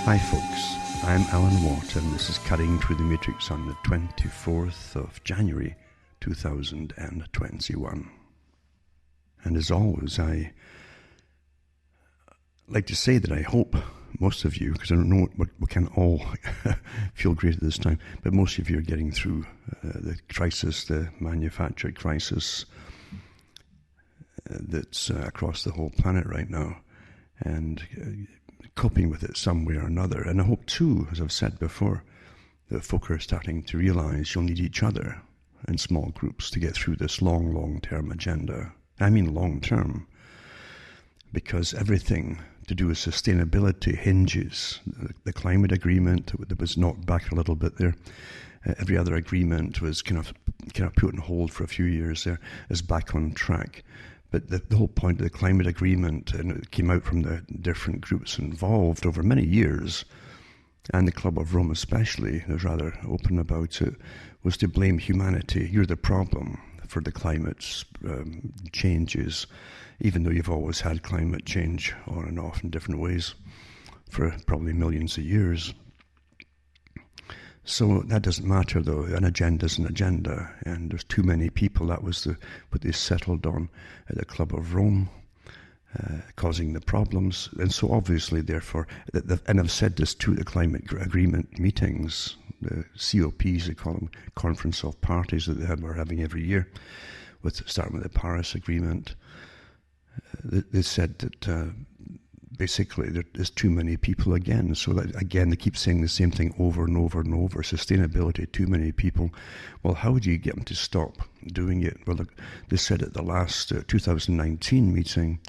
Hi folks, I'm Alan Watt and this is Cutting Through the Matrix on the 24th of January 2021. And as always, I like to say that I hope most of you, because I don't know we can all feel great at this time, but most of you are getting through the crisis, the manufactured crisis that's across the whole planet right now, and coping with it some way or another. And I hope too, as I've said before, that folk are starting to realize you'll need each other in small groups to get through this long-term agenda. I mean long-term, because everything to do with sustainability hinges. The climate agreement that was knocked back a little bit there. Every other agreement was kind of put on hold for a few years there, is back on track. But the whole point of the climate agreement, and it came out from the different groups involved over many years, and the Club of Rome especially, was rather open about it, was to blame humanity. You're the problem for the climate changes, even though you've always had climate change on and off in different ways for probably millions of years. So that doesn't matter though. An agenda's an agenda, and there's too many people. That was what they settled on at the Club of Rome, causing the problems. And so obviously, therefore, and I've said this to the climate agreement meetings, the COPs, they call them, Conference of Parties that we're having every year, starting with the Paris Agreement. They said that basically there's too many people again. So that, again, they keep saying the same thing over and over and over. Sustainability, too many people. Well, how do you get them to stop doing it? Well, they said at the last 2019 meeting,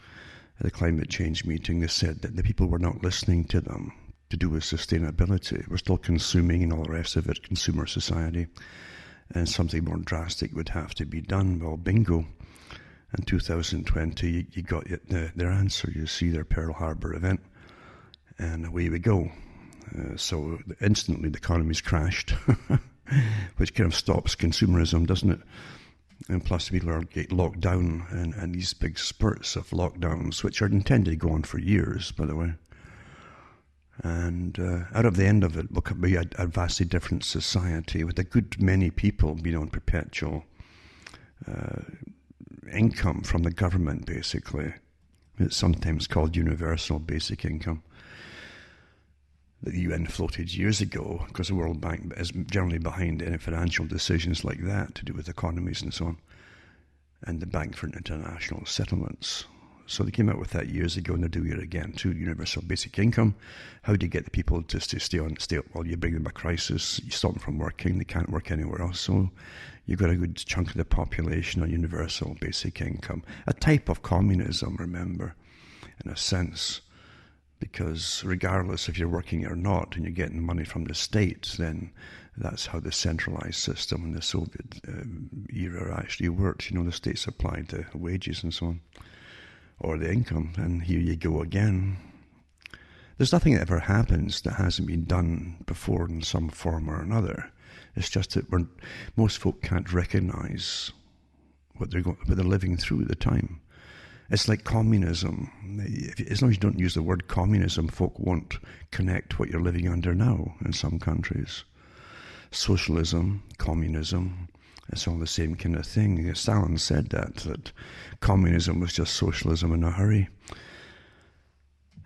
the climate change meeting, they said that the people were not listening to them to do with sustainability. We're still consuming and all the rest of it, consumer society, and something more drastic would have to be done. Well, bingo. In 2020, you got their answer. You see their Pearl Harbor event, and away we go. So instantly the economy's crashed, which kind of stops consumerism, doesn't it? And plus people get locked down, and these big spurts of lockdowns, which are intended to go on for years, by the way. And out of the end of it, will be a vastly different society with a good many people being on perpetual income from the government, basically. It's sometimes called universal basic income. The UN floated years ago, because the World Bank is generally behind any financial decisions like that to do with economies and so on, and the Bank for International Settlements. So they came out with that years ago, and they're doing it again too. Universal basic income. How do you get the people to stay up? Well, you bring them a crisis, you stop them from working, they can't work anywhere else. So you've got a good chunk of the population on universal basic income. A type of communism, remember, in a sense, because regardless if you're working or not and you're getting money from the state, then that's how the centralized system in the Soviet era actually worked. You know, the state supplied the wages and so on, or the income, and here you go again. There's nothing that ever happens that hasn't been done before in some form or another. It's just that most folk can't recognize what they're living through at the time. It's like communism. As long as you don't use the word communism, folk won't connect what you're living under now in some countries. Socialism, communism, it's all the same kind of thing. Stalin said that communism was just socialism in a hurry.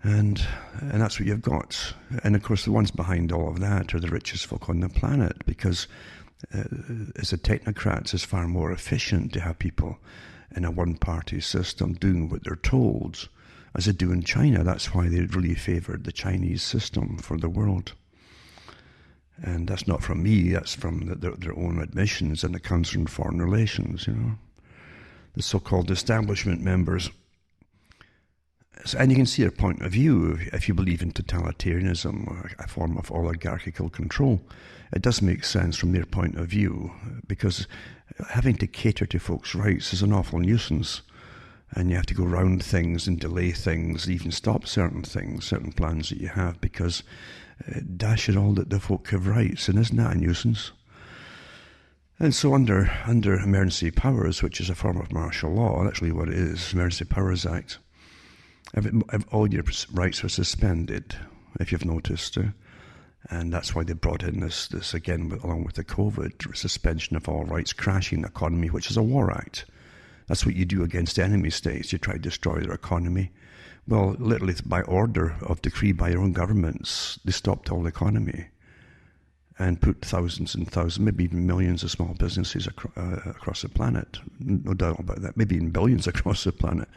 And that's what you've got. And of course the ones behind all of that are the richest folk on the planet, because as a technocrats, it's far more efficient to have people in a one-party system doing what they're told, as they do in China. That's why they really favoured the Chinese system for the world. And that's not from me, that's from their own admissions, and it comes from foreign relations, you know. The so-called establishment members. And you can see their point of view if you believe in totalitarianism or a form of oligarchical control. It does make sense from their point of view, because having to cater to folks' rights is an awful nuisance. And you have to go round things and delay things, even stop certain things, certain plans that you have, because dash it all that the folk have rights, and isn't that a nuisance? And so under emergency powers, which is a form of martial law, actually what it is, Emergency Powers Act, all your rights are suspended if you've noticed. And that's why they brought in this again, along with the COVID, suspension of all rights, crashing the economy, which is a war act. That's what you do against enemy states. You try to destroy their economy. Well, literally by order of decree by your own governments, they stopped all the economy and put thousands and thousands, maybe even millions of small businesses across the planet, no doubt about that, maybe even billions across the planet,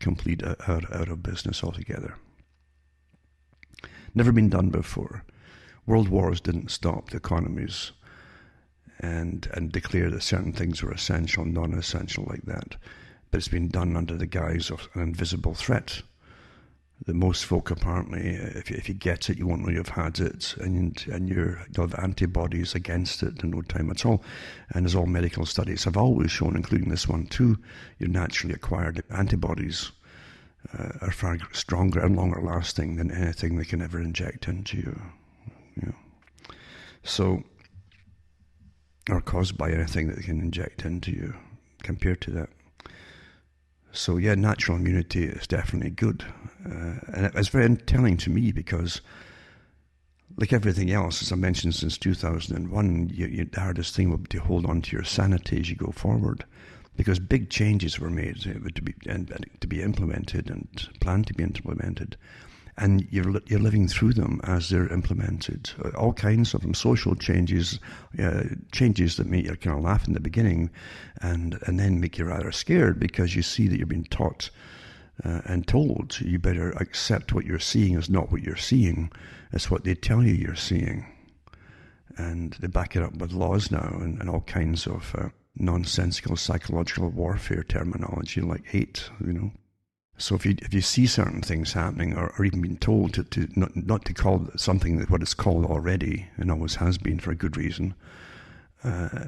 complete out of business altogether. Never been done before. World wars didn't stop the economies and declare that certain things were essential, non-essential like that. But it's been done under the guise of an invisible threat. The most folk, apparently, if you get it, you won't know you've had it, and you'll have antibodies against it in no time at all. And as all medical studies have always shown, including this one too, your naturally acquired antibodies are far stronger and longer lasting than anything they can ever inject into you. So, or caused by anything that they can inject into you, compared to that. So yeah, natural immunity is definitely good. And it was very telling to me because, like everything else, as I mentioned since 2001, the hardest thing would be to hold on to your sanity as you go forward. Because big changes were made to be implemented and planned to be implemented. And you're living through them as they're implemented. All kinds of them, social changes, changes that make you kind of laugh in the beginning and then make you rather scared because you see that you're being taught and told you better accept what you're seeing is not what you're seeing. It's what they tell you you're seeing. And they back it up with laws now and all kinds of nonsensical psychological warfare terminology like hate, So if you see certain things happening, or even being told to not to call something what it's called already, and always has been for a good reason,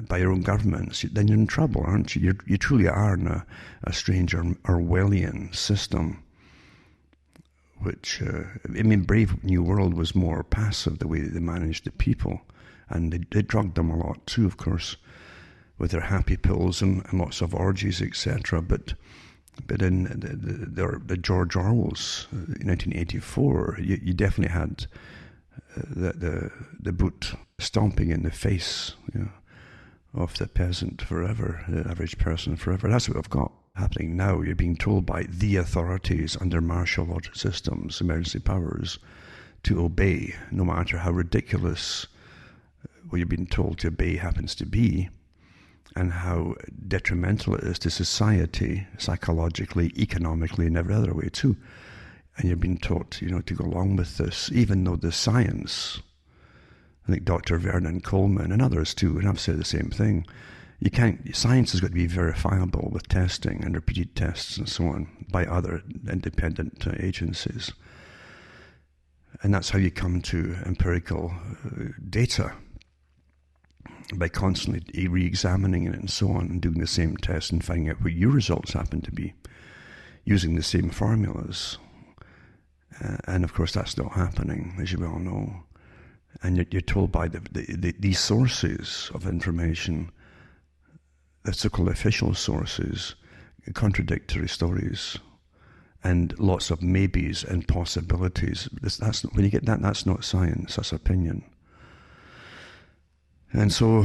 by your own governments, then you're in trouble, aren't you? You truly are in a strange Orwellian system. Which Brave New World was more passive the way they managed the people, and they drugged them a lot too, of course, with their happy pills and lots of orgies, etc. But in the George Orwell's 1984, you definitely had the boot stomping in the face of the peasant forever, the average person forever. That's what we've got happening now. You're being told by the authorities under martial law systems, emergency powers, to obey, no matter how ridiculous what you're being told to obey happens to be, and how detrimental it is to society, psychologically, economically, and every other way too. And you're being taught, to go along with this, even though the science, I think Dr. Vernon Coleman and others too, and I've said the same thing, science has got to be verifiable with testing and repeated tests and so on by other independent agencies. And that's how you come to empirical data, by constantly re-examining it and so on, and doing the same test and finding out what your results happen to be, using the same formulas. And of course that's not happening, as you well know. And you're told by these sources of information, the so-called official sources, contradictory stories, and lots of maybes and possibilities. When you get that, that's not science, that's opinion. And so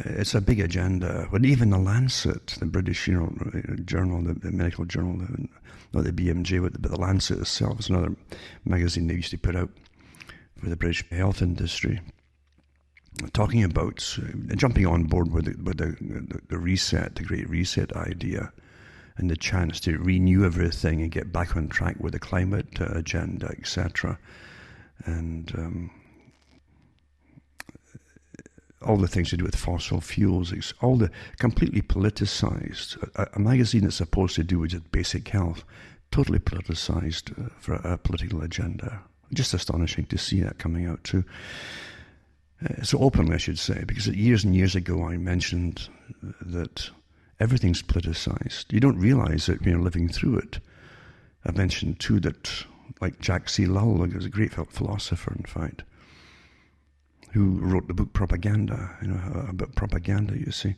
it's a big agenda. But even the Lancet, the British journal, the medical journal, not the BMJ, but the Lancet itself, is another magazine they used to put out for the British health industry, talking about jumping on board with the reset, the Great Reset idea, and the chance to renew everything and get back on track with the climate agenda, etc. And all the things to do with fossil fuels, all the completely politicized. A magazine that's supposed to do with just basic health, totally politicized for a political agenda. Just astonishing to see that coming out too. So openly, I should say, because years and years ago I mentioned that everything's politicized. You don't realize it when you're living through it. I mentioned too that, like Jacques Ellul, who's a great philosopher, in fact, who wrote the book Propaganda, about propaganda, you see,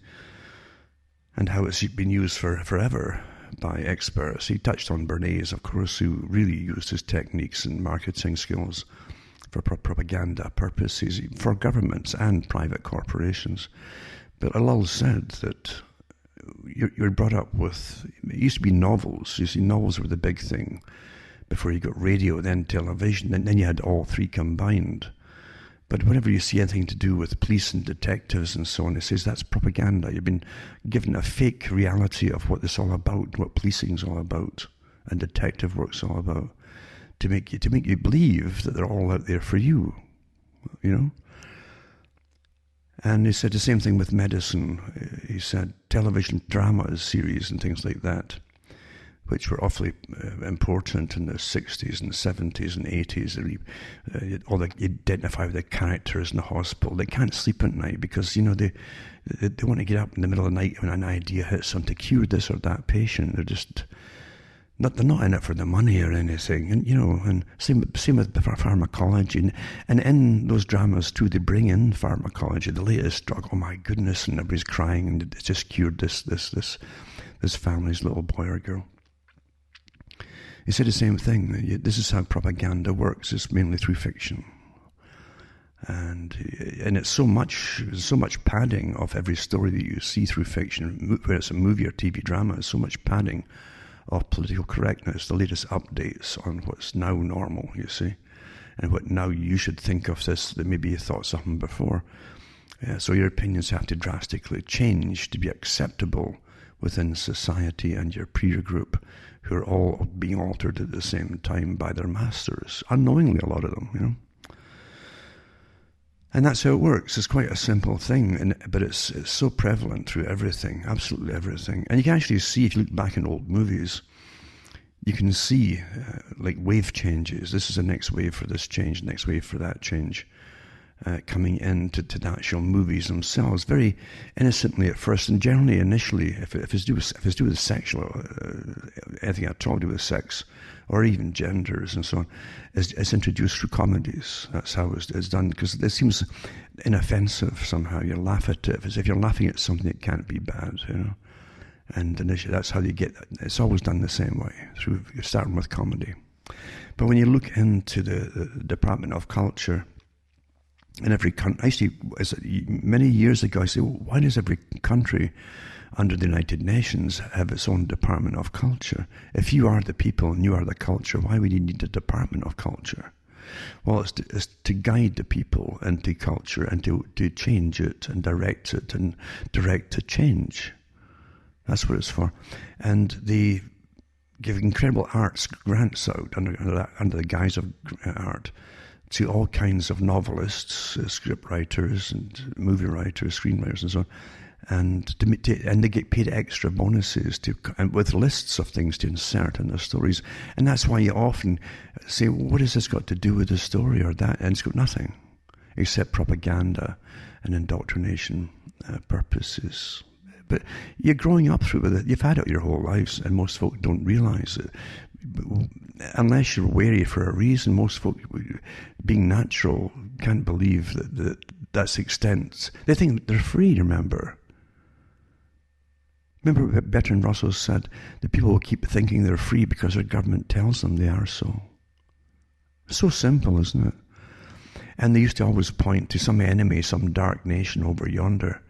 and how it's been used forever by experts. He touched on Bernays, of course, who really used his techniques and marketing skills for propaganda purposes, for governments and private corporations. But Ellul said that you're brought up with, it used to be novels. You see, novels were the big thing before you got radio, then television, and then you had all three combined. But whenever you see anything to do with police and detectives and so on, it says that's propaganda. You've been given a fake reality of what it's all about, what policing's all about, and detective work's all about, to make you believe that they're all out there for you, you know. And he said the same thing with medicine. He said television drama series and things like that, which were awfully important in the 60s and 70s and 80s. All the identify with the characters in the hospital. They can't sleep at night because, you know, they want to get up in the middle of the night when an idea hits them to cure this or that patient. They're not in it for the money or anything, and you know, and same with pharmacology, and in those dramas too, they bring in pharmacology, the latest drug. Oh my goodness! And everybody's crying, and it just cured this family's little boy or girl. He said the same thing. This is how propaganda works. It's mainly through fiction, and it's so much padding of every story that you see through fiction, whether it's a movie or TV drama. It's so much padding of political correctness, the latest updates on what's now normal, you see, and what now you should think of this that maybe you thought something before. So your opinions have to drastically change to be acceptable within society and your peer group, who are all being altered at the same time by their masters, unknowingly, a lot of them, you know. And that's how it works. It's quite a simple thing, but it's so prevalent through everything, absolutely everything. And you can actually see, if you look back in old movies, you can see like wave changes. This is the next wave for this change, next wave for that change, coming into the actual movies themselves, very innocently at first, and generally initially, if it's to do with sexual, anything at all to do with sex, or even genders and so on, is introduced through comedies. That's how it's done, because it seems inoffensive somehow. You laugh at it as if you're laughing at something that can't be bad, you know. And initially, that's how you get. It's always done the same way, through starting with comedy. But when you look into the Department of Culture in every country, actually, many years ago, I said, well, why does every country under the United Nations have its own Department of Culture? If you are the people and you are the culture, why would you need a Department of Culture? Well, it's to guide the people into culture and to change it and direct to change. That's what it's for. And they give incredible arts grants out under the guise of art to all kinds of novelists, script writers and movie writers, screenwriters and so on. And they get paid extra bonuses and with lists of things to insert in their stories. And that's why you often say, well, what has this got to do with the story or that? And it's got nothing except propaganda and indoctrination purposes. But you're growing up through it. You've had it your whole lives, and most folk don't realise it. Unless you're wary for a reason, most folk, being natural, can't believe that's the extent. They think they're free, remember. Remember what Bertrand Russell said, the people will keep thinking they're free because their government tells them they are so. It's so simple, isn't it? And they used to always point to some enemy, some dark nation over yonder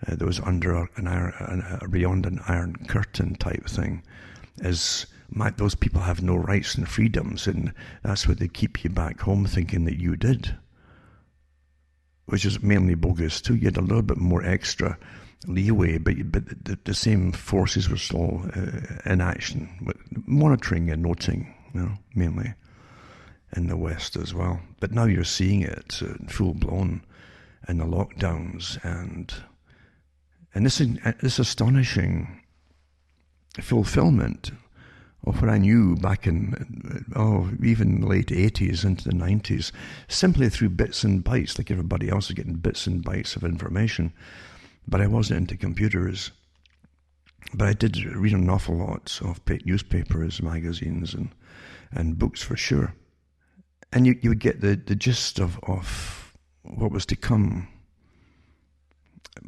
that was under beyond an iron curtain type thing, as those people have no rights and freedoms, and that's what they keep you back home thinking that you did, which is mainly bogus too. You had a little bit more extra leeway, but the same forces were still in action, with monitoring and noting, you know, mainly in the West as well. But now you're seeing it full blown in the lockdowns and this astonishing fulfillment of what I knew back in, even the late 80s into the 90s, simply through bits and bytes, like everybody else is getting bits and bytes of information. But I wasn't into computers. But I did read an awful lot of newspapers, magazines, and books for sure. And you would get the gist of what was to come,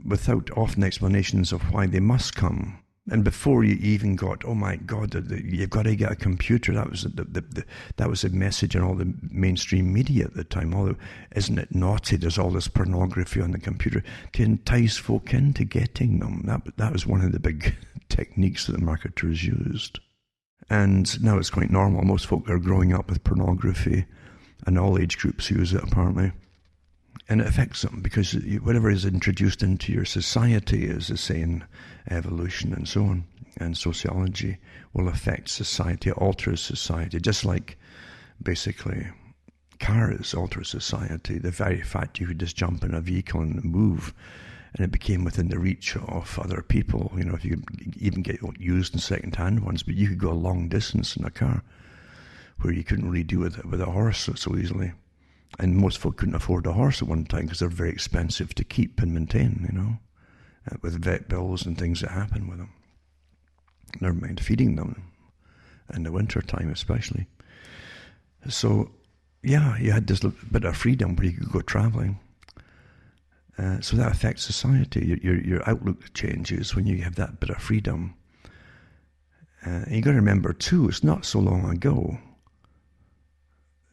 without often explanations of why they must come. And before you even got, oh my God, you've got to get a computer. That was that was a message in all the mainstream media at the time. Isn't it naughty? There's all this pornography on the computer to entice folk into getting them. That was one of the big techniques that the marketers used. And now it's quite normal. Most folk are growing up with pornography, and all age groups use it apparently. And it affects them because whatever is introduced into your society, as they say in evolution and so on, and sociology, will affect society, alters society, just like basically cars alter society. The very fact you could just jump in a vehicle and move, and it became within the reach of other people. You know, if you could even get used and second-hand ones, but you could go a long distance in a car where you couldn't really do it with a horse so easily. And most folk couldn't afford a horse at one time because they're very expensive to keep and maintain, you know, with vet bills and things that happen with them. Never mind feeding them in the winter time especially. So, yeah, you had this bit of freedom where you could go travelling. So that affects society. Your outlook changes when you have that bit of freedom. And you got to remember too, it's not so long ago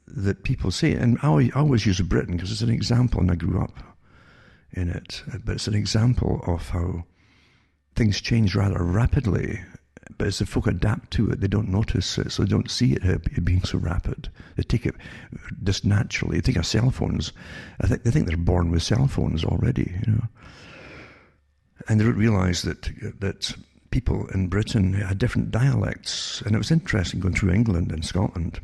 that people say, and I always use Britain because it's an example, and I grew up in it, but it's an example of how things change rather rapidly, but as the folk adapt to it, they don't notice it, so they don't see it being so rapid. They take it just naturally. They think of cell phones. They think they're born with cell phones already, you know. And they don't realise that people in Britain had different dialects, and it was interesting going through England and Scotland.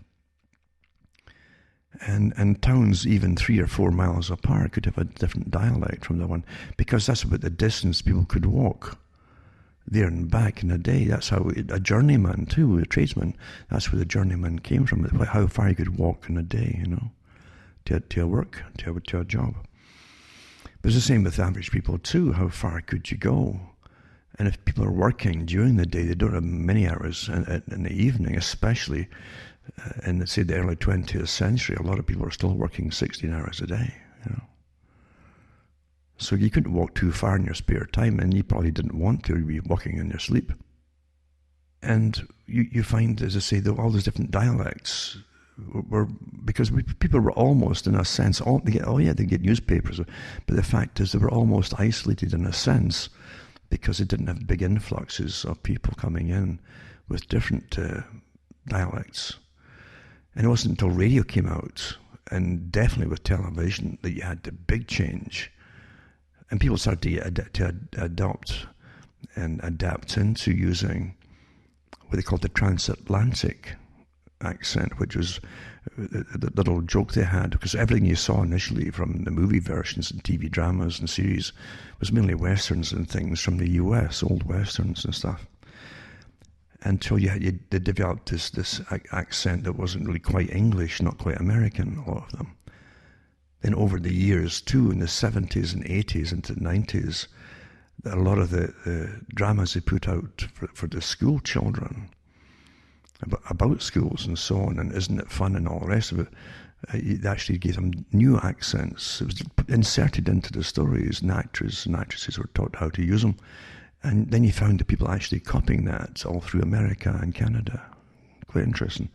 And towns even 3 or 4 miles apart could have a different dialect from the one, because that's about the distance people could walk there and back in a day. That's how a journeyman too, a tradesman, that's where the journeyman came from, how far you could walk in a day, you know, to a work, to a job. But it's the same with average people too. How far could you go? And if people are working during the day, they don't have many hours in the evening, especially in, say, the early 20th century. A lot of people are still working 16 hours a day, you know. So you couldn't walk too far in your spare time, and you probably didn't want to. You'd be walking in your sleep. And you find, as I say, all those different dialects were, because people were almost, in a sense, they get newspapers, but the fact is they were almost isolated in a sense, because they didn't have big influxes of people coming in with different dialects. And it wasn't until radio came out, and definitely with television, that you had the big change. And people started to adopt and adapt into using what they called the transatlantic accent, which was the little joke they had, because everything you saw initially from the movie versions and TV dramas and series was mainly westerns and things from the US, old westerns and stuff. Until they developed this accent that wasn't really quite English, not quite American, a lot of them. Then over the years too, in the 70s and 80s into the 90s, a lot of the dramas they put out for the school children, about schools and so on, and isn't it fun and all the rest of it, it actually gave them new accents. It was inserted into the stories, and actors and actresses were taught how to use them. And then you found that people actually copying that all through America and Canada. Quite interesting.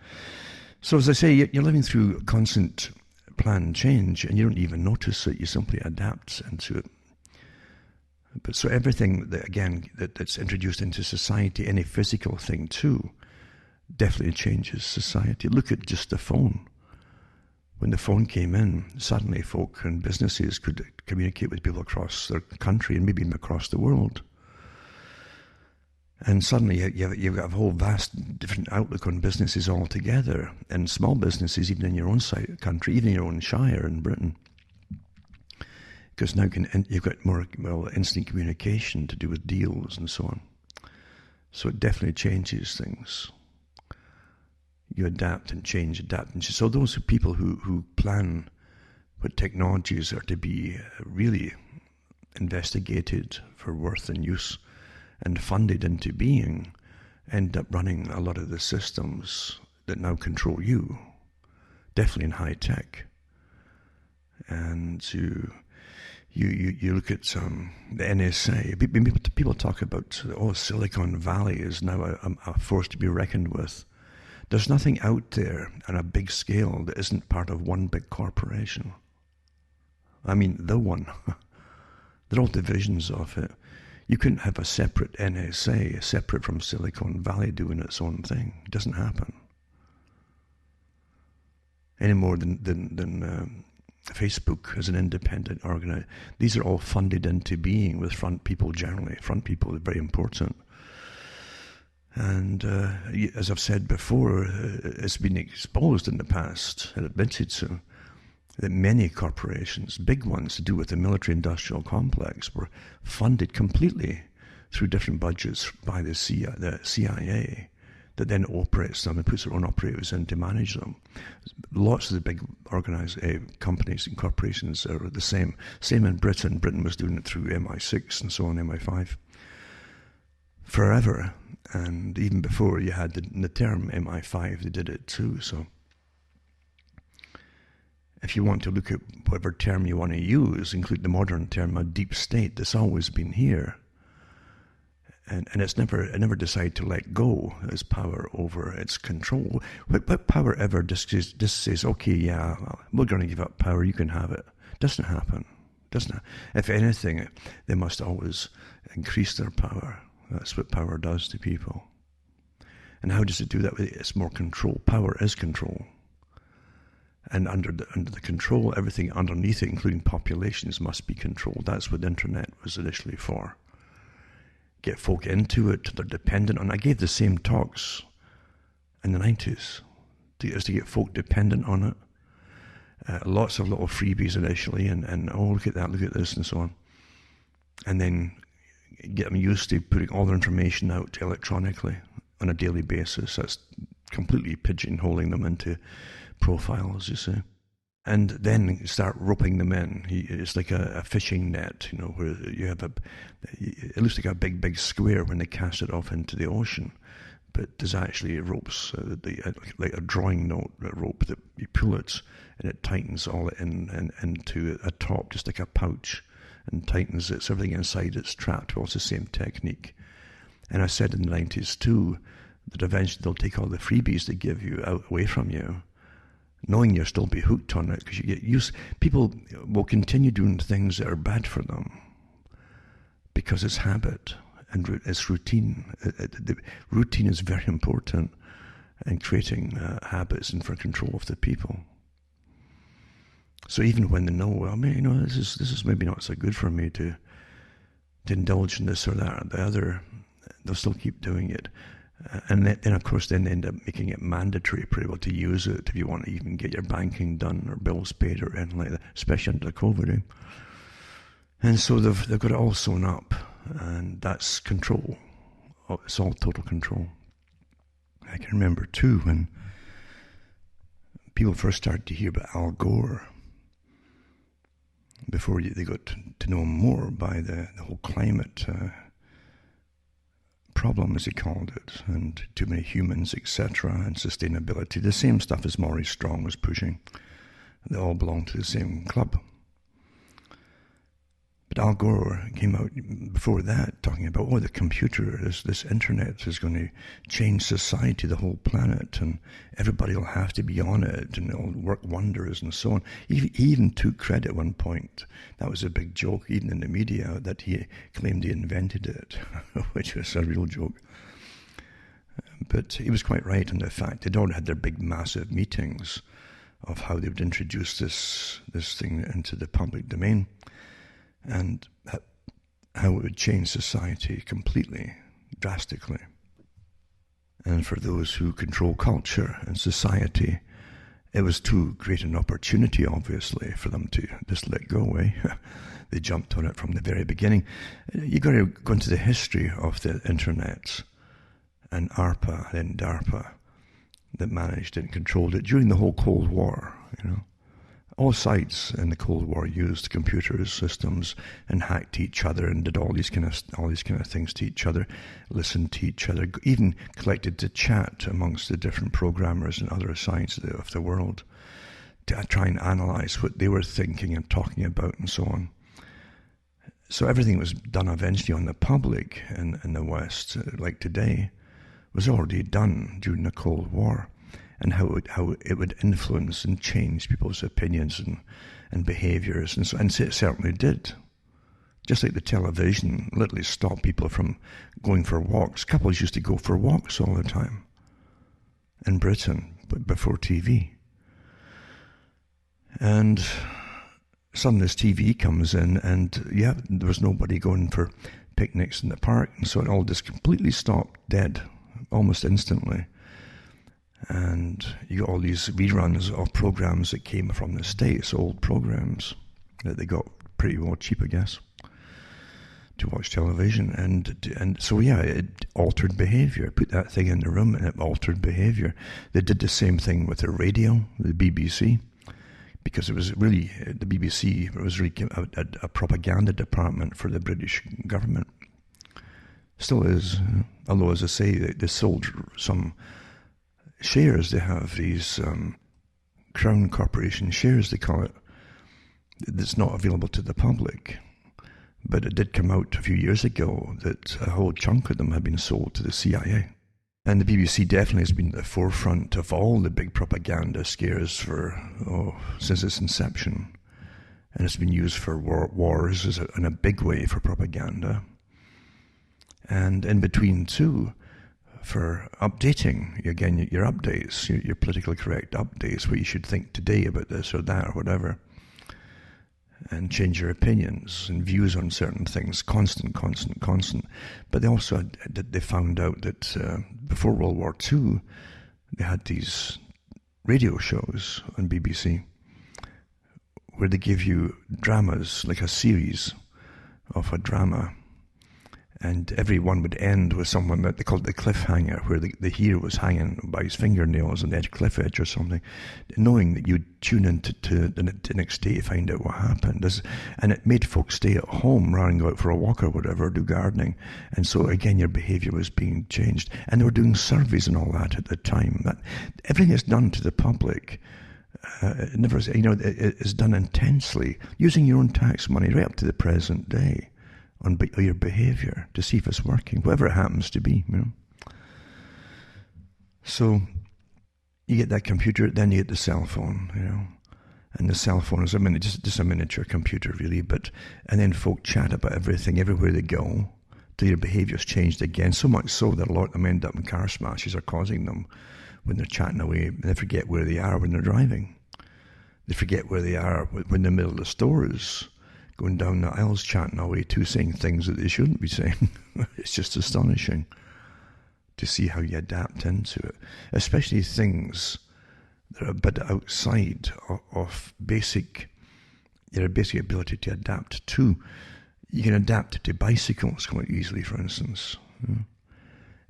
So as I say, you're living through constant planned change, and you don't even notice it. You simply adapt into it. But so everything that's introduced into society, any physical thing too, definitely changes society. Look at just the phone. When the phone came in, suddenly folk and businesses could communicate with people across their country and maybe even across the world. And suddenly you've got a whole vast different outlook on businesses altogether, and small businesses even in your own country, even in your own shire in Britain. Because now you've got more instant communication to do with deals and so on. So it definitely changes things. You adapt and change. So those people who plan what technologies are to be really investigated for worth and use and funded into being, end up running a lot of the systems that now control you, definitely in high tech. And You look at the NSA. People talk about, Silicon Valley is now a force to be reckoned with. There's nothing out there on a big scale that isn't part of one big corporation. I mean, the one. They're all divisions of it. You couldn't have a separate NSA, separate from Silicon Valley doing its own thing. It doesn't happen. Any more than Facebook as an independent organization. These are all funded into being with front people generally. Front people are very important. And as I've said before, it's been exposed in the past, and admitted so, that many corporations, big ones to do with the military-industrial complex, were funded completely through different budgets by the CIA, that then operates them and puts their own operators in to manage them. Lots of the big organized companies and corporations are the same. Same in Britain. Britain was doing it through MI6 and so on, MI5. Forever. And even before you had the term MI5, they did it too. So if you want to look at whatever term you want to use, include the modern term of deep state, that's always been here. And it never decided to let go its power over its control. What power ever just says, okay, yeah, we're going to give up power, you can have it. Doesn't happen. If anything, they must always increase their power. That's what power does to people. And how does it do that? It's more control. Power is control. And under the control, everything underneath it, including populations, must be controlled. That's what the internet was initially for. Get folk into it, they're dependent on it. I gave the same talks in the 90s to get folk dependent on it. Lots of little freebies initially, and look at that, look at this, and so on. And then get them used to putting all their information out electronically on a daily basis. That's completely pigeonholing them into profiles, you see. And then start roping them in. It's like a fishing net, where you have it looks like a big square when they cast it off into the ocean. But there's actually ropes, like a drawing note rope that you pull it and it tightens all it into a top, just like a pouch, and tightens it. So everything inside it's trapped. Well, it's the same technique. And I said in the 90s too, that eventually they'll take all the freebies they give you away from you, knowing you'll still be hooked on it because you get used. People will continue doing things that are bad for them because it's habit and it's routine. The routine is very important in creating habits and for control of the people. So even when they know, well, this is maybe not so good for me to indulge in this or that or the other, they'll still keep doing it. And then, of course, then they end up making it mandatory for people to use it if you want to even get your banking done or bills paid or anything like that, especially under COVID. And so they've got it all sewn up, and that's control. It's all total control. I can remember, too, when people first started to hear about Al Gore, before they got to know him more by the whole climate problem, as he called it, and too many humans, etc., and sustainability. The same stuff as Maurice Strong was pushing. They all belong to the same club. But Al Gore came out before that talking about, the computer, this internet is going to change society, the whole planet, and everybody will have to be on it, and it'll work wonders, and so on. He even took credit at one point. That was a big joke, even in the media, that he claimed he invented it, which was a real joke. But he was quite right in the fact they'd all had their big, massive meetings of how they would introduce this thing into the public domain, and how it would change society completely, drastically. And for those who control culture and society, it was too great an opportunity, obviously, for them to just let go, They jumped on it from the very beginning. You've got to go into the history of the internet and ARPA, then DARPA, that managed and controlled it during the whole Cold War, All sides in the Cold War used computers, systems, and hacked each other and did all these kind of things to each other, listened to each other, even collected to chat amongst the different programmers and other sides of the world to try and analyze what they were thinking and talking about and so on. So everything was done eventually on the public in the West, like today, was already done during the Cold War, and how it would influence and change people's opinions and behaviours, and so it certainly did. Just like the television literally stopped people from going for walks. Couples used to go for walks all the time in Britain, but before TV. And suddenly this TV comes in, and yeah, there was nobody going for picnics in the park, and so it all just completely stopped dead, almost instantly. And you got all these reruns of programs that came from the States, old programs that they got pretty well cheap, I guess, to watch television. And so yeah, it altered behaviour. Put that thing in the room and it altered behaviour. They did the same thing with the radio, the BBC, because it was really, the BBC was really a propaganda department for the British government. Still is, although as I say, they sold some shares. They have these Crown Corporation shares, they call it, that's not available to the public. But it did come out a few years ago that a whole chunk of them had been sold to the CIA. And the BBC definitely has been at the forefront of all the big propaganda scares since its inception. And it's been used for wars in a big way for propaganda. And in between too, for updating, again, your updates, your politically correct updates, what you should think today about this or that or whatever. And change your opinions and views on certain things, constant. But they also they found out that before World War II, they had these radio shows on BBC where they give you dramas, like a series of a drama. And every one would end with someone that they called the cliffhanger, where the hero was hanging by his fingernails on the cliff edge or something, knowing that you'd tune in to the next day to find out what happened. And it made folks stay at home rather than go out for a walk or whatever, do gardening. And so again, your behaviour was being changed. And they were doing surveys and all that at the time. That everything is done to the public. It never, it is done intensely, using your own tax money right up to the present day, on your behaviour to see if it's working, whatever it happens to be, So you get that computer, then you get the cell phone, and the cell phone is just a miniature computer really, and then folk chat about everything everywhere they go till your behaviour's changed again, so much so that a lot of them end up in car smashes or causing them when they're chatting away, and they forget where they are when they're driving. They forget where they are when they're in the middle of the stores, going down the aisles chatting away too, saying things that they shouldn't be saying. It's just astonishing to see how you adapt into it, especially things that are a bit outside of your basic ability to adapt to. You can adapt to bicycles quite easily, for instance.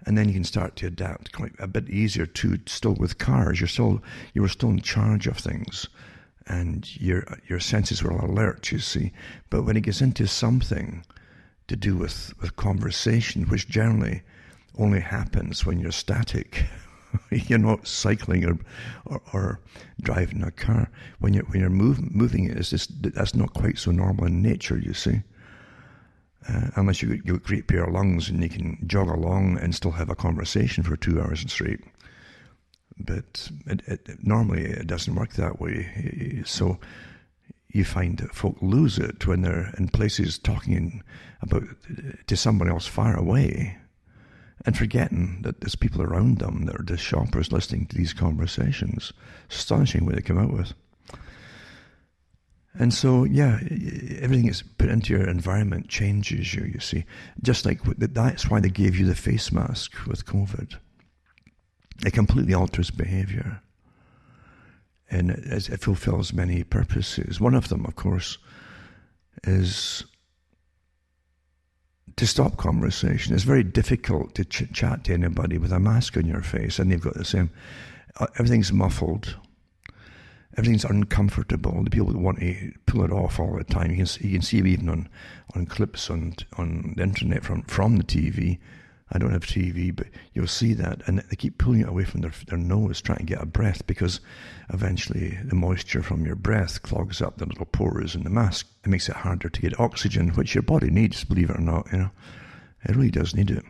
And then you can start to adapt quite a bit easier to still with cars. You were still in charge of things. And your senses were alert, you see. But when it gets into something to do with conversation, which generally only happens when you're static, you're not cycling or driving a car. When you're moving it, that's not quite so normal in nature, you see. Unless you've got a great pair of lungs and you can jog along and still have a conversation for 2 hours straight. But normally it doesn't work that way. So you find that folk lose it when they're in places talking about to someone else far away and forgetting that there's people around them that are just shoppers listening to these conversations. Astonishing what they come out with. And so, yeah, everything that's put into your environment changes you see. Just like that's why they gave you the face mask with COVID. It completely alters behaviour, and it fulfills many purposes. One of them, of course, is to stop conversation. It's very difficult to chat to anybody with a mask on your face, and they've got the same. Everything's muffled. Everything's uncomfortable. The people want to pull it off all the time. You can see even on clips on the internet from the TV. I don't have TV, but you'll see that, and they keep pulling it away from their nose, trying to get a breath, because eventually the moisture from your breath clogs up the little pores in the mask. It makes it harder to get oxygen, which your body needs, believe it or not. It really does need it,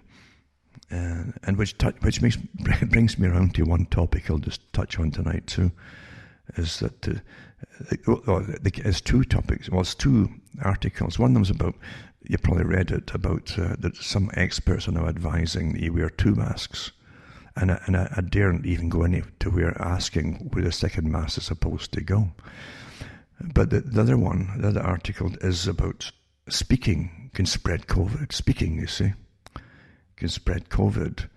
and which brings me around to one topic I'll just touch on tonight too, is that it's two topics. Well, it's two articles. One of them's about, you probably read it, about that some experts are now advising that you wear two masks. And I daren't even go any to where asking where the second mask is supposed to go. But the other article is about speaking can spread COVID. Speaking, you see, can spread COVID.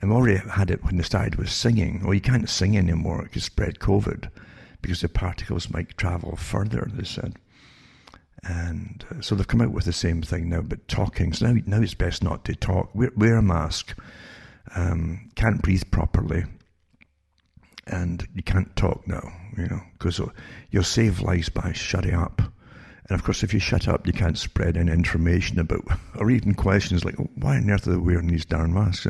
And we already had it when they started with singing. Well, you can't sing anymore. It can spread COVID because the particles might travel further, they said. And so they've come out with the same thing now, but talking. So now it's best not to talk. Wear a mask. Can't breathe properly. And you can't talk now, because you'll save lives by shutting up. And of course, if you shut up, you can't spread any information about, or even questions like, why on earth are they wearing these darn masks,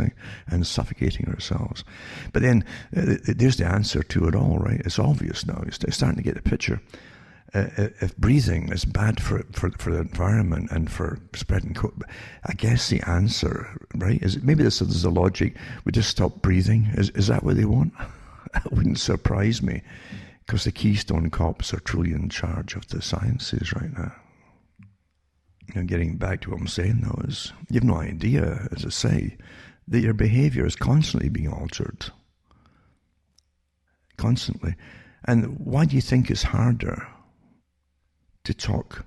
and suffocating ourselves? But then there's the answer to it all, right? It's obvious now. You're starting to get the picture. If breathing is bad for the environment and for spreading COVID, I guess the answer, right, is maybe there's a logic. We just stop breathing. Is that what they want? It wouldn't surprise me, because the Keystone Cops are truly in charge of the sciences right now. Getting back to what I'm saying though, is you have no idea, as I say, that your behaviour is constantly being altered. Constantly. And why do you think it's harder to talk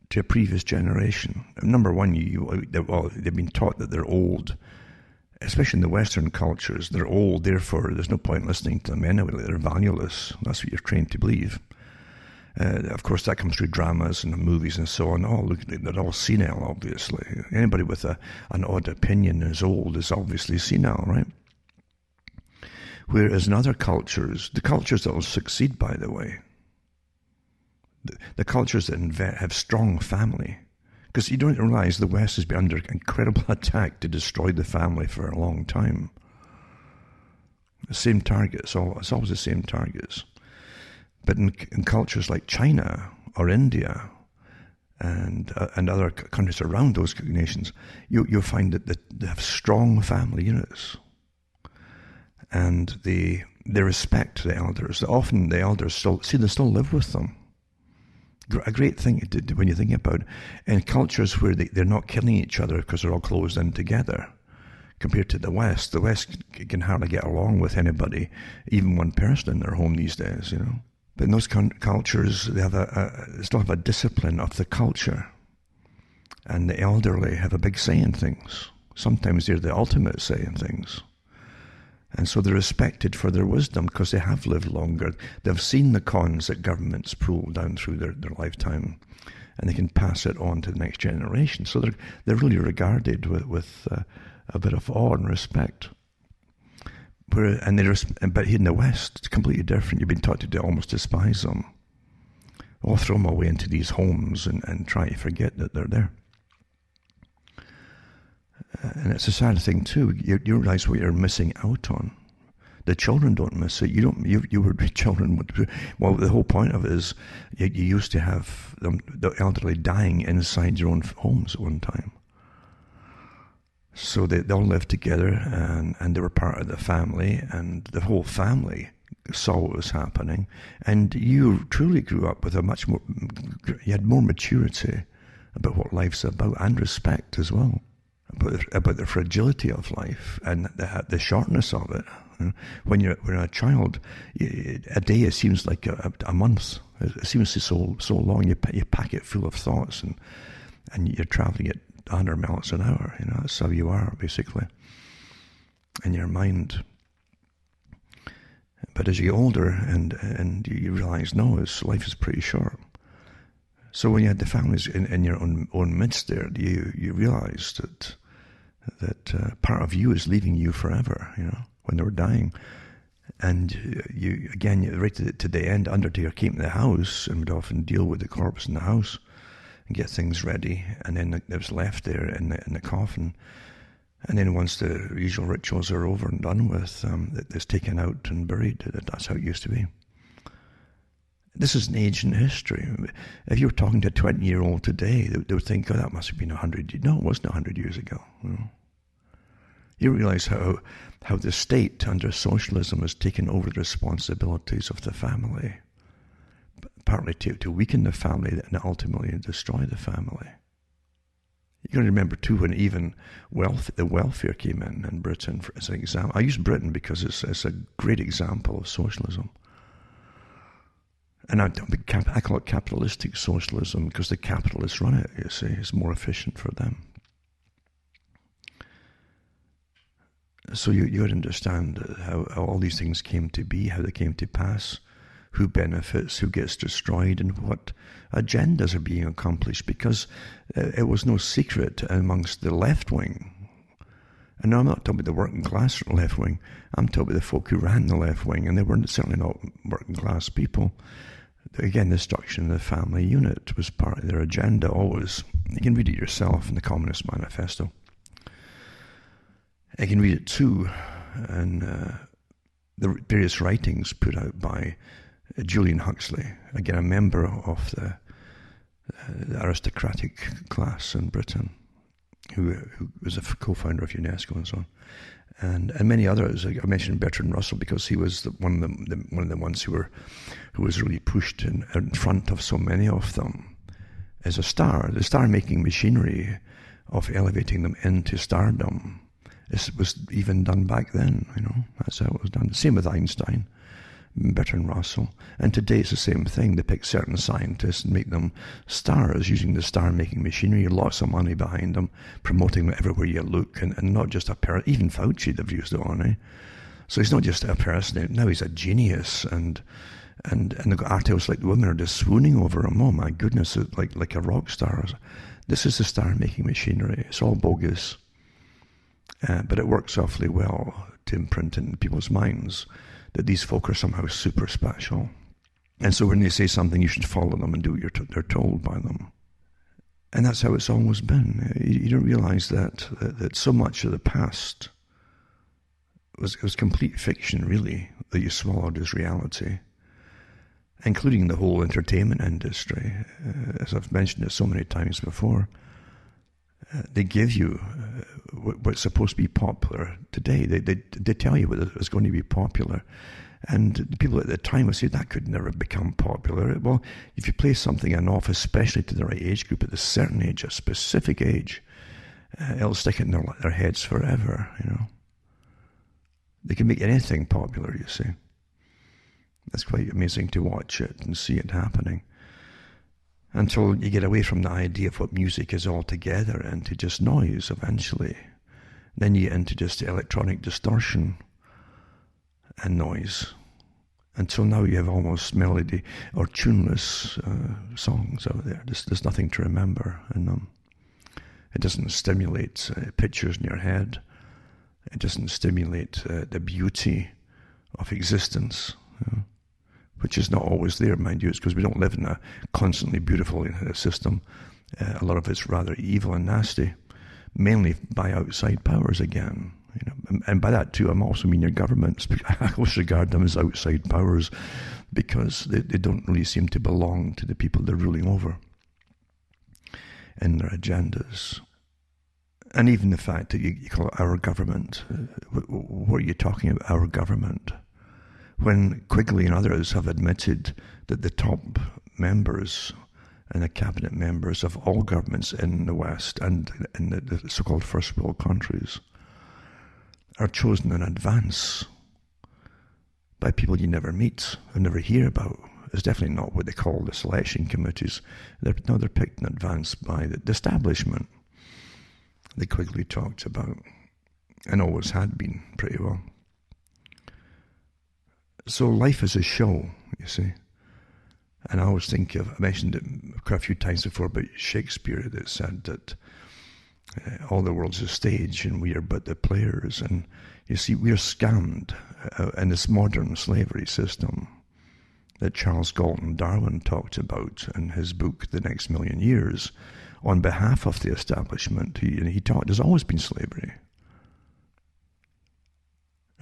to a previous generation? Number one, they've been taught that they're old, especially in the Western cultures. They're old, therefore there's no point listening to them anyway. They're valueless. That's what you're trained to believe. Of course, that comes through dramas and movies and so on. Look, they're all senile, obviously. Anybody with an odd opinion is old is obviously senile, right? Whereas in other cultures, the cultures that will succeed, by the way, the cultures that have strong family, because you don't realize the West has been under incredible attack to destroy the family for a long time. The same targets, it's always the same targets. But in cultures like China or India and other countries around those nations, you'll find that they have strong family units, and they respect the elders. Often the elders they still live with them. A great thing when you think about it, in cultures where they're not killing each other because they're all closed in together, compared to the West can hardly get along with anybody, even one person in their home these days, But in those cultures, they still have a discipline of the culture, and the elderly have a big say in things. Sometimes they're the ultimate say in things. And so they're respected for their wisdom because they have lived longer. They've seen the cons that governments pull down through their lifetime, and they can pass it on to the next generation. So they're really regarded with a bit of awe and respect. But in the West, it's completely different. You've been taught to almost despise them, or throw them away into these homes and try to forget that they're there. And it's a sad thing too. You realize what you're missing out on. The children don't miss it. You were children. Well, the whole point of it is you used to have the elderly dying inside your own homes at one time. So they all lived together, and they were part of the family, and the whole family saw what was happening. And you truly grew up with you had more maturity about what life's about, and respect as well. About the fragility of life and the shortness of it. When you're a child, a day seems like a month. It seems so long. You pack it full of thoughts, and you're traveling at 100 miles an hour. That's how you are, basically, in your mind. But as you get older and you realize, life is pretty short. So when you had the families in your own midst there, you realized that part of you is leaving you forever, when they were dying. And you right to the end, undertaker came to the house and would often deal with the corpse in the house and get things ready. And then it was left there in the coffin. And then once the usual rituals are over and done with, it's taken out and buried. That's how it used to be. This is an ancient history. If you were talking to a 20-year-old today, they would think, oh, that must have been 100 years. No, it wasn't 100 years ago. You realize how the state under socialism has taken over the responsibilities of the family, partly to weaken the family and ultimately destroy the family. You got to remember too, when even the welfare came in Britain as an example. I use Britain because it's a great example of socialism. And I call it capitalistic socialism because the capitalists run it, you see. It's more efficient for them. So you got to understand how all these things came to be, how they came to pass, who benefits, who gets destroyed, and what agendas are being accomplished, because it was no secret amongst the left wing. And I'm not talking about the working class left wing, I'm talking about the folk who ran the left wing, and they were certainly not working class people. Again, the destruction of the family unit was part of their agenda always. You can read it yourself in the Communist Manifesto. I can read it too in the various writings put out by Julian Huxley, again a member of the aristocratic class in Britain, who was a co-founder of UNESCO and so on, and many others. I mentioned Bertrand Russell because he was one of the ones who was really pushed in front of so many of them as a star. The star-making machinery of elevating them into stardom. This was even done back then, that's how it was done. Same with Einstein, Bertrand Russell. And today it's the same thing. They pick certain scientists and make them stars using the star-making machinery, lots of money behind them, promoting them everywhere you look, and not just a person. Even Fauci, they've used it on, So he's not just a person, now he's a genius, and they've got artists like the women are just swooning over him. Oh my goodness, like a rock star. This is the star-making machinery. It's all bogus. But it works awfully well to imprint in people's minds that these folk are somehow super special. And so when they say something, you should follow them and do what they're told by them. And that's how it's always been. You don't realize that so much of the past was complete fiction, really, that you swallowed as reality, including the whole entertainment industry. As I've mentioned it so many times before, they give you what's supposed to be popular today. They tell you what is going to be popular. And the people at the time would say, that could never become popular. Well, if you play something enough, especially to the right age group, at a certain age, a specific age, it'll stick in their heads forever, They can make anything popular, you see. It's quite amazing to watch it and see it happening. Until you get away from the idea of what music is altogether into just noise eventually. Then you get into just electronic distortion and noise. Until now you have almost melody or tuneless songs out there. There's nothing to remember in them. It doesn't stimulate pictures in your head. It doesn't stimulate the beauty of existence. Which is not always there, mind you. It's because we don't live in a constantly beautiful system. A lot of it's rather evil and nasty, mainly by outside powers again. And by that too, I'm also mean your governments. I always regard them as outside powers because they don't really seem to belong to the people they're ruling over in their agendas. And even the fact that you call it our government, what are you talking about, our government? When Quigley and others have admitted that the top members and the cabinet members of all governments in the West and in the so-called first world countries are chosen in advance by people you never meet and never hear about. It's definitely not what they call the selection committees. They're picked in advance by the establishment that Quigley talked about and always had been pretty well. So life is a show, you see. And I always think I mentioned it quite a few times before about Shakespeare that said that all the world's a stage and we are but the players. And you see, we are scammed in this modern slavery system that Charles Galton Darwin talked about in his book, The Next Million Years, on behalf of the establishment. He taught there's always been slavery.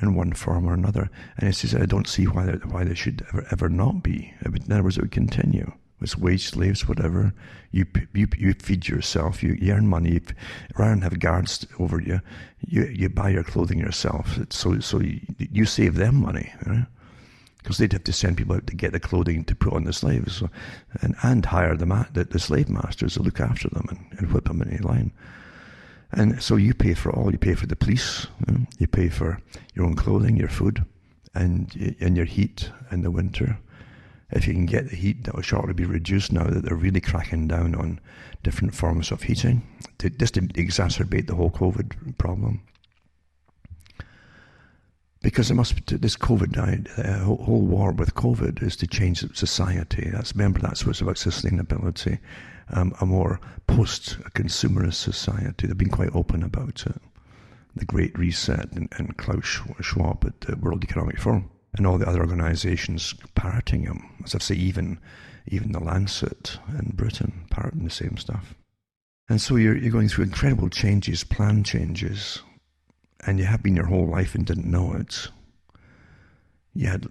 in one form or another. And he says, I don't see why they should ever not be. In other words, it would continue. It's wage slaves, whatever. You feed yourself, you earn money. Rather than have guards over you, you buy your clothing yourself. So you save them money, right? Because they'd have to send people out to get the clothing to put on the slaves, so, and hire the slave masters to look after them and whip them in a line. And so you pay for all. You pay for the police. You pay for your own clothing, your food, and your heat in the winter. If you can get the heat, that will shortly be reduced now that they're really cracking down on different forms of heating, just to exacerbate the whole COVID problem. Because this COVID, the whole war with COVID is to change society. Remember, that's what's about sustainability. A more post-consumerist society. They've been quite open about it. The Great Reset and Klaus Schwab at the World Economic Forum and all the other organisations parroting him. As I say, even the Lancet in Britain parroting the same stuff. And so you're going through incredible changes, plan changes, and you have been your whole life and didn't know it. You had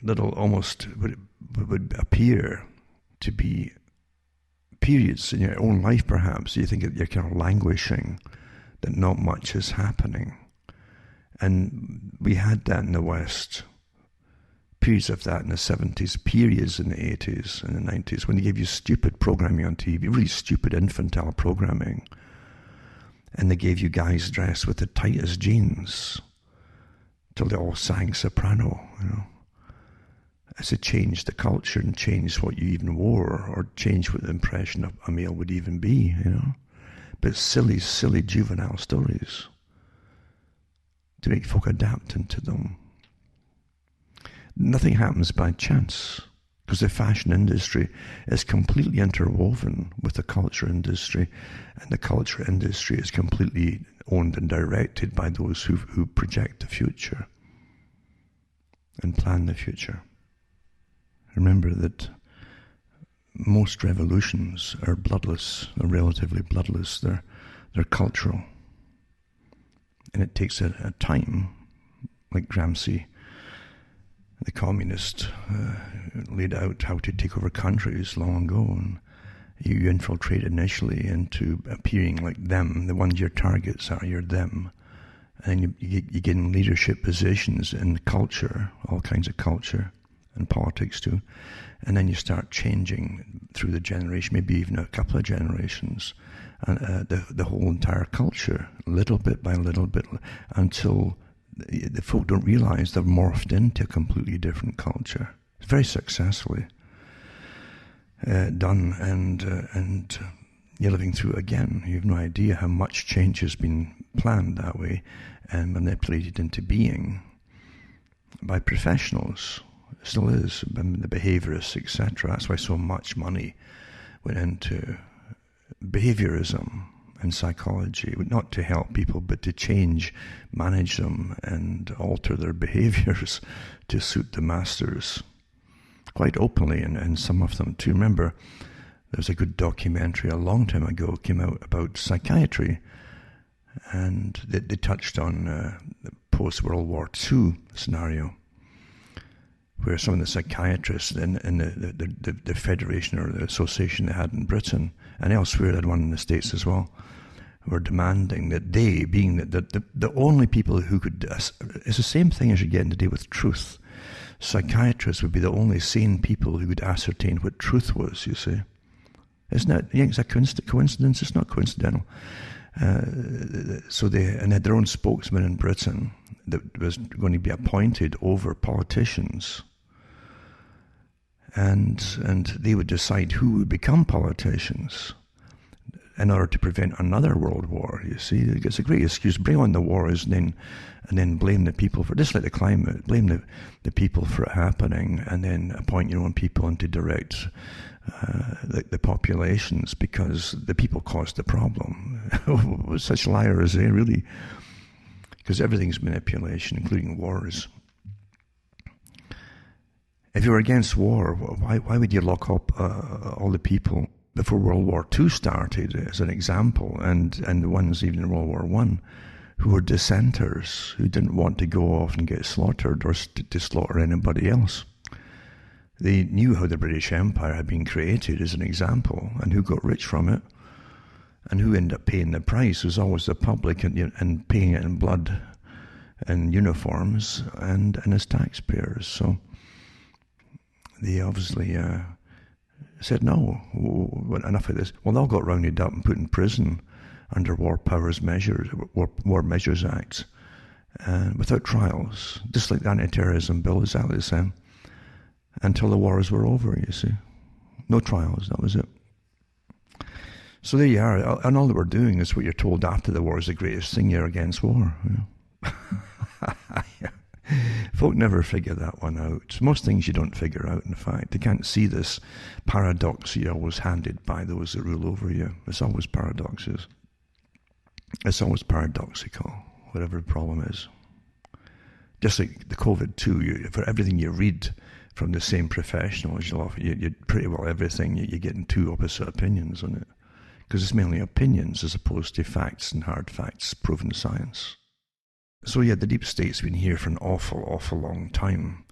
little, almost would appear to be periods in your own life, perhaps. You think that you're kind of languishing, that not much is happening. And we had that in the West. Periods of that in the 70s, periods in the 80s and the 90s, when they gave you stupid programming on TV, really stupid infantile programming. And they gave you guys dressed with the tightest jeans till they all sang soprano, As it changed the culture and changed what you even wore, or changed what the impression of a male would even be, But silly, silly juvenile stories to make folk adapt into them. Nothing happens by chance, because the fashion industry is completely interwoven with the culture industry, and the culture industry is completely owned and directed by those who project the future and plan the future. Remember that most revolutions are bloodless, or relatively bloodless. They're cultural. And it takes a time, like Gramsci, the communist, laid out how to take over countries long ago. And you infiltrate initially into appearing like them. The ones your targets are, you're them. And then you get in leadership positions in culture, all kinds of culture, and politics too. And then you start changing through the generation, maybe even a couple of generations, and the whole entire culture, little bit by little bit, until the folk don't realize they've morphed into a completely different culture. It's very successfully done, and you're living through it again. You have no idea how much change has been planned that way and manipulated into being by professionals. It still is, the behaviorists, etc. That's why so much money went into behaviorism and psychology, not to help people, but to change, manage them, and alter their behaviors to suit the masters. Quite openly, and some of them too. Remember, there was a good documentary a long time ago came out about psychiatry, and they touched on the post-World War II scenario, where some of the psychiatrists in the federation or the association they had in Britain, and elsewhere, they had one in the States as well, were demanding that they, being the only people who could, it's the same thing as you're getting today with truth. Psychiatrists would be the only sane people who could ascertain what truth was, you see. Isn't that, yeah, it's a coincidence? It's not coincidental. So they had their own spokesman in Britain that was going to be appointed over politicians. And they would decide who would become politicians in order to prevent another world war. You see, it's a great excuse. Bring on the wars and then blame the people for, just like the climate, blame the people for it happening, and then appoint your own people and to direct the populations, because the people caused the problem. Such liars, really. Because everything's manipulation, including wars. If you were against war, why would you lock up all the people before World War II started, as an example, and the ones even in World War I who were dissenters, who didn't want to go off and get slaughtered or to slaughter anybody else. They knew how the British Empire had been created as an example, and who got rich from it, and who ended up paying the price was always the public, and paying it in blood and uniforms and as taxpayers. So they obviously said, no, enough of this. Well, they all got rounded up and put in prison under War Measures Acts, without trials, just like the anti-terrorism bill exactly the same, until the wars were over, you see. No trials, that was it. So there you are, and all that we're doing is what you're told after the war is the greatest thing, you're against war. Folk never figure that one out. Most things you don't figure out, in fact. They can't see this paradox you're always handed by those that rule over you. It's always paradoxes. It's always paradoxical, whatever the problem is. Just like the COVID too, for everything you read from the same professionals, you pretty well everything, you're getting two opposite opinions on it. Because it's mainly opinions as opposed to facts and hard facts, proven science. So yeah, the deep state's been here for an awful, awful long time,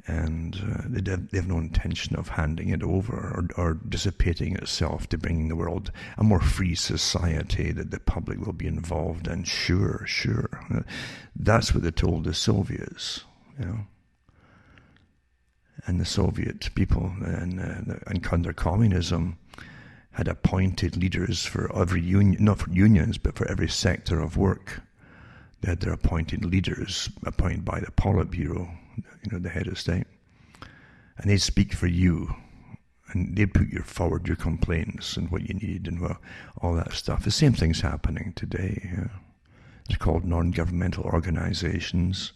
and they have no intention of handing it over or dissipating itself to bringing the world a more free society that the public will be involved in. Sure. That's what they told the Soviets, and the Soviet people and under communism had appointed leaders for every union, not for unions, but for every sector of work. They had their appointed leaders, appointed by the Politburo, the head of state. And they'd speak for you, and they'd put forward your complaints and what you need and all that stuff. The same thing's happening today. They're called non-governmental organizations.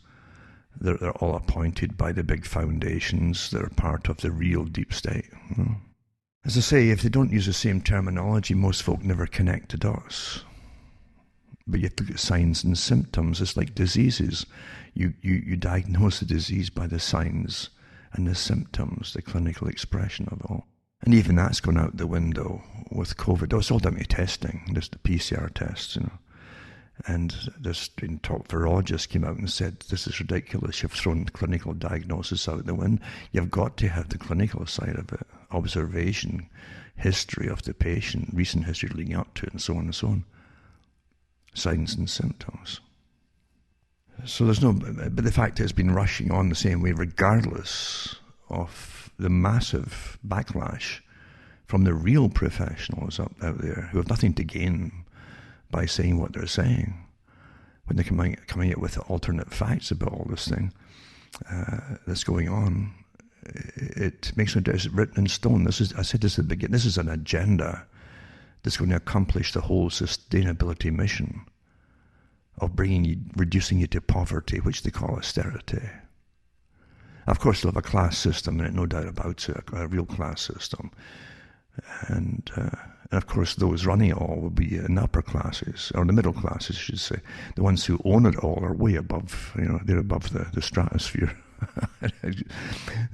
They're all appointed by the big foundations that are part of the real deep state. As I say, if they don't use the same terminology, most folk never connect the dots. But you have to look at signs and symptoms. It's like diseases. You diagnose the disease by the signs and the symptoms, the clinical expression of it all. And even that's gone out the window with COVID. It's all down to testing, just the PCR tests, And this top virologist came out and said, this is ridiculous. You've thrown clinical diagnosis out the window. You've got to have the clinical side of it. Observation, history of the patient, recent history leading up to it, and so on and so on. Signs and symptoms. So there's but the fact it's been rushing on the same way, regardless of the massive backlash from the real professionals out there who have nothing to gain by saying what they're saying, when they're coming out with alternate facts about all this thing that's going on. It makes no difference. It's written in stone. I said this at the beginning. This is an agenda that's going to accomplish the whole sustainability mission of reducing you to poverty, which they call austerity. Of course, they'll have a class system in it, no doubt about it, a real class system. And of course, those running it all will be in the upper classes, or the middle classes, I should say. The ones who own it all are way above, they're above the stratosphere,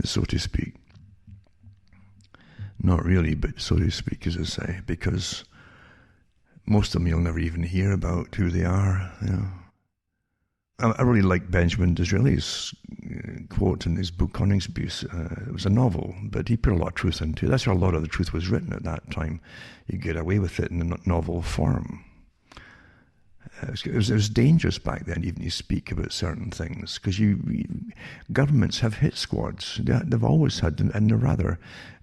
so to speak. Not really, but so to speak, as I say, because most of them you'll never even hear about who they are. I really like Benjamin Disraeli's quote in his book Coningsby. It was a novel, but he put a lot of truth into it. That's where a lot of the truth was written at that time. You get away with it in a novel form. It was dangerous back then, even to speak about certain things, because governments have hit squads. They've always had, and they're rather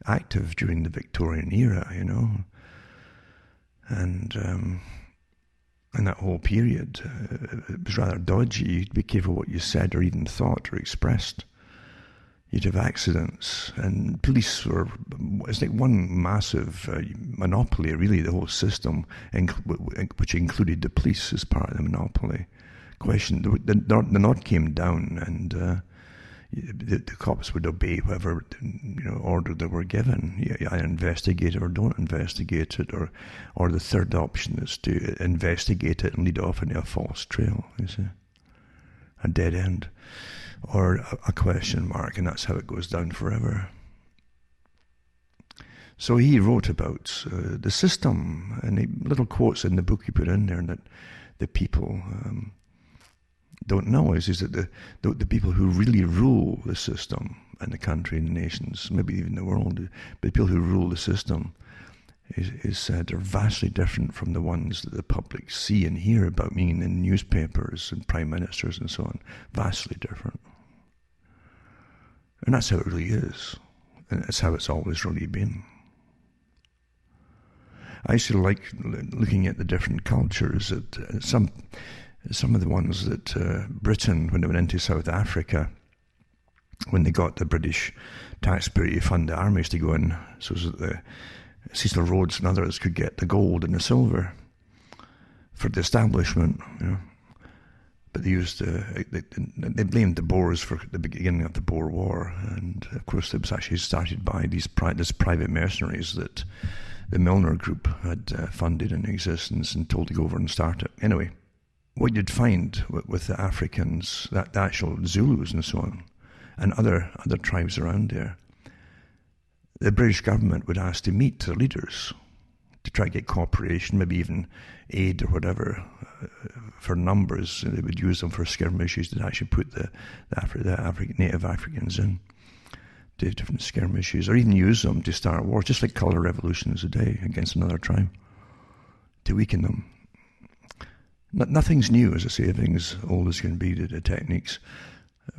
active during the Victorian era, And in that whole period, it was rather dodgy. You'd be careful what you said or even thought or expressed. You'd have accidents, and police it's like one massive monopoly, really, the whole system, which included the police as part of the monopoly. The nod came down, and the cops would obey whatever order they were given. You either investigate it or don't investigate it, or the third option is to investigate it and lead off into a false trail, you see, a dead end, or a question mark, and that's how it goes down forever. So he wrote about the system, and little quotes in the book he put in there, that the people don't know is that the people who really rule the system and the country and the nations, maybe even the world, but the people who rule the system is said are vastly different from the ones that the public see and hear about, meaning in newspapers and prime ministers and so on. Vastly different. And that's how it really is. And that's how it's always really been. I used to like looking at the different cultures. That some of the ones that Britain, when they went into South Africa, when they got the British taxpayer to fund the armies to go in, so that the Cecil Rhodes and others could get the gold and the silver for the establishment, you know. But they used they blamed the Boers for the beginning of the Boer War, and of course it was actually started by this private mercenaries that the Milner Group had funded in existence and told to go over and start it. Anyway, what you'd find with the Africans, the actual Zulus and so on, and other tribes around there, the British government would ask to meet the leaders to try to get cooperation, maybe even aid or whatever, for numbers. They would use them for skirmishes to actually put the native Africans in to different skirmishes, or even use them to start wars, just like colour revolutions today against another tribe, to weaken them. Nothing's new, as I say, everything's old as can be, the techniques.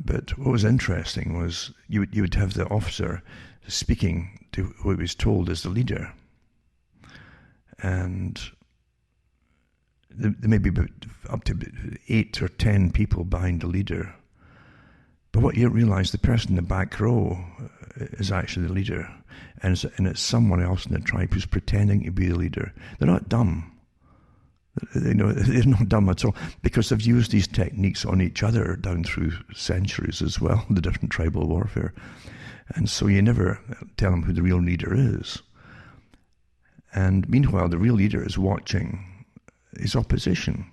But what was interesting was you would have the officer speaking to who he was told is the leader. And there may be up to 8 or 10 people behind the leader. But what you realise, the person in the back row is actually the leader. And it's someone else in the tribe who's pretending to be the leader. They're not dumb. They're not dumb at all, because they've used these techniques on each other down through centuries as well, the different tribal warfare. And so you never tell them who the real leader is. And meanwhile, the real leader is watching his opposition.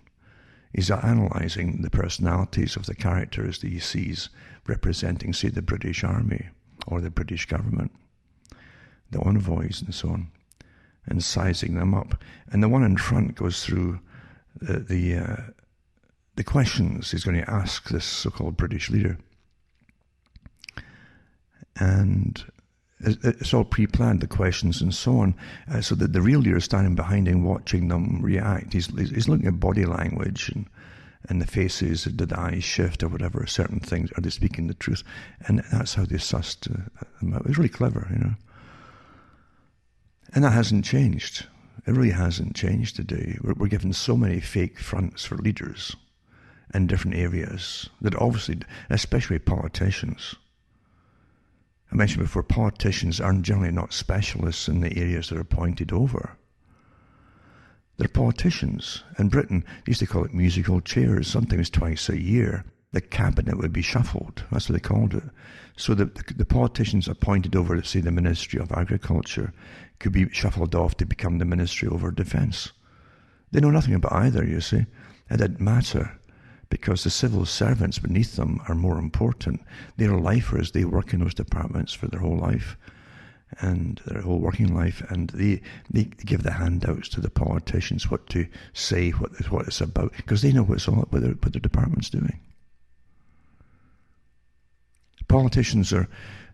He's analysing the personalities of the characters that he sees representing, say, the British Army or the British government, the envoys and so on, and sizing them up. And the one in front goes through the questions he's going to ask this so-called British leader. And it's all pre-planned, the questions and so on, so that the real leader is standing behind him watching them react. He's looking at body language and the faces, did the eyes shift or whatever, certain things, are they speaking the truth? And that's how they sussed them out. It was really clever, you know. And that hasn't changed. It really hasn't changed today. We're given so many fake fronts for leaders in different areas that obviously, especially politicians, I mentioned before, politicians are generally not specialists in the areas that are appointed over. They're politicians. In Britain, they used to call it musical chairs. Sometimes twice a year, the cabinet would be shuffled. That's what they called it. So the politicians appointed over, say, the Ministry of Agriculture could be shuffled off to become the Ministry over Defence. They know nothing about either, you see. It didn't matter, because the civil servants beneath them are more important. They're lifers. They work in those departments for their whole life and their whole working life, and they give the handouts to the politicians what to say, what it's about, because they know what their department's doing. Politicians are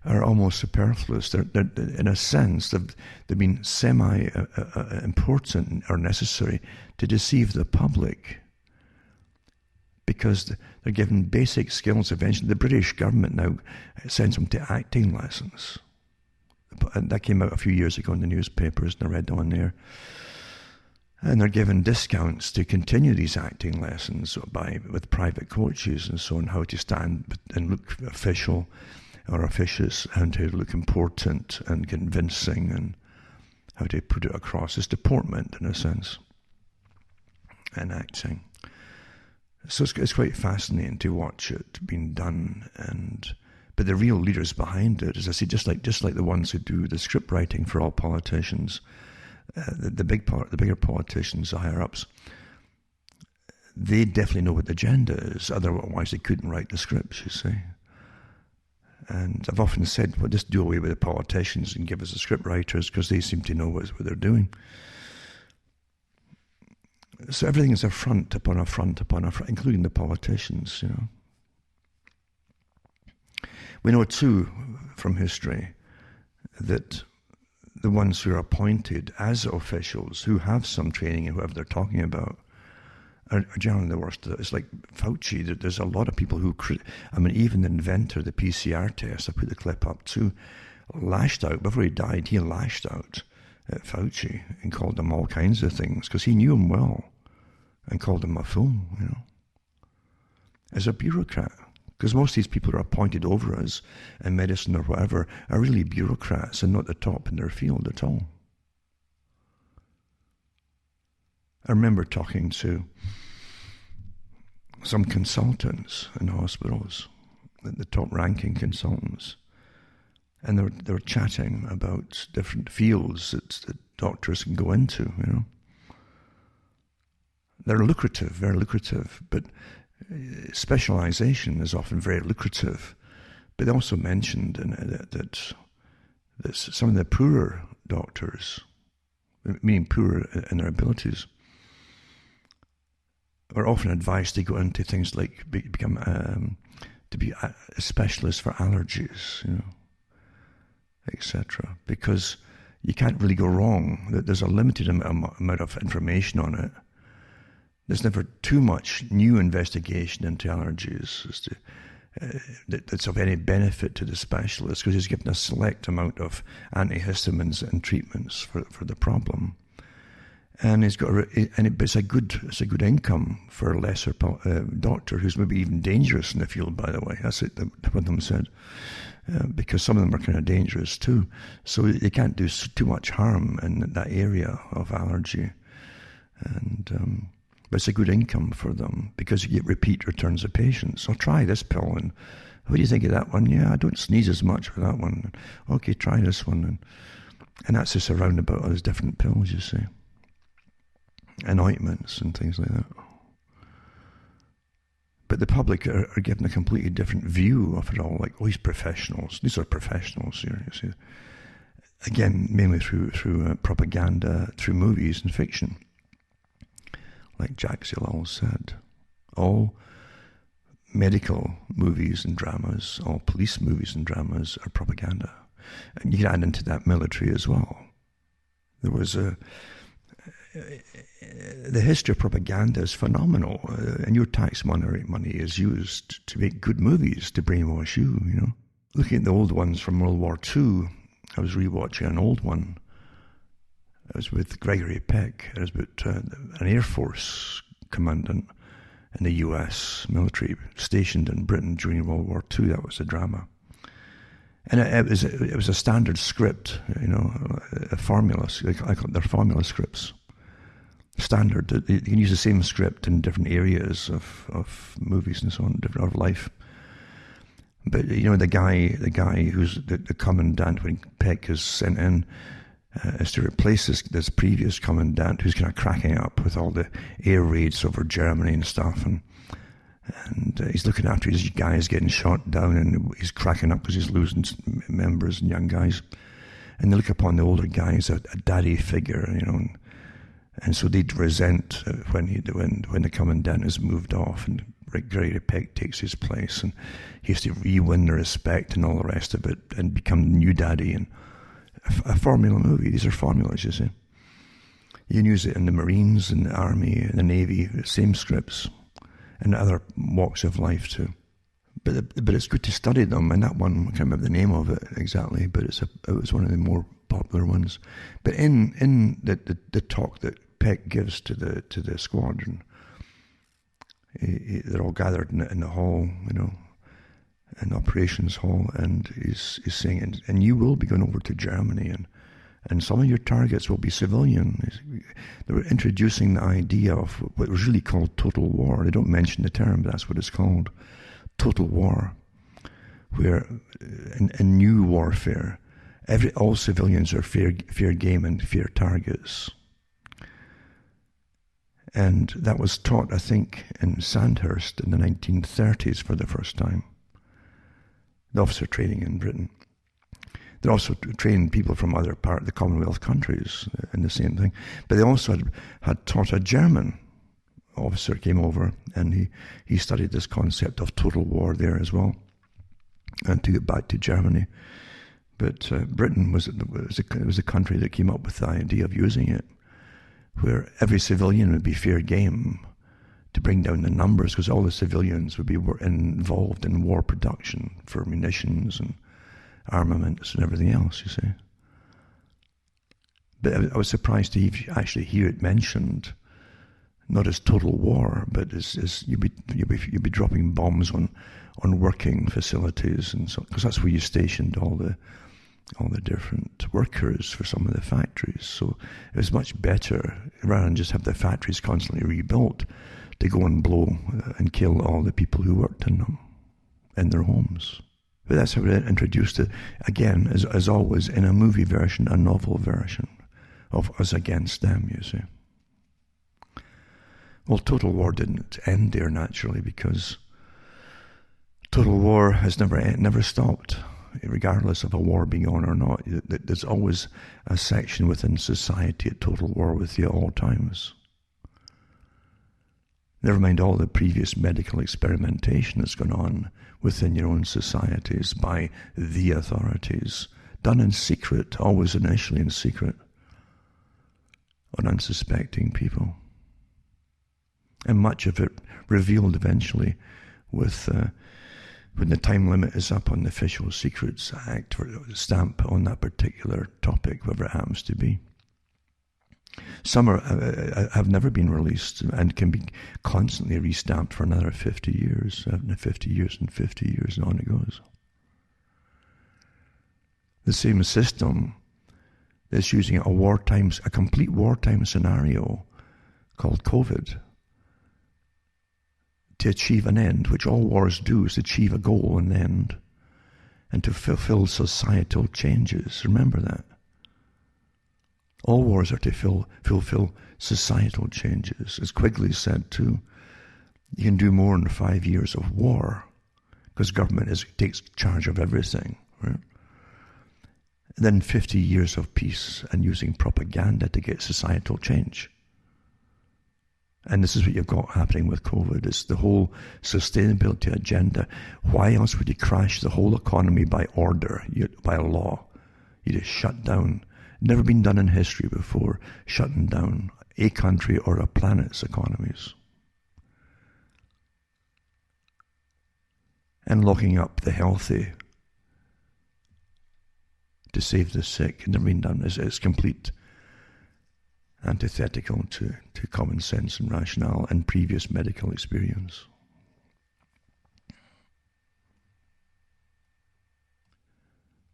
almost superfluous. They're in a sense, they've been semi-important or necessary to deceive the public, because they're given basic skills eventually. The British government now sends them to acting lessons. And that came out a few years ago in the newspapers, and I read on there. And they're given discounts to continue these acting lessons with private coaches and so on, how to stand and look official or officious, and to look important and convincing, and how to put it across. It's deportment, in a sense, and acting. So it's quite fascinating to watch it being done, but the real leaders behind it, as I say, just like the ones who do the script writing for all politicians, the bigger politicians, the higher ups, they definitely know what the agenda is. Otherwise, they couldn't write the scripts, you see. And I've often said, well, just do away with the politicians and give us the script writers, because they seem to know what they're doing. So everything is a front upon a front upon a front, including the politicians, you know. We know too from history that the ones who are appointed as officials, who have some training in whoever they're talking about, are generally the worst. It's like Fauci. There's a lot of people who, even the inventor of the PCR test, I put the clip up too, lashed out. Before he died, he lashed out at Fauci and called him all kinds of things because he knew him well and called him a fool, you know, as a bureaucrat. Because most of these people who are appointed over us in medicine or whatever are really bureaucrats and not the top in their field at all. I remember talking to some consultants in hospitals, the top-ranking consultants, and they were chatting about different fields that doctors can go into, you know. They're lucrative, very lucrative, but specialization is often very lucrative. But they also mentioned that some of the poorer doctors, meaning poorer in their abilities, are often advised to go into things like to be a specialist for allergies, you know, etc. Because you can't really go wrong. There's a limited amount of information on it. There's never too much new investigation into allergies that's of any benefit to the specialist, because he's given a select amount of antihistamines and treatments for the problem. And it's a good income for a lesser doctor who's maybe even dangerous in the field. By the way, that's what one of them said, because some of them are kind of dangerous too. So they can't do too much harm in that area of allergy, and but it's a good income for them because you get repeat returns of patients. So try this pill, and what do you think of that one? Yeah, I don't sneeze as much for that one. Okay, try this one, and that's just a roundabout of those different pills, you see. And ointments and things like that. But the public are given a completely different view of it all, like, oh, these professionals. These are professionals here, you see. Again, mainly through propaganda, through movies and fiction. Like Jacques Ellul said, all medical movies and dramas, all police movies and dramas are propaganda. And you can add into that military as well. There was the history of propaganda is phenomenal, and your tax money is used to make good movies to brainwash you, you know. Looking at the old ones from World War II, I was rewatching an old one. It was with Gregory Peck. It was about an Air Force commandant in the US military stationed in Britain during World War II. That was a drama. And it was a standard script, you know, a formula. I call they're formula scripts. Standard. You can use the same script in different areas of movies and so on, different of life. But you know, the guy who's the commandant when Peck is sent in is to replace this previous commandant who's kind of cracking up with all the air raids over Germany and stuff, and he's looking after these guys getting shot down, and he's cracking up because he's losing members and young guys, and they look upon the older guy as a daddy figure, you know, and so they'd resent when the commandant is moved off and Gregory Peck takes his place, and he has to re-win their respect and all the rest of it and become the new daddy. And a formula movie. These are formulas, you see. You can use it in the Marines, in the Army, in the Navy, the same scripts, and other walks of life too. But it's good to study them, and that one, I can't remember the name of it exactly, but it was one of the more popular ones. But in the talk that Peck gives to the squadron, they're all gathered in the hall, you know, in the operations hall, and he's saying, and you will be going over to Germany, and some of your targets will be civilian. They were introducing the idea of what was really called total war. They don't mention the term, but that's what it's called. Total war, where in new warfare, all civilians are fair game and fair targets. And that was taught, I think, in Sandhurst in the 1930s for the first time. The officer training in Britain. They also trained people from other part of the Commonwealth countries in the same thing. But they also had taught a German officer came over, and he studied this concept of total war there as well, and took it back to Germany. But Britain was a country that came up with the idea of using it, where every civilian would be fair game to bring down the numbers, because all the civilians would be involved in war production for munitions and armaments and everything else, you see. But I was surprised to actually hear it mentioned, not as total war, but as you'd be dropping bombs on working facilities, and so, because that's where you stationed all the different workers for some of the factories. So it was much better, rather than just have the factories constantly rebuilt, to go and blow and kill all the people who worked in them, in their homes. But that's how it introduced it, again, as always, in a movie version, a novel version of us against them, you see. Well, total war didn't end there, naturally, because total war has never stopped, regardless of a war being on or not. There's always a section within society at total war with you at all times. Never mind all the previous medical experimentation that's gone on within your own societies by the authorities, done in secret, always initially in secret, on unsuspecting people. And much of it revealed eventually with when the time limit is up on the Official Secrets Act, or stamp on that particular topic, whatever it happens to be. Some have never been released and can be constantly restamped for another 50 years, 50 years and 50 years, and on it goes. The same system that's using a complete wartime scenario called COVID to achieve an end, which all wars do, is achieve a goal and end, and to fulfill societal changes. Remember that. All wars are to fulfill societal changes. As Quigley said too, you can do more in 5 years of war, because government takes charge of everything, right? Then 50 years of peace and using propaganda to get societal change. And this is what you've got happening with COVID. It's the whole sustainability agenda. Why else would you crash the whole economy by order, by law? You just shut down. Never been done in history before, shutting down a country or a planet's economies. And locking up the healthy to save the sick. Never been done. It's complete antithetical to common sense and rationale and previous medical experience.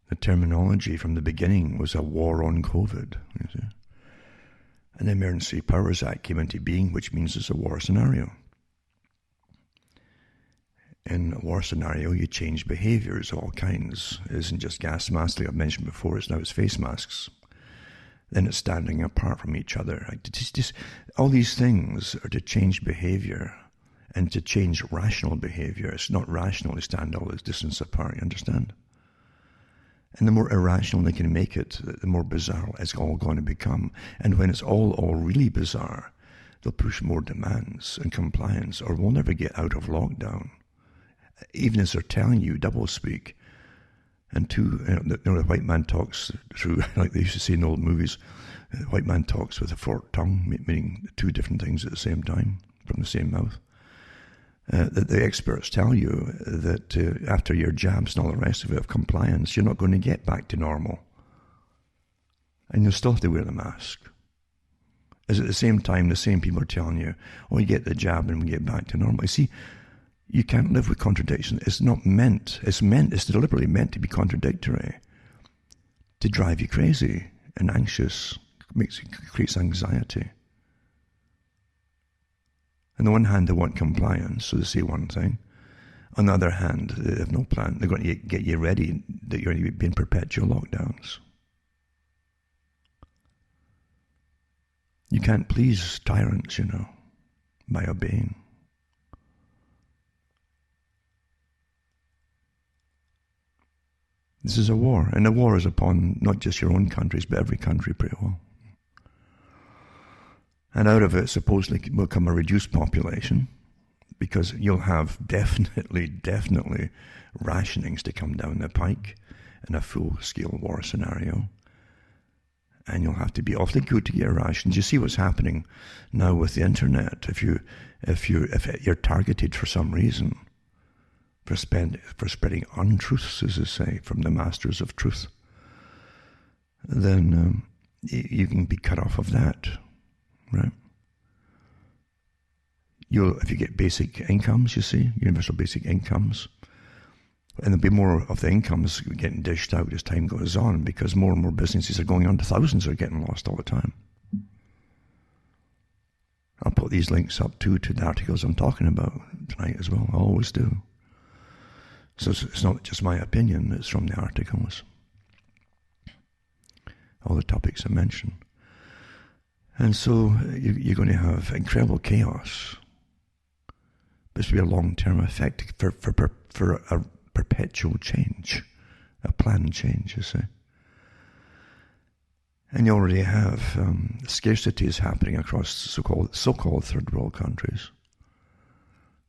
The terminology from the beginning was a war on COVID, you see. And the Emergency Powers Act came into being, which means it's a war scenario. In a war scenario, you change behaviours of all kinds. It isn't just gas masks, like I've mentioned before, it's face masks. Then it's standing apart from each other. All these things are to change behaviour and to change rational behaviour. It's not rational to stand all this distance apart, you understand? And the more irrational they can make it, the more bizarre it's all going to become. And when it's all really bizarre, they'll push more demands and compliance, or we'll never get out of lockdown. Even as they're telling you, doublespeak, and the white man talks through, like they used to say in old movies, the white man talks with a forked tongue, meaning two different things at the same time, from the same mouth. The experts tell you that after your jabs and all the rest of it of compliance, you're not going to get back to normal. And you'll still have to wear the mask. As at the same time, the same people are telling you, oh, you get the jab and we get back to normal. You see, you can't live with contradiction. It's deliberately meant to be contradictory, to drive you crazy and anxious, creates anxiety. On the one hand, they want compliance, so they say one thing. On the other hand, they have no plan. They're going to get you ready that you're going to be in perpetual lockdowns. You can't please tyrants, by obeying. This is a war, and a war is upon not just your own countries, but every country pretty well. And out of it supposedly will come a reduced population, because you'll have definitely rationings to come down the pike in a full-scale war scenario. And you'll have to be awfully good to get rations. You see what's happening now with the internet. If you're targeted for some reason for spreading untruths, as they say, from the masters of truth, then you can be cut off of that, right? If you get basic incomes, you see, universal basic incomes, and there'll be more of the incomes getting dished out as time goes on, because more and more businesses are going on to thousands are getting lost all the time. I'll put these links up too to the articles I'm talking about tonight as well. I always do. So it's not just my opinion, it's from the articles. All the topics I mentioned. And so you're going to have incredible chaos. This will be a long-term effect for a perpetual change, a planned change, you see. And you already have scarcities happening across so-called third world countries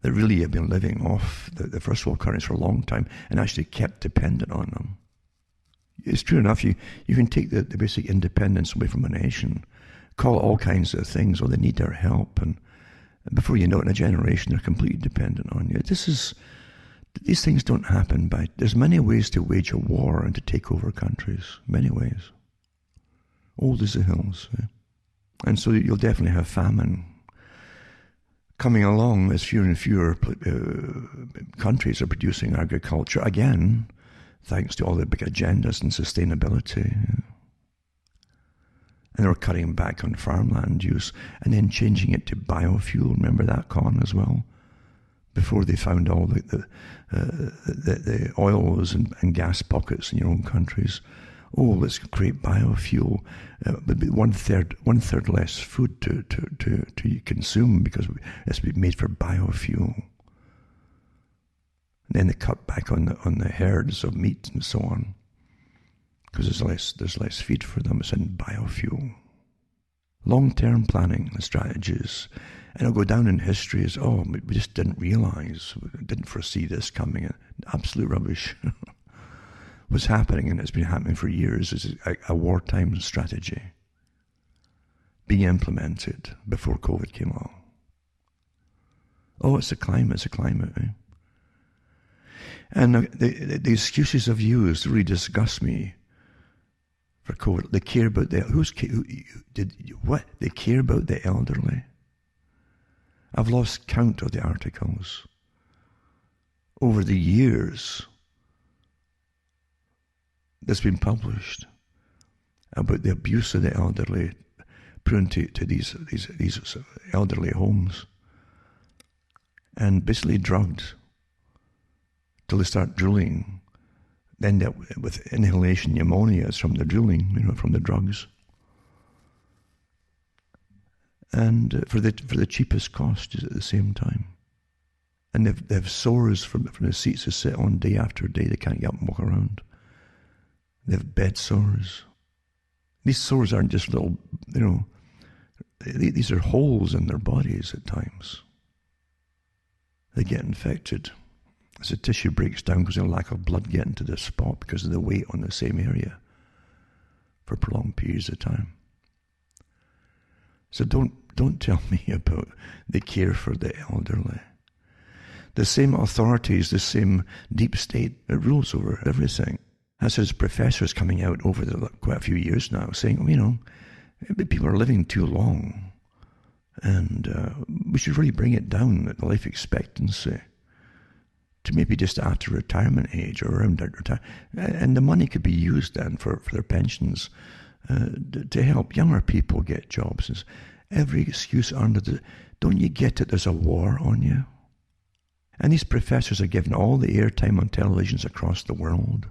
that really have been living off the first world countries for a long time and actually kept dependent on them. It's true enough, you can take the basic independence away from a nation, call it all kinds of things, they need our help, and before you know it, in a generation, they're completely dependent on you. These things don't happen there's many ways to wage a war and to take over countries, many ways. Old as the hills. Eh? And so you'll definitely have famine coming along as fewer and fewer countries are producing agriculture, again, thanks to all the big agendas and sustainability. And they're cutting back on farmland use and then changing it to biofuel. Remember that con as well? Before they found all the oils and gas pockets in your own countries. Let's create biofuel. But one third less food to consume because it's been made for biofuel. And then they cut back on the herds of meat and so on, because there's less feed for them. It's in biofuel. Long-term planning strategies. And it'll go down in history as, we just didn't realize, didn't foresee this coming. Absolute rubbish. What's happening, and it's been happening for years, is a wartime strategy being implemented before COVID came along. It's a climate, eh? And the excuses I've used really disgust me for COVID. They care about They care about the elderly. I've lost count of the articles over the years that's been published about the abuse of the elderly put into these elderly homes and basically drugged till they start drooling, then with inhalation pneumonias from the drooling, from the drugs, and for the cheapest cost at the same time. And they have sores from the seats they sit on day after day. They can't get up and walk around. They have bed sores. These sores aren't just little, these are holes in their bodies at times. They get infected as the tissue breaks down because of a lack of blood getting to the spot because of the weight on the same area for prolonged periods of time. So don't tell me about the care for the elderly. The same authorities, the same deep state that rules over everything. As there's professors coming out over quite a few years now saying, people are living too long and we should really bring it down at the life expectancy to maybe just after retirement age or around retirement. And the money could be used then for their pensions to help younger people get jobs. Every excuse don't you get it? There's a war on you. And these professors are given all the airtime on televisions across the world.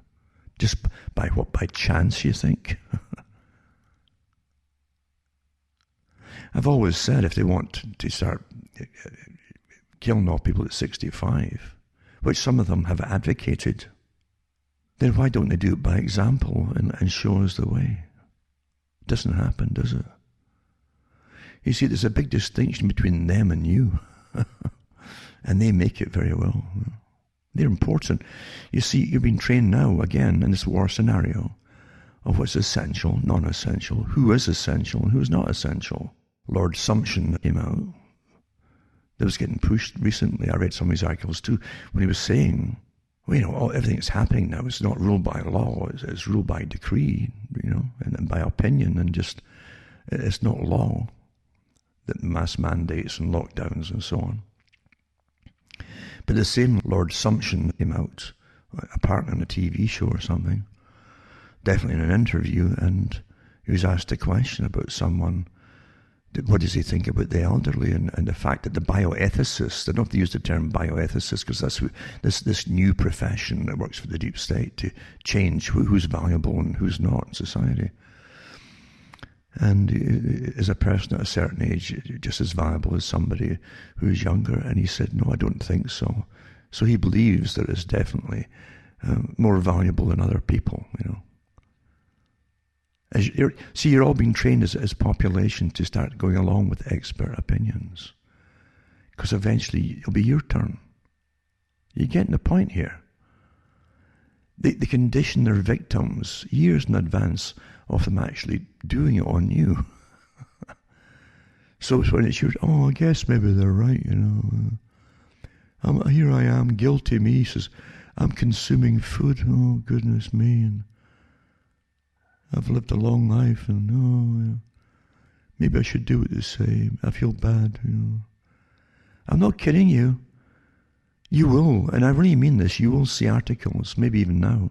Just by what? By chance, you think? I've always said if they want to start killing off people at 65, which some of them have advocated, then why don't they do it by example and show us the way? It doesn't happen, does it? You see, there's a big distinction between them and you. And they make it very well. They're important. You see, you're being trained now, again, in this war scenario of what's essential, non-essential, who is essential and who is not essential. Lord Sumption came out. That was getting pushed recently. I read some of his articles too, when he was saying, well, you know, everything that's happening now is not ruled by law, it's ruled by decree, you know, and by opinion, and just, it's not law. The mass mandates and lockdowns and so on. But the same Lord Sumption came out, apparently on a TV show or something, definitely in an interview, and he was asked a question about someone. What does he think about the elderly, and the fact that the bioethicists, they don't have to use the term bioethicist because that's this new profession that works for the deep state to change who's valuable and who's not in society. And is a person at a certain age just as valuable as somebody who's younger? And he said, no, I don't think so. So he believes that it's definitely more valuable than other people, you know. You're all being trained as population to start going along with expert opinions. Because eventually it'll be your turn. You're getting the point here. They condition their victims years in advance of them actually doing it on you. So when it's yours, I guess maybe they're right, you know. Here I am, guilty me, he says, I'm consuming food, oh goodness me, and I've lived a long life, and maybe I should do it the same. I feel bad, you know. I'm not kidding you. You will, and I really mean this, you will see articles, maybe even now,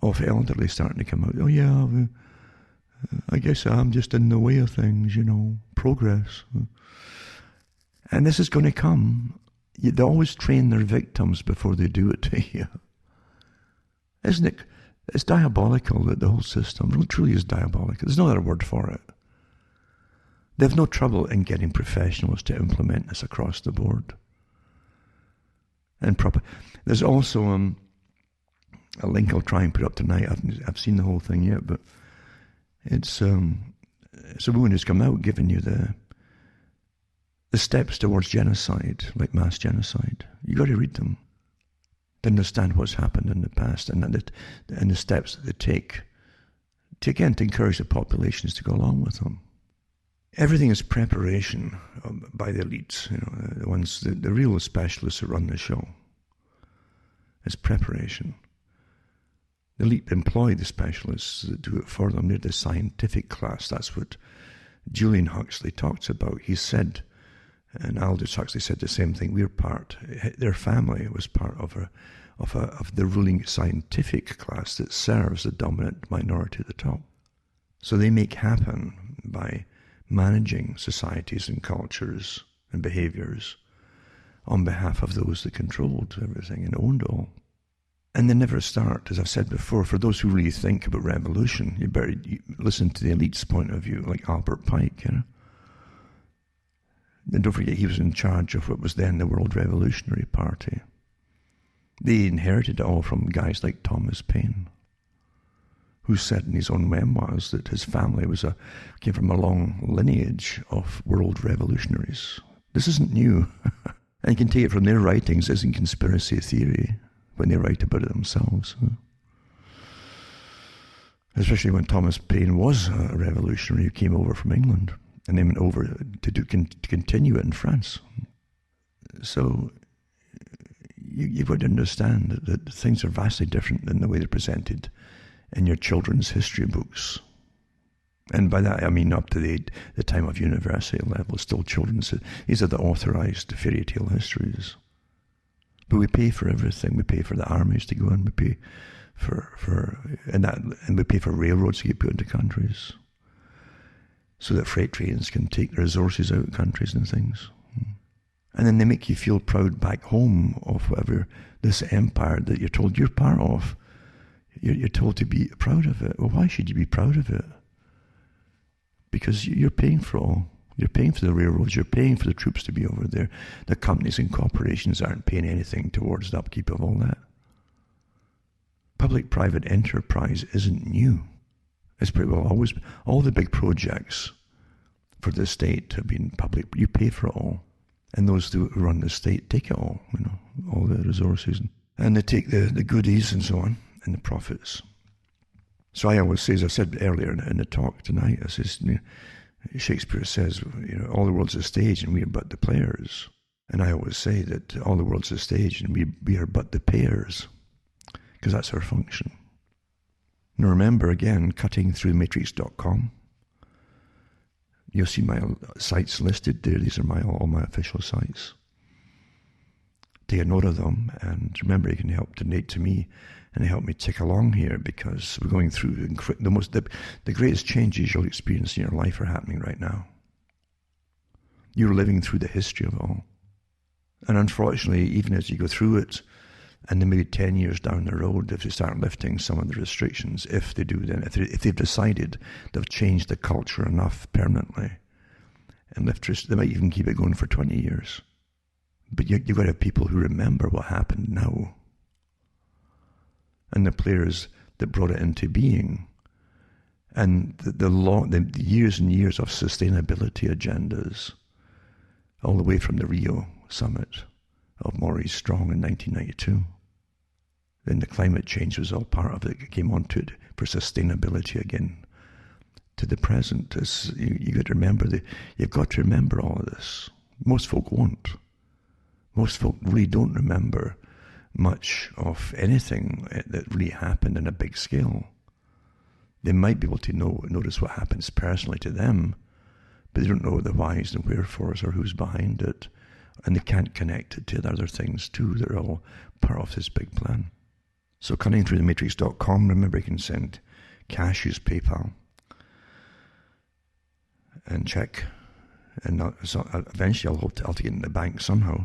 of elderly starting to come out. Oh yeah, I guess I'm just in the way of things, you know, progress. And this is going to come. They always train their victims before they do it to you. Isn't it? It's diabolical, that the whole system really truly is diabolical. There's no other word for it. They have no trouble in getting professionals to implement this across the board. And there's also a link I'll try and put up tonight. I've seen the whole thing yet, but it's a woman who's come out giving you the steps towards genocide, like mass genocide. You got to read them to understand what's happened in the past, and the steps that they take to encourage the populations to go along with them. Everything is preparation by the elites, you know, the real specialists who run the show. It's preparation. The elite employ the specialists that do it for them. They're the scientific class. That's what Julian Huxley talks about. He said, and Aldous Huxley said the same thing. Their family was part of the ruling scientific class that serves the dominant minority at the top. So they make happen by managing societies and cultures and behaviors on behalf of those that controlled everything and owned all. And they never start, as I've said before, for those who really think about revolution, you better listen to the elite's point of view, like Albert Pike, you know. And don't forget, he was in charge of what was then the World Revolutionary Party. They inherited it all from guys like Thomas Paine, who said in his own memoirs that his family came from a long lineage of world revolutionaries. This isn't new. And you can take it from their writings as in conspiracy theory when they write about it themselves. Especially when Thomas Paine was a revolutionary who came over from England and then went over to continue it in France. So you've got to understand that things are vastly different than the way they're presented in your children's history books. And by that I mean up to the time of university level, still children's. These are the authorized fairy tale histories. But we pay for everything. We pay for the armies to go in. We pay and we pay for railroads to get put into countries, so that freight trains can take the resources out of countries and things. And then they make you feel proud back home of whatever this empire that you're told you're part of. You're told to be proud of it. Well, why should you be proud of it? Because you're paying for it all. You're paying for the railroads. You're paying for the troops to be over there. The companies and corporations aren't paying anything towards the upkeep of all that. Public-private enterprise isn't new. It's pretty well always, all the big projects for the state to be in public. You pay for it all. And those who run the state take it all, all the resources. And they take the goodies and so on, and the profits. So I always say, as I said earlier in the talk tonight, I says, Shakespeare says, all the world's a stage and we are but the players. And I always say that all the world's a stage and we are but the payers, because that's our function. Now remember, again, cuttingthroughmatrix.com. You'll see my sites listed there. These are all my official sites. Take a note of them, and remember, you can help donate to me and help me tick along here, because we're going through the greatest changes you'll experience in your life are happening right now. You're living through the history of it all. And unfortunately, even as you go through it, and then maybe 10 years down the road, if they start lifting some of the restrictions, if they do, then if they've decided they've changed the culture enough permanently, and they might even keep it going for 20 years. But you've got to have people who remember what happened now, and the players that brought it into being, and the years and years of sustainability agendas, all the way from the Rio summit of Maurice Strong in 1992. Then the climate change was all part of it. It came onto it for sustainability again. To the present, you got to remember you've got to remember all of this. Most folk won't. Most folk really don't remember much of anything that really happened on a big scale. They might be able to notice what happens personally to them, but they don't know the whys and wherefores or who's behind it. And they can't connect it to the other things too. They're all part of this big plan. So cuttingthroughthematrix.com, remember you can send cash, use PayPal, and check. And eventually I'll hope to get in the bank somehow.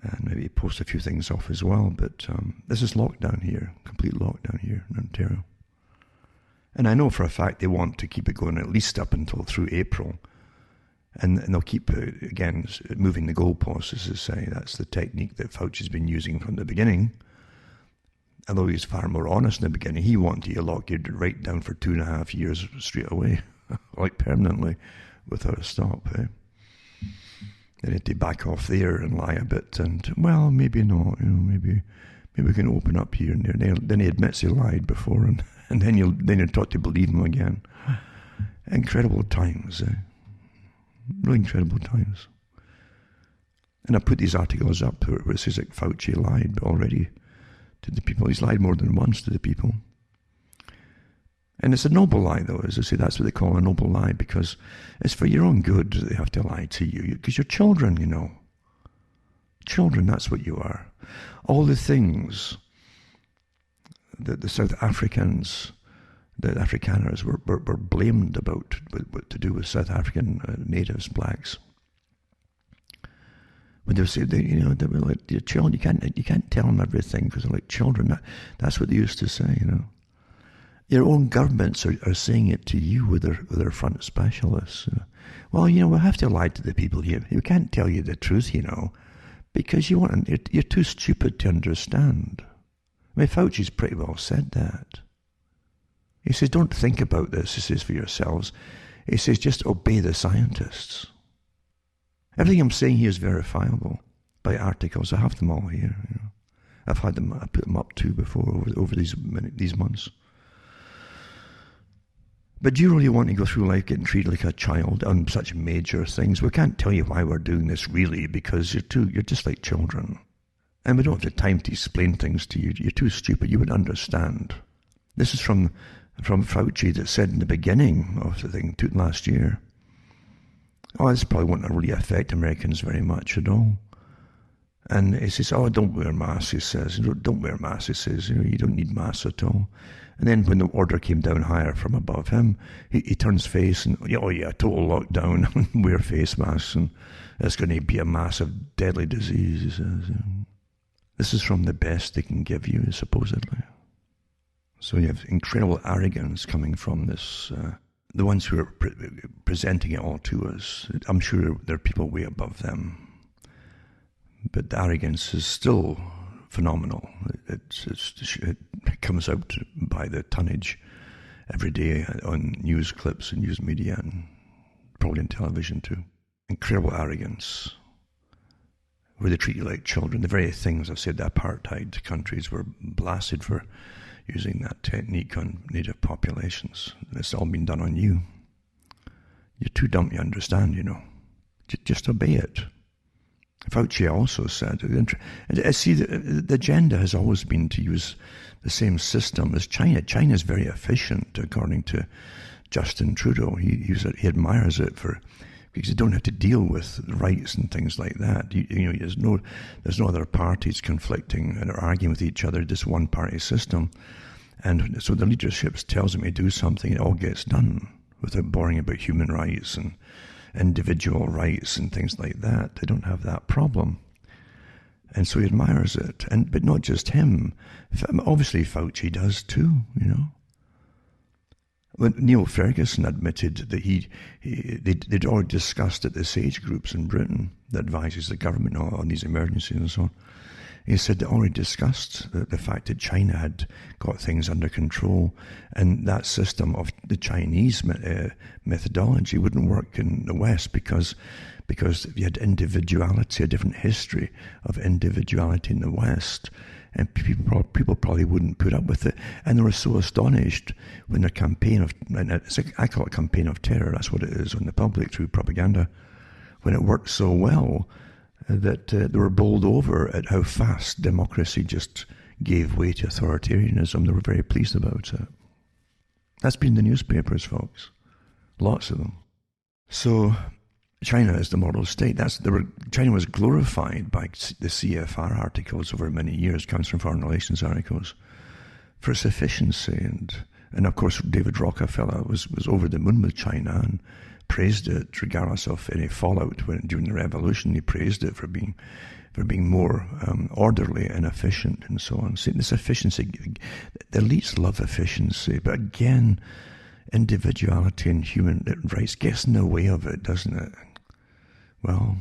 And maybe post a few things off as well. But this is lockdown here, complete lockdown here in Ontario. And I know for a fact they want to keep it going at least up until through April. And they'll keep, again, moving the goalposts, as they say. That's the technique that Fauci's been using from the beginning. Although he's far more honest in the beginning. He wanted to lock you right down for 2.5 years straight away, like permanently, without a stop. Then he had to back off there and lie a bit, and, well, maybe not, maybe we can open up here and there. Then he admits he lied before, and then you're taught to believe him again. Incredible times, Really incredible times. And I put these articles up where it says that Fauci lied already to the people. He's lied more than once to the people. And it's a noble lie, though. As I say, that's what they call a noble lie, because it's for your own good that they have to lie to you. Because you're children, Children, that's what you are. All the things that the South Africans, the Afrikaners were blamed about what to do with South African natives, blacks. When they say they were like, your children, you can't tell them everything because they're like children. That's what they used to say, Your own governments are saying it to you with their front specialists. Well, we have to lie to the people here. We can't tell you the truth, because you're too stupid to understand. I mean, Fauci's pretty well said that. He says, don't think about this, he says, for yourselves. He says, just obey the scientists. Everything I'm saying here is verifiable by articles. I have them all here. I've had them, I put them up too before over these months. But do you really want to go through life getting treated like a child on such major things? We can't tell you why we're doing this really, because you're just like children. And we don't have the time to explain things to you. You're too stupid. You would understand. This is from Fauci that said in the beginning of the thing last year, this probably won't really affect Americans very much at all. And he says, don't wear masks, he says. Don't wear masks, he says. You don't need masks at all. And then when the order came down higher from above him, he turns face and, total lockdown, wear face masks, and it's going to be a massive deadly disease, he says. This is from the best they can give you, supposedly. So you have incredible arrogance coming from this, the ones who are presenting it all to us. I'm sure there are people way above them. But the arrogance is still phenomenal. It comes out by the tonnage every day on news clips and news media. And probably on television too. Incredible arrogance, where they treat you like children. The very things I've said, the apartheid countries were blasted for using that technique on native populations. It's all been done on you. You're too dumb to understand, you know. Just obey it. Fauci also said, see, the agenda has always been to use the same system as China. China is very efficient, according to Justin Trudeau. He admires it because you don't have to deal with rights and things like that. You know, there's no other parties conflicting and arguing with each other, just one party system. And so the leadership tells them to do something, it all gets done without boring about human rights and individual rights and things like that. They don't have that problem. And so he admires it. But not just him. Obviously Fauci does too, you know. When Neil Ferguson admitted that they'd already discussed at the SAGE groups in Britain that advises the government on these emergencies and so on, he said they already discussed the fact that China had got things under control, and that system of the Chinese methodology wouldn't work in the West because you had individuality, a different history of individuality in the West. And people probably wouldn't put up with it. And they were so astonished when their campaign of, I call it a campaign of terror, that's what it is on the public through propaganda, when it worked so well that they were bowled over at how fast democracy just gave way to authoritarianism. They were very pleased about it. That's been in the newspapers, folks. Lots of them. So China is the model state. China was glorified by the CFR articles over many years, comes from Foreign Relations articles, for its efficiency. And of course, David Rockefeller was over the moon with China and praised it, regardless of any fallout during the revolution. He praised it for being more orderly and efficient and so on. See, this efficiency, the elites love efficiency, but again, individuality and human rights gets in the way of it, doesn't it? Well,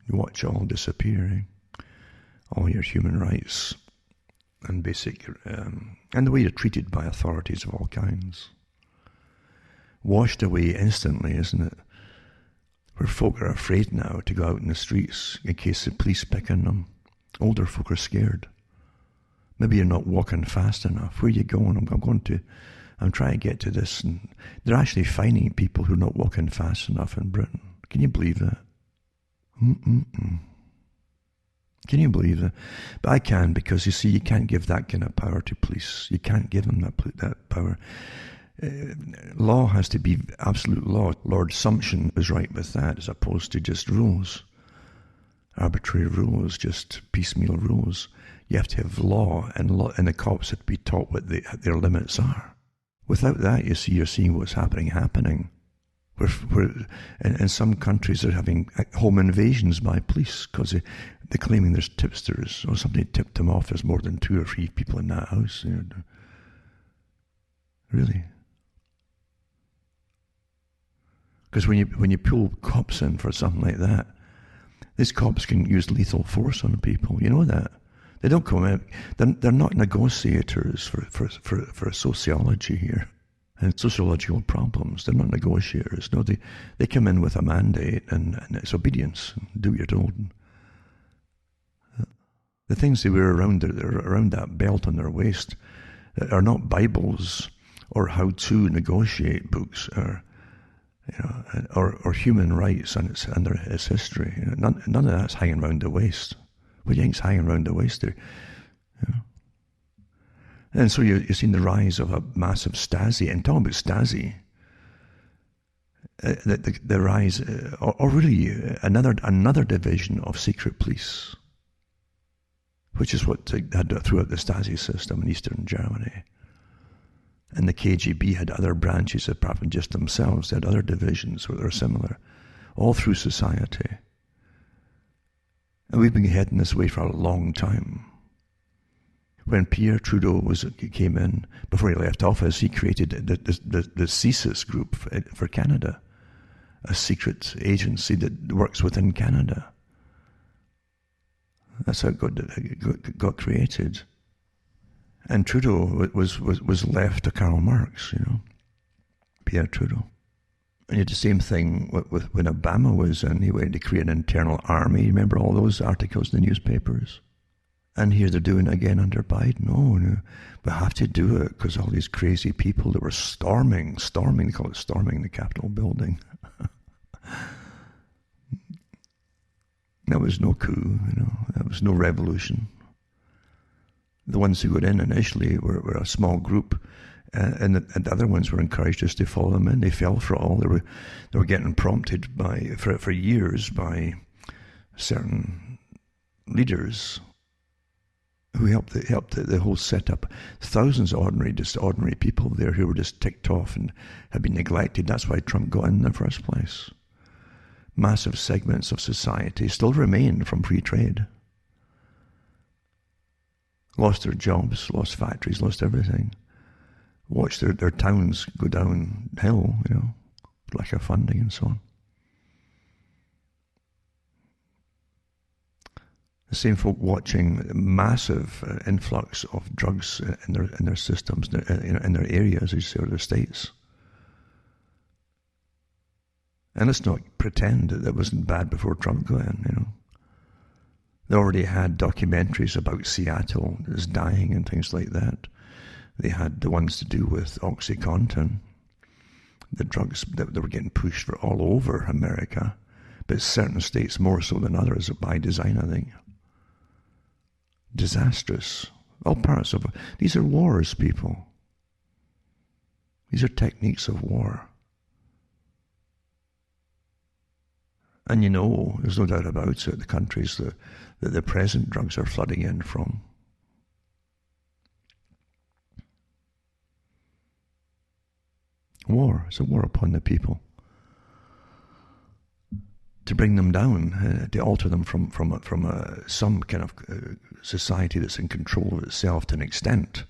you watch it all disappear, all your human rights and basic, and the way you're treated by authorities of all kinds. Washed away instantly, isn't it? Where folk are afraid now to go out in the streets in case the police pick on them. Older folk are scared. Maybe you're not walking fast enough. Where are you going? I'm trying to get to this. And they're actually fining people who are not walking fast enough in Britain. Can you believe that? Can you believe that? But I can, because you see, you can't give that kind of power to police. You can't give them that power. Law has to be absolute law. Lord Sumption was right with that, as opposed to just rules. Arbitrary rules, just piecemeal rules. You have to have law, and the cops have to be taught what their limits are. Without that, you see, you're seeing what's happening. In some countries, they're having home invasions by police because they're claiming there's tipsters, or somebody tipped them off. There's more than 2 or 3 people in that house. You know. Really? Because when you pull cops in for something like that, these cops can use lethal force on people. You know that. They don't come in. They're not negotiators for sociology here and sociological problems. They're not negotiators. No, they come in with a mandate and it's obedience. Do what you're told. The things they wear around that belt on their waist are not Bibles or how-to negotiate books or human rights and its history. You know, none of that's hanging around the waist. What do you think's hanging around the waist there? You know? And so you've seen the rise of a massive Stasi. And talking about Stasi, the rise, or really another division of secret police, which is what they had throughout the Stasi system in Eastern Germany. And the KGB had other branches apart from just themselves. They had other divisions that are similar, all through society. And we've been heading this way for a long time. When Pierre Trudeau came in, before he left office, he created the CSIS group for Canada, a secret agency that works within Canada. That's how it got created. And Trudeau was left to Karl Marx, you know, Pierre Trudeau. And you had the same thing with when Obama was in. He wanted to create an internal army. Remember all those articles in the newspapers? And here they're doing it again under Biden. Oh, no, we have to do it because all these crazy people that were storming, they call it storming the Capitol building. There was no coup, there was no revolution. The ones who got in initially were a small group, and the other ones were encouraged just to follow them in. They fell for it all. They were getting prompted for years by certain leaders who helped the whole setup. Thousands of ordinary people there who were just ticked off and had been neglected. That's why Trump got in the first place. Massive segments of society still remain from free trade. Lost their jobs, lost factories, lost everything. Watched their towns go downhill, lack of funding and so on. The same folk watching massive influx of drugs in their systems, in their areas, as you say, or their states. And let's not pretend that it wasn't bad before Trump got in, They already had documentaries about Seattle that's dying and things like that. They had the ones to do with OxyContin, the drugs that were getting pushed for all over America, but certain states more so than others by design, I think. Disastrous. All parts of it. These are wars, people. These are techniques of war. And there's no doubt about it, the countries that the present drugs are flooding in from. War. It's a war upon the people. To bring them down, to alter them from some kind of society that's in control of itself to an extent,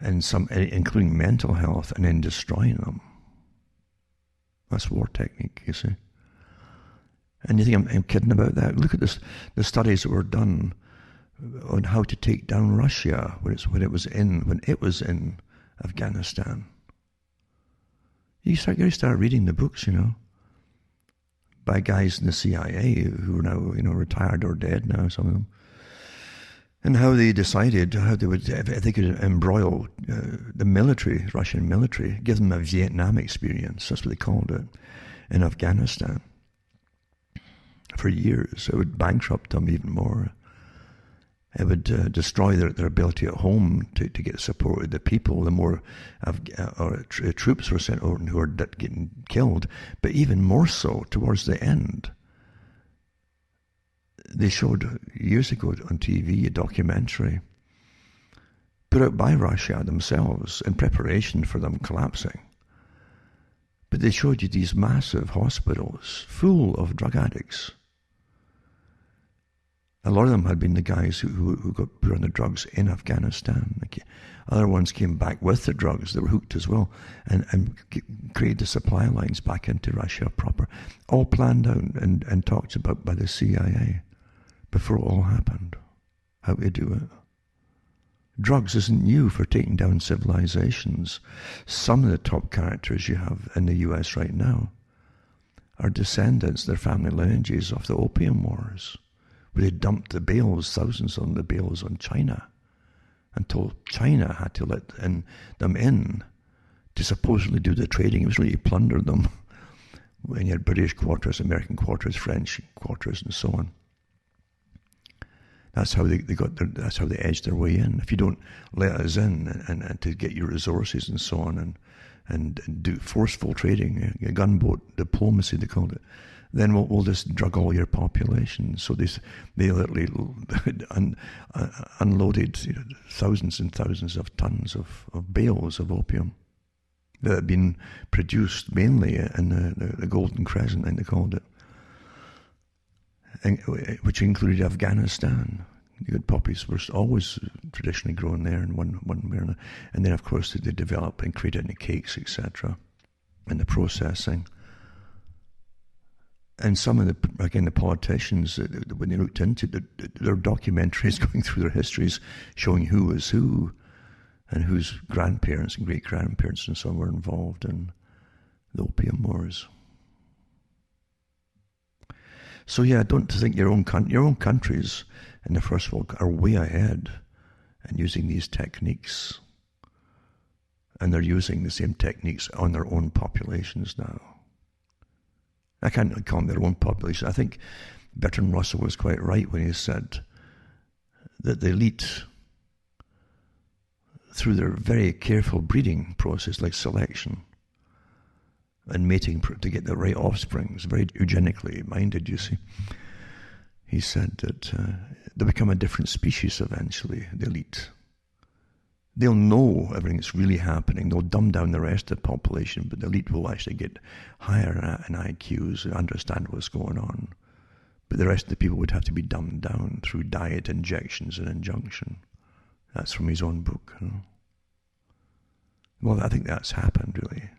and some, including mental health, and then destroying them. That's war technique, you see. And you think I'm kidding about that? Look at this, the studies that were done on how to take down Russia when it was in Afghanistan. You start reading the books, by guys in the CIA who are now, retired or dead now, some of them, and how they decided how they would, if they could embroil the Russian military, give them a Vietnam experience. That's what they called it in Afghanistan. For years, it would bankrupt them even more. It would destroy their ability at home to get support of the people. The more troops were sent over who were getting killed, but even more so towards the end. They showed years ago on TV a documentary put out by Russia themselves in preparation for them collapsing. But they showed you these massive hospitals full of drug addicts. A lot of them had been the guys who got put on the drugs in Afghanistan. Other ones came back with the drugs. They were hooked as well and created the supply lines back into Russia proper. All planned out and talked about by the CIA before it all happened. How to do it. Drugs isn't new for taking down civilizations. Some of the top characters you have in the US right now are descendants, their family lineages of the Opium Wars, where they dumped the bales, thousands of the bales on China, until China had to let them in to supposedly do the trading. It was really plunder them. When you had British quarters, American quarters, French quarters, and so on. That's how that's how they edged their way in. If you don't let us in and to get your resources and so on and do forceful trading, gunboat diplomacy they called it, then we'll just drug all your population. So they literally unloaded thousands and thousands of tons of bales of opium that had been produced mainly in the Golden Crescent, I think they called it, which included Afghanistan. The good poppies were always traditionally grown there in one way or another. And then, of course, they develop and create any cakes, etc., and the processing. And some of the politicians, when they looked into their documentaries going through their histories, showing who was who and whose grandparents and great-grandparents and so on were involved in The Opium Wars. So yeah, I don't think your own countries in the First World are way ahead in using these techniques. And they're using the same techniques on their own populations now. I can't call them their own population. I think Bertrand Russell was quite right when he said that the elite, through their very careful breeding process, like selection and mating to get the right offspring, is very eugenically minded, you see. He said that they become a different species eventually, the elite. They'll know everything that's really happening. They'll dumb down the rest of the population, but the elite will actually get higher in IQs and understand what's going on. But the rest of the people would have to be dumbed down through diet, injections, and injunction. That's from his own book. You know? Well, I think that's happened, really.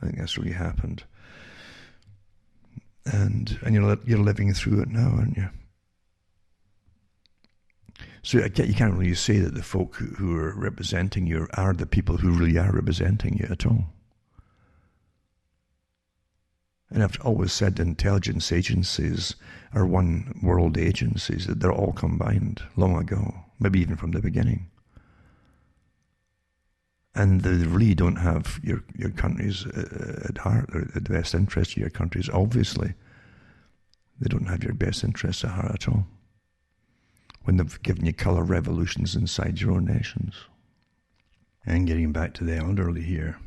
I think that's really happened. And you're living through it now, aren't you? So you can't really say that the folk who are representing you are the people who really are representing you at all. And I've always said intelligence agencies are one world agencies, that they're all combined long ago, maybe even from the beginning. And they really don't have your countries at heart, or the best interest of your countries, obviously. They don't have your best interests at heart at all, when they've given you colour revolutions inside your own nations. And getting back to the elderly here,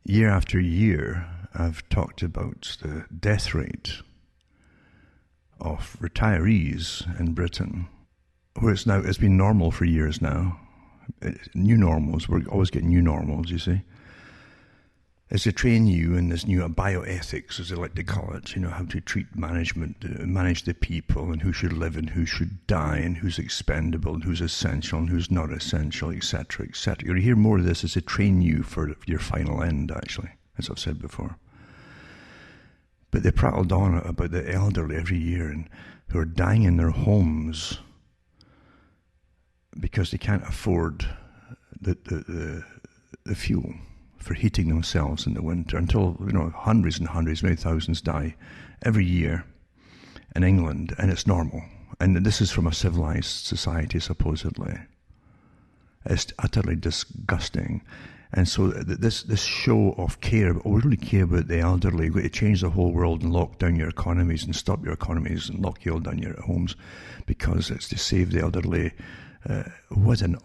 year after year, I've talked about the death rate of retirees in Britain, where it's been normal for years now. New normals, we're always getting new normals, you see. As they train you in this new bioethics, as they like to call it, how to treat manage the people, and who should live and who should die, and who's expendable and who's essential and who's not essential, etc., etc. You'll hear more of this as they train you for your final end, actually, as I've said before. But they prattled on about the elderly every year and who are dying in their homes because they can't afford the fuel for heating themselves in the winter, until hundreds and hundreds, maybe thousands die every year in England, and it's normal. And this is from a civilized society, supposedly. It's utterly disgusting. And so this show of care, we really care about the elderly. We're going to change the whole world and lock down your economies and stop your economies and lock you all down your homes because it's to save the elderly. What an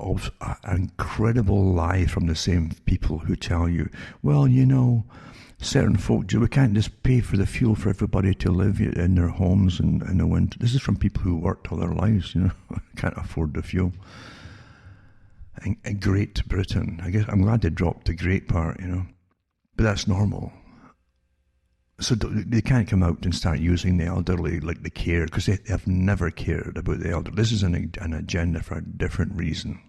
incredible lie from the same people who tell you, well, certain folk, we can't just pay for the fuel for everybody to live in their homes in the winter. This is from people who worked all their lives, can't afford the fuel. And Great Britain, I guess I'm glad they dropped the great part, but that's normal. So they can't come out and start using the elderly like they care, because they have never cared about the elderly. This is an agenda for a different reason.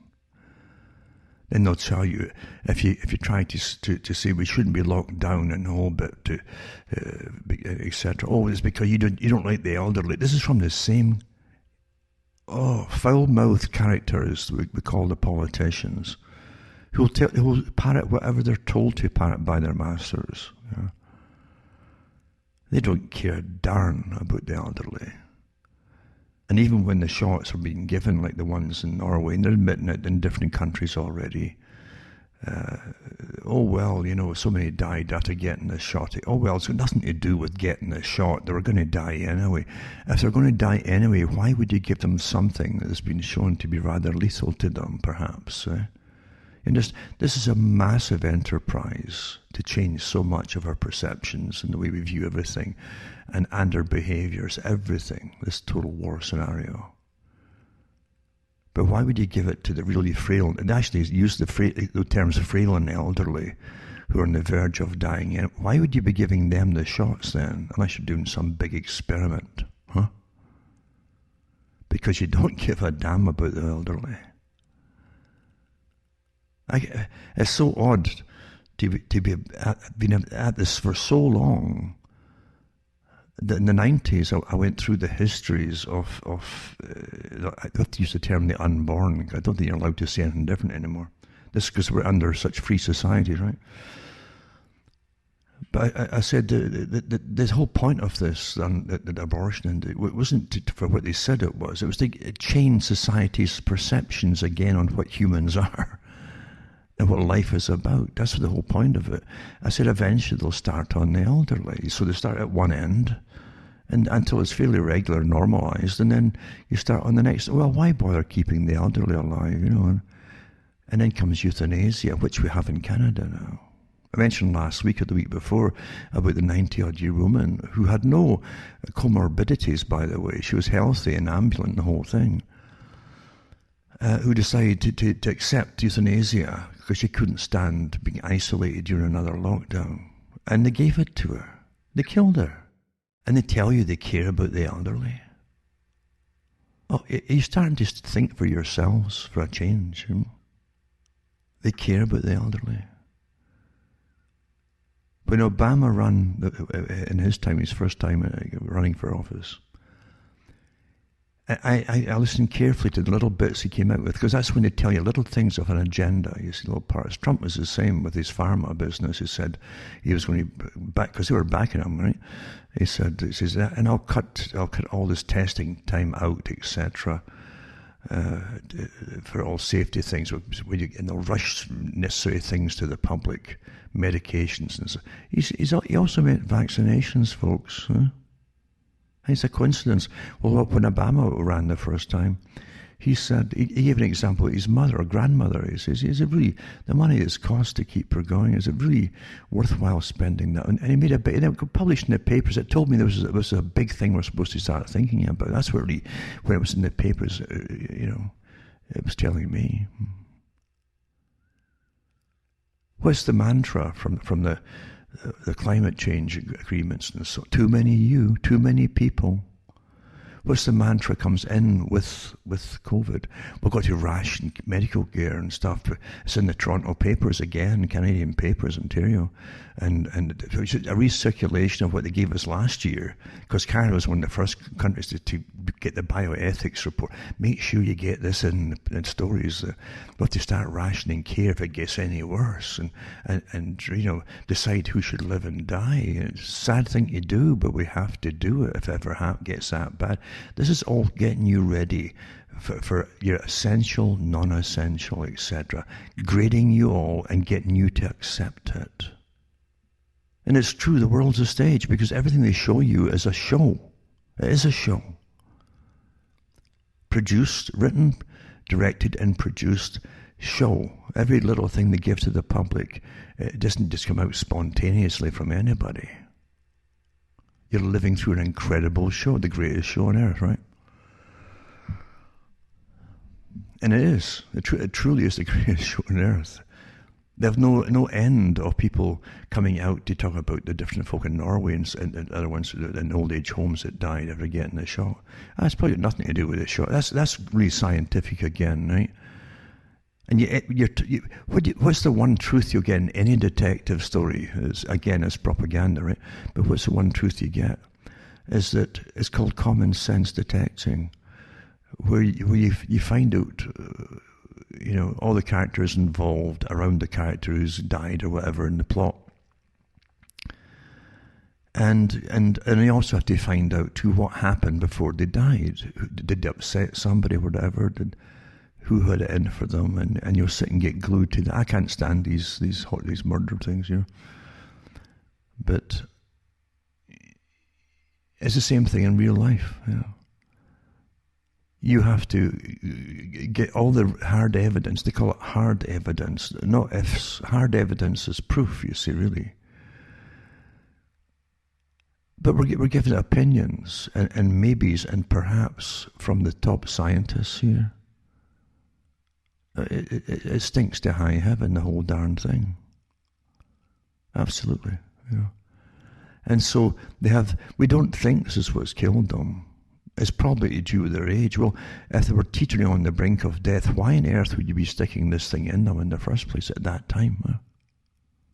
Then they'll tell you, if you try to say we shouldn't be locked down and all, but etc. Oh, it's because you don't like the elderly. This is from the same foul-mouthed characters we call the politicians, who will parrot whatever they're told to parrot by their masters. They don't care a darn about the elderly. And even when the shots are being given, like the ones in Norway, and they're admitting it in different countries already, so many died after getting the shot. Oh, well, it's got nothing to do with getting the shot. They were going to die anyway. If they're going to die anyway, why would you give them something that has been shown to be rather lethal to them, perhaps? And this is a massive enterprise to change so much of our perceptions and the way we view everything and our behaviours, everything, this total war scenario. But why would you give it to the really frail, and actually use the terms frail and elderly, who are on the verge of dying? Why would you be giving them the shots then, unless you're doing some big experiment, huh? Because you don't give a damn about the elderly. It's so odd to be been at this for so long. In the 90s, I went through the histories of I have to use the term the unborn. I don't think you're allowed to say anything different anymore. This because we're under such free society, right? But I said the whole point of this, the abortion, it wasn't for what they said it was. It was to change society's perceptions again on what humans are and what life is about. That's the whole point of it. I said eventually they'll start on the elderly. So they start at one end and until it's fairly regular, normalised, and then you start on the next. Well, why bother keeping the elderly alive, you know? And then comes euthanasia, which we have in Canada now. I mentioned last week or the week before about the 90-odd-year woman who had no comorbidities, by the way. She was healthy and ambulant, the whole thing, who decided to accept euthanasia because she couldn't stand being isolated during another lockdown. And they gave it to her. They killed her. And they tell you they care about the elderly. Oh, you're starting to think for yourselves for a change. You know? They care about the elderly. When Obama ran, in his time, his first time running for office, I listened carefully to the little bits he came out with, because that's when they tell you little things of an agenda, you see, little parts. Trump was the same with his pharma business. He said he was going to back, because they were backing him, right? He says, and I'll cut all this testing time out, etc., for all safety things, and they'll rush necessary things to the public, medications and so. He also meant vaccinations, folks. Huh? It's a coincidence. Well, when Obama ran the first time, he said, he gave an example of his mother or grandmother. He says, is it really, the money it's cost to keep her going, is it really worthwhile spending that? And he made a bit, it got published in the papers. It told me it was a big thing we're supposed to start thinking about. That's really, when it was in the papers, you know, it was telling me. What's the mantra from the climate change agreements and so? Too many people. What's the mantra comes in with COVID? We've got to ration medical care and stuff. It's in the Toronto papers again, Canadian papers, Ontario, and a recirculation of what they gave us last year, because Canada was one of the first countries to get the bioethics report. Make sure you get this in stories. We have to start rationing care if it gets any worse, and you know, decide who should live and die. It's a sad thing to do, but we have to do it if it ever gets that bad. This is all getting you ready for your essential, non-essential, etc. Grading you all and getting you to accept it. And it's true, the world's a stage, because everything they show you is a show. It is a show. Produced, written, directed and produced show. Every little thing they give to the public, it doesn't just come out spontaneously from anybody. You're living through an incredible show, the greatest show on earth, right? And it is. It truly is the greatest show on earth. They have no end of people coming out to talk about the different folk in Norway and other ones in old age homes that died after getting the shot. That's probably nothing to do with the shot. That's really scientific again, right? And what's the one truth you'll get in any detective story? It's propaganda, right? But what's the one truth you get? Is that it's called common sense detecting, where you find out, you know, all the characters involved around the character who's died or whatever in the plot, and you also have to find out too what happened before they died. Did they upset somebody or whatever? Who had it in for them, and you'll sit and get glued to that. I can't stand these murder things, you know. But it's the same thing in real life, you know. You have to get all the hard evidence. They call it hard evidence, not ifs. Hard evidence is proof, you see, really. But we're given opinions and maybes and perhaps from the top scientists here. It stinks to high heaven, the whole darn thing. Absolutely, you know. And so we don't think this is what's killed them. It's probably due to their age. Well, if they were teetering on the brink of death, why on earth would you be sticking this thing in them in the first place at that time? Huh?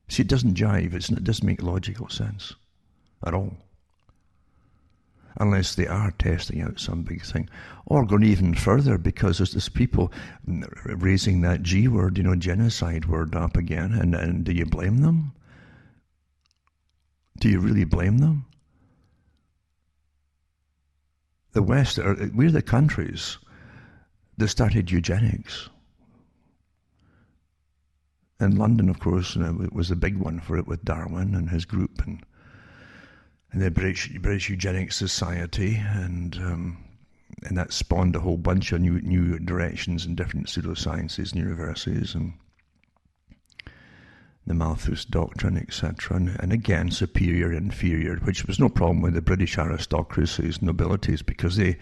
See, it doesn't jive. It doesn't make logical sense at all. unless they are testing out some big thing, or going even further, because there's people raising that G word, genocide word up again, and do you blame them? Do you really blame them? The West, we're the countries that started eugenics. And London, of course, was a big one for it with Darwin and his group, and the British Eugenics Society, and that spawned a whole bunch of new directions in different pseudosciences and universities, and the Malthus doctrine, etc. And again, superior, inferior, which was no problem with the British aristocracies, nobilities, because they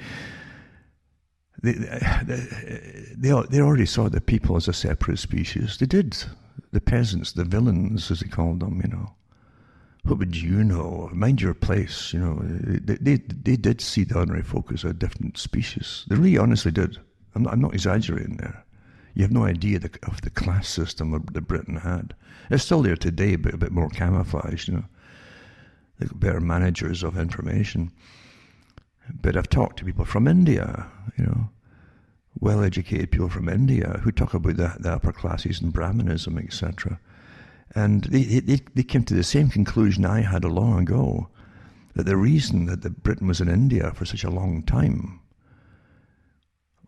already saw the people as a separate species. They did. The peasants, the villains, as they called them, What would you know? Mind your place, They did see the ordinary folk as a different species. They really honestly did. I'm not exaggerating there. You have no idea of the class system that Britain had. It's still there today, but a bit more camouflaged, They've got better managers of information. But I've talked to people from India, well-educated people from India who talk about the upper classes and Brahmanism, etc. And they came to the same conclusion I had long ago, that the reason that Britain was in India for such a long time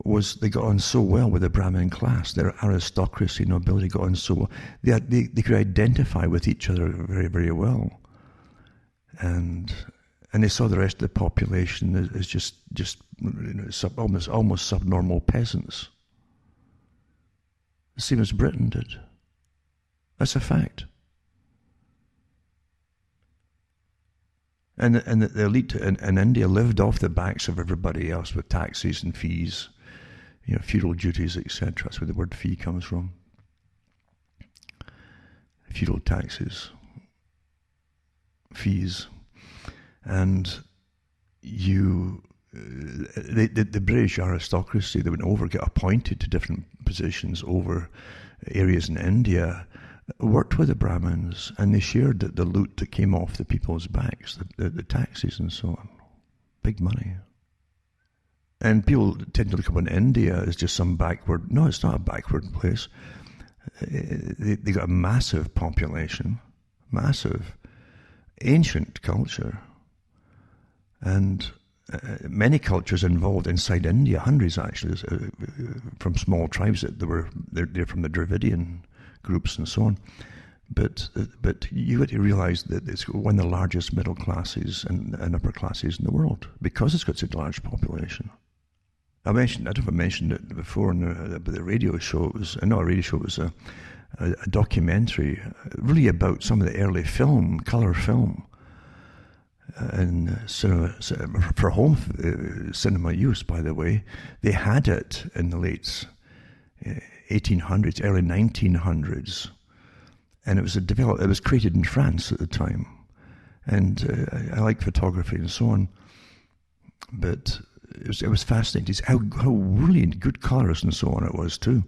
was they got on so well with the Brahmin class. Their aristocracy, nobility got on so well. They could identify with each other very, very well. And they saw the rest of the population as just almost subnormal peasants. The same as Britain did. That's a fact. And the elite in India lived off the backs of everybody else with taxes and fees, feudal duties, etc. That's where the word fee comes from. Feudal taxes, fees. And the British aristocracy that went get appointed to different positions over areas in India, worked with the Brahmins, and they shared the loot that came off the people's backs, the taxes and so on. Big money. And people tend to look upon India as just some backward. No, it's not a backward place. They got a massive population, massive, ancient culture. And many cultures involved inside India, hundreds actually, from small tribes they're from the Dravidian groups and so on. But you got to realize that it's one of the largest middle classes and upper classes in the world because it's got such a large population. I don't know if I mentioned it before, but the radio show, it was a documentary really about some of the early colour film, and cinema, for home cinema use, by the way. They had it in the late 1800s, early 1900s, and it was created in France at the time. And I like photography and so on, but it was fascinating how really good colours and so on it was too.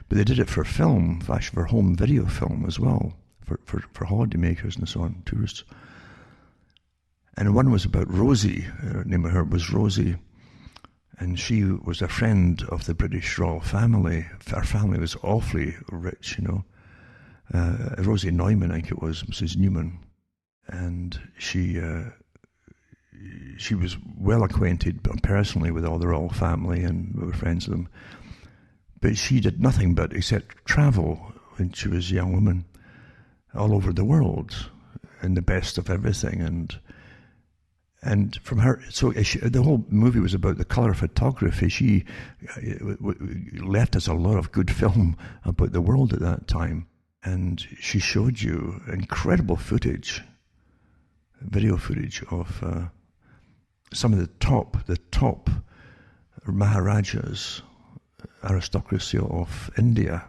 But they did it for film, actually for home video film as well, for holiday makers and so on, tourists. And one was about Rosie. Her name of her was Rosie, and she was a friend of the British royal family. Her family was awfully rich, Rosie Neumann, I think it was, Mrs. Newman, and she was well acquainted personally with all the royal family, and we were friends with them. But she did nothing but except travel when she was a young woman all over the world, and the best of everything, and from her, so the whole movie was about the colour photography. She left us a lot of good film about the world at that time, and she showed you incredible footage, video footage of some of the top Maharajas, aristocracy of India,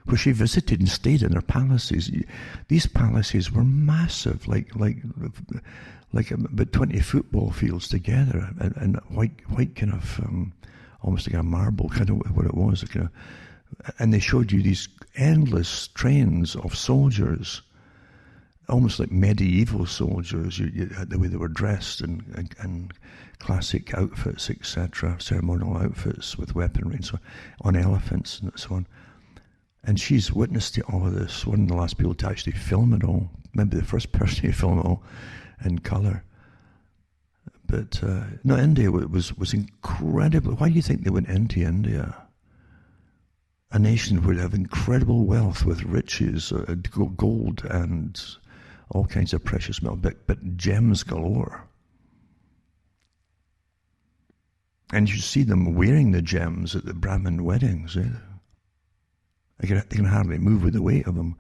where she visited and stayed in their palaces. These palaces were massive, like about 20 football fields together, and white kind of almost like a marble, kind of what it was. And they showed you these endless trains of soldiers almost like medieval soldiers. You had the way they were dressed and classic outfits, etc., ceremonial outfits with weaponry and so on elephants and so on. And she's witnessed to all of this. One of the last people to actually film it all. Maybe the first person to film it all in colour. But no, India was incredible. Why do you think they went into India? A nation would have incredible wealth with riches, gold and all kinds of precious metal, but gems galore. And you see them wearing the gems at the Brahmin weddings. They can hardly move with the weight of them.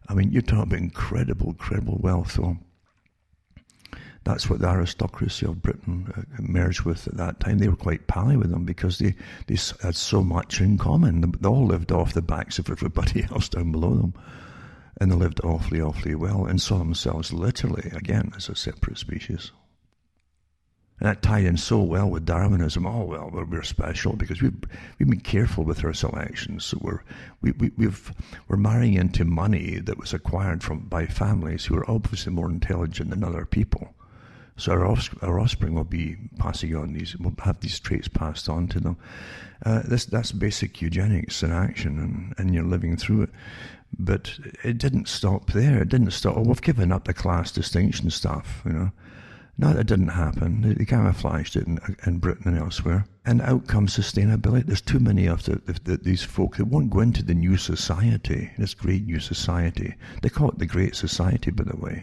I mean, you're talking about incredible wealth. Well, that's what the aristocracy of Britain merged with at that time. They were quite pally with them because they had so much in common. They all lived off the backs of everybody else down below them. And they lived awfully well and saw themselves literally, again, as a separate species. And that tied in so well with Darwinism. Oh, well, we're special because we've been careful with our selections. So we're marrying into money that was acquired by families who are obviously more intelligent than other people. So our offspring will be passing on will have these traits passed on to them. That's basic eugenics in action, and you're living through it. But it didn't stop there. It didn't stop. Oh, we've given up the class distinction stuff, No, that didn't happen. They camouflaged it in Britain and elsewhere. And out comes sustainability. There's too many of these folk that won't go into the new society, this great new society. They call it the Great Society, by the way,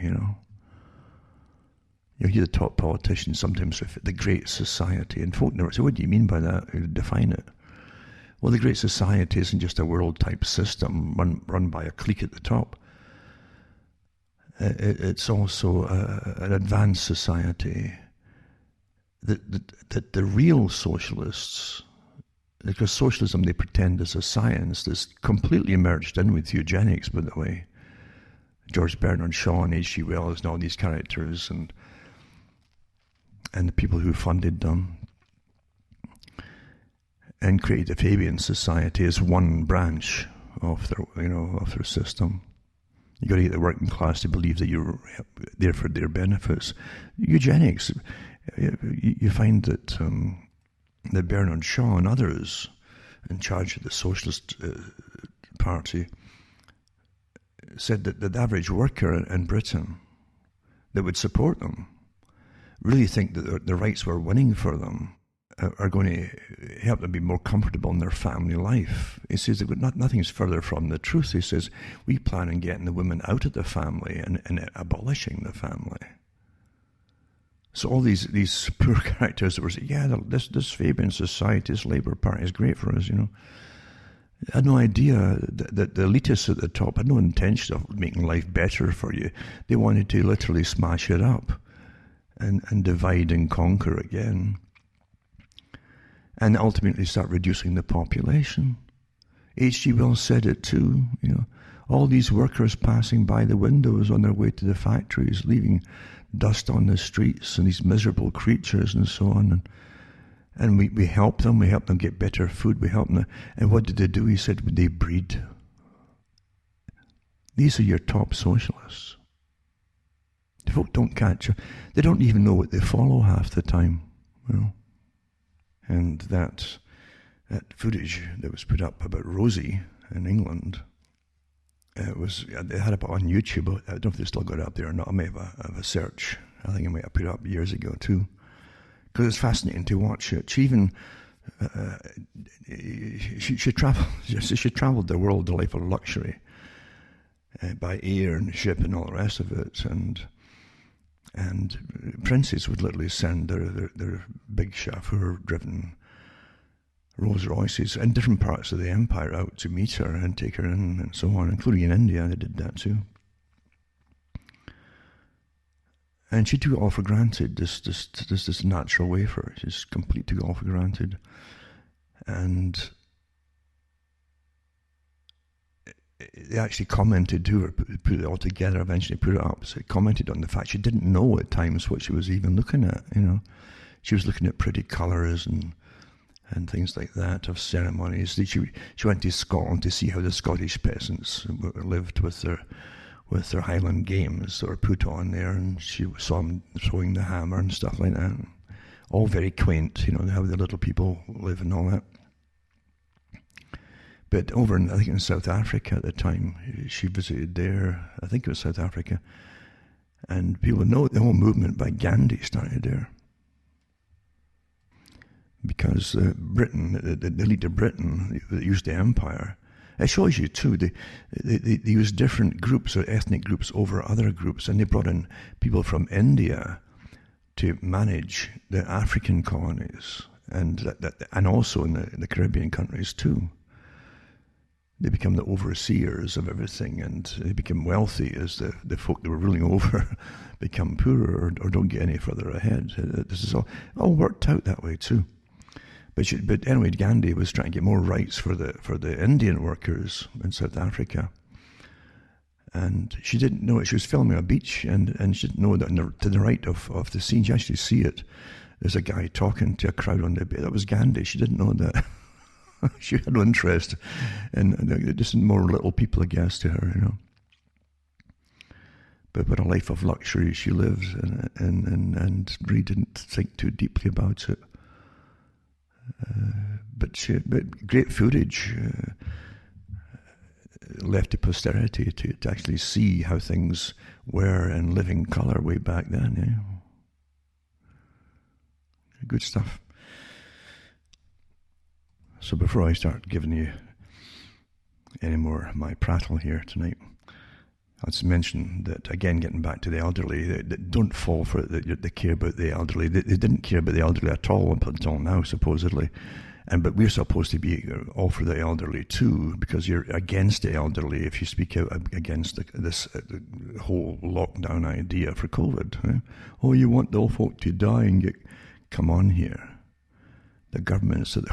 You hear the top politicians sometimes refer to the Great Society, and folk never say, what do you mean by that? Define it. Well, the Great Society isn't just a world-type system run by a clique at the top. It's also an advanced society that the real socialists, because socialism they pretend is a science that's completely merged in with eugenics, by the way. George Bernard Shaw and H.G. Wells and all these characters and the people who funded them and created the Fabian Society as one branch of their system. You got to get the working class to believe that you're there for their benefits. Eugenics, you find that Bernard Shaw and others in charge of the Socialist Party said that the average worker in Britain that would support them really think that the rights were winning for them are going to help them be more comfortable in their family life. He says that nothing's further from the truth. He says, we plan on getting the women out of the family and abolishing the family. So all these poor characters that were saying, yeah, this Fabian Society, this Labour Party is great for us, I had no idea that the elitists at the top had no intention of making life better for you. They wanted to literally smash it up and divide and conquer again. And ultimately start reducing the population. H.G. Wells said it too, all these workers passing by the windows on their way to the factories, leaving dust on the streets and these miserable creatures and so on. And we help them get better food, we help them. And what did they do? He said, they breed. These are your top socialists. The folk don't catch it. They don't even know what they follow half the time, And that footage that was put up about Rosie in England, they had it up on YouTube. I don't know if they still got it up there or not. I may have a search. I think I might have put it up years ago too, because it's fascinating to watch it. She even she traveled the world, the life of luxury, by air and ship and all the rest of it, and princes would literally send their big chauffeur-driven Rolls Royces in different parts of the empire out to meet her and take her in and so on, including in India. They did that too. And she took it all for granted, this natural way for her. She just completely took it all for granted. And they actually commented to her, put it all together, eventually put it up. So they commented on the fact she didn't know at times what she was even looking at, She was looking at pretty colours and things like that of ceremonies. She went to Scotland to see how the Scottish peasants lived with with their Highland games that were put on there, and she saw them throwing the hammer and stuff like that. All very quaint, how the little people live and all that. But over in, I think in South Africa at the time, she visited there, I think it was South Africa, and people know the whole movement by Gandhi started there. Because Britain, the elite of Britain, used the empire. It shows you too, they used different groups or ethnic groups over other groups, and they brought in people from India to manage the African colonies, and also in the Caribbean countries too. They become the overseers of everything, and they become wealthy as the folk they were ruling over become poorer or don't get any further ahead. This is all worked out that way too. But anyway, Gandhi was trying to get more rights for the Indian workers in South Africa. And she didn't know it. She was filming a beach, and she didn't know that to the right of the scene, you actually see it. There's a guy talking to a crowd on the beach. That was Gandhi. She didn't know that. She had no interest in just more little people, I guess, to her, But what a life of luxury she lived, and really didn't think too deeply about it. But great footage left to posterity to actually see how things were in living colour way back then. Good stuff. So before I start giving you any more of my prattle here tonight, I'll just mention that, again, getting back to the elderly, they don't fall for it. They care about the elderly. They didn't care about the elderly at all up until now, supposedly. But we're supposed to be all for the elderly too, because you're against the elderly if you speak out against this whole lockdown idea for COVID. Oh, you want the old folk to die and get... Come on here. The government said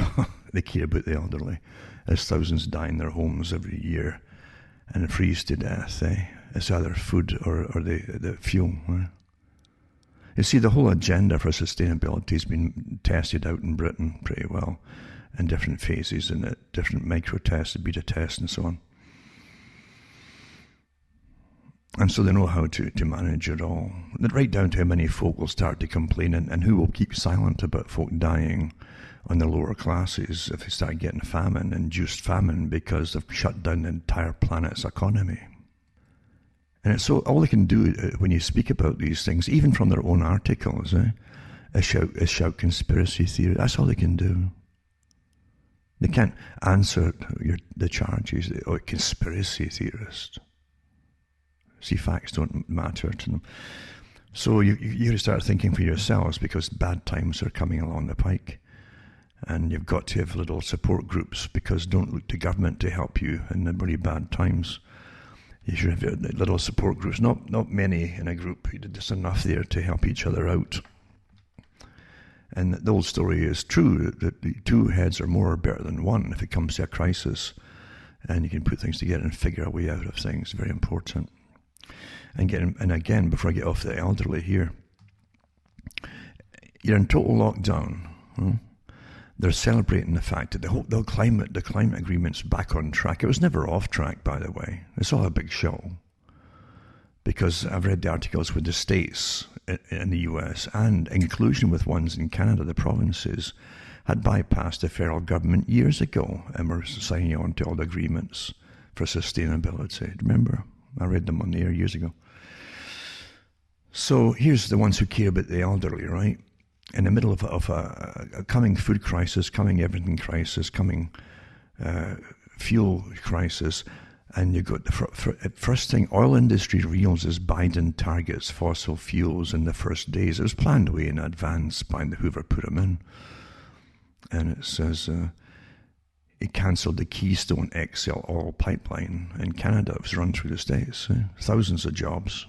they care about the elderly, as thousands die in their homes every year and freeze to death. It's either food or the fuel. You see, the whole agenda for sustainability has been tested out in Britain pretty well in different phases, and different micro tests, beta tests, and so on. And so they know how to manage it all. Right down to how many folk will start to complain, and who will keep silent about folk dying on the lower classes if they start getting induced famine, because they've shut down the entire planet's economy. And it's so all they can do when you speak about these things, even from their own articles, is shout conspiracy theory. That's all they can do. They can't answer the charges. Conspiracy theorist. See, facts don't matter to them. So you got to start thinking for yourselves, because bad times are coming along the pike. And you've got to have little support groups, because don't look to government to help you in the really bad times. You should have little support groups, not many in a group, just enough there to help each other out. And the old story is true, that the two heads are more or better than one if it comes to a crisis. And you can put things together and figure a way out of things. Very important. And again, before I get off the elderly here, you're in total lockdown. They're celebrating the fact that the climate agreement's back on track. It was never off track, by the way. It's all a big show. Because I've read the articles with the states in the US, and inclusion with ones in Canada, the provinces, had bypassed the federal government years ago and were signing on to all the agreements for sustainability. Remember? I read them on the air years ago. So here's the ones who care about the elderly, right? In the middle of a coming food crisis, coming everything crisis, coming fuel crisis, and you've got the first thing, oil industry reels as Biden targets fossil fuels in the first days. It was planned way in advance by whoever put them in. And it says it cancelled the Keystone XL oil pipeline in Canada. It was run through the States. Thousands of jobs.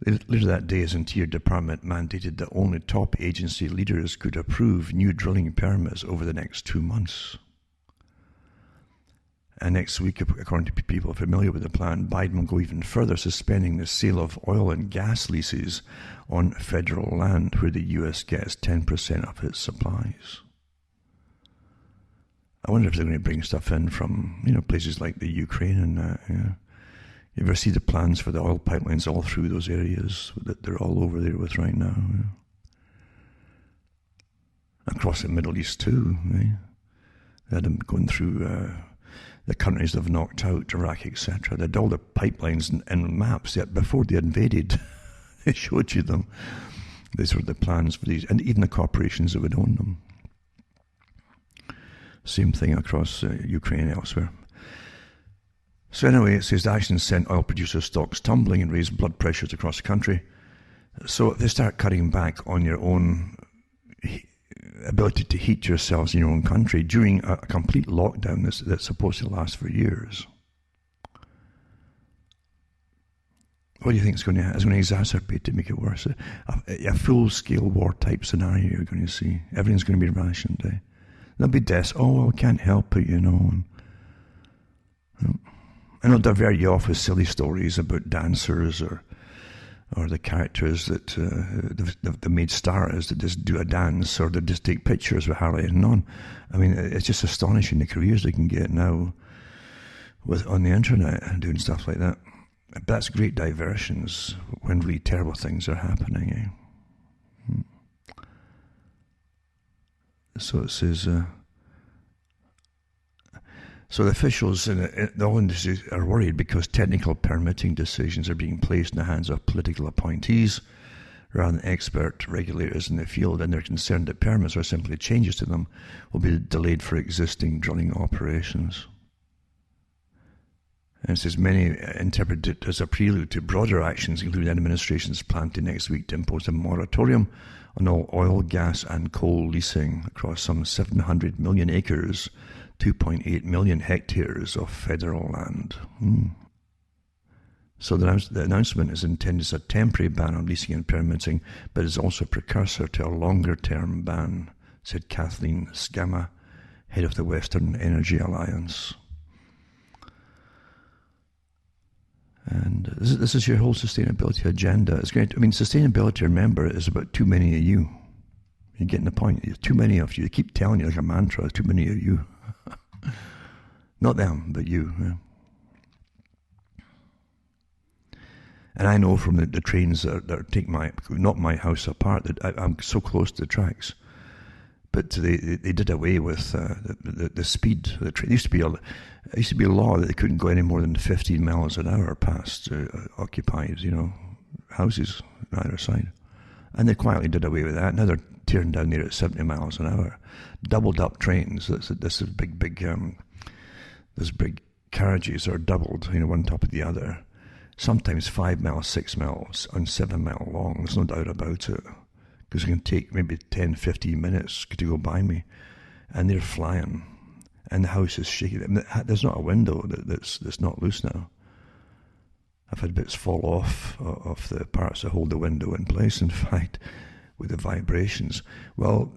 Later that day, his Interior Department mandated that only top agency leaders could approve new drilling permits over the next 2 months. And next week, according to people familiar with the plan, Biden will go even further, suspending the sale of oil and gas leases on federal land where the U.S. gets 10% of its supplies. I wonder if they're going to bring stuff in from, places like the Ukraine and You ever see the plans for the oil pipelines all through those areas that they're all over there with right now? Yeah. Across the Middle East too. Eh? They had them going through the countries they've knocked out, Iraq, etc. They had all the pipelines and maps yet before they invaded. They showed you them. These were the plans for these, and even the corporations that would own them. Same thing across Ukraine and elsewhere. So anyway, it says the actions sent oil producer stocks tumbling and raised blood pressures across the country. So if they start cutting back on your own ability to heat yourselves in your own country during a complete lockdown that's supposed to last for years, what do you think is going to exacerbate to make it worse? A full-scale war-type scenario you're going to see. Everything's going to be rationed. There'll be deaths. Oh, well, can't help it, And they'll divert you off with silly stories about dancers or the characters that they've made stars that just do a dance, or they just take pictures with Harley and none. I mean, it's just astonishing the careers they can get now on the internet and doing stuff like that. But that's great diversions when really terrible things are happening. So it says... So the officials in the oil industry are worried because technical permitting decisions are being placed in the hands of political appointees rather than expert regulators in the field, and they're concerned that permits or simply changes to them will be delayed for existing drilling operations. And it says many interpret it as a prelude to broader actions, including the administration's plan to next week to impose a moratorium on all oil, gas and coal leasing across some 700 million acres, 2.8 million hectares of federal land. So the announcement is intended as a temporary ban on leasing and permitting, but is also a precursor to a longer-term ban, said Kathleen Scamma, head of the Western Energy Alliance. And this is your whole sustainability agenda. It's great. I mean, sustainability, remember, is about too many of you. You're getting the point. There's too many of you. They keep telling you like a mantra, too many of you. Not them, but you. Yeah. And I know from the trains that take not my house apart, that I'm so close to the tracks. But they did away with the speed of the train. It used to be a law that they couldn't go any more than 15 miles an hour past occupied, houses on either side. And they quietly did away with that. Now they're tearing down there at 70 miles an hour. Doubled up trains. This is big. Those big carriages are doubled, one top of the other. Sometimes 5 miles, 6 miles, and 7 mile long. There's no doubt about it. Because it can take maybe 10, 15 minutes to go by me. And they're flying. And the house is shaking. There's not a window that's not loose now. I've had bits fall off of the parts that hold the window in place, in fact, with the vibrations. Well,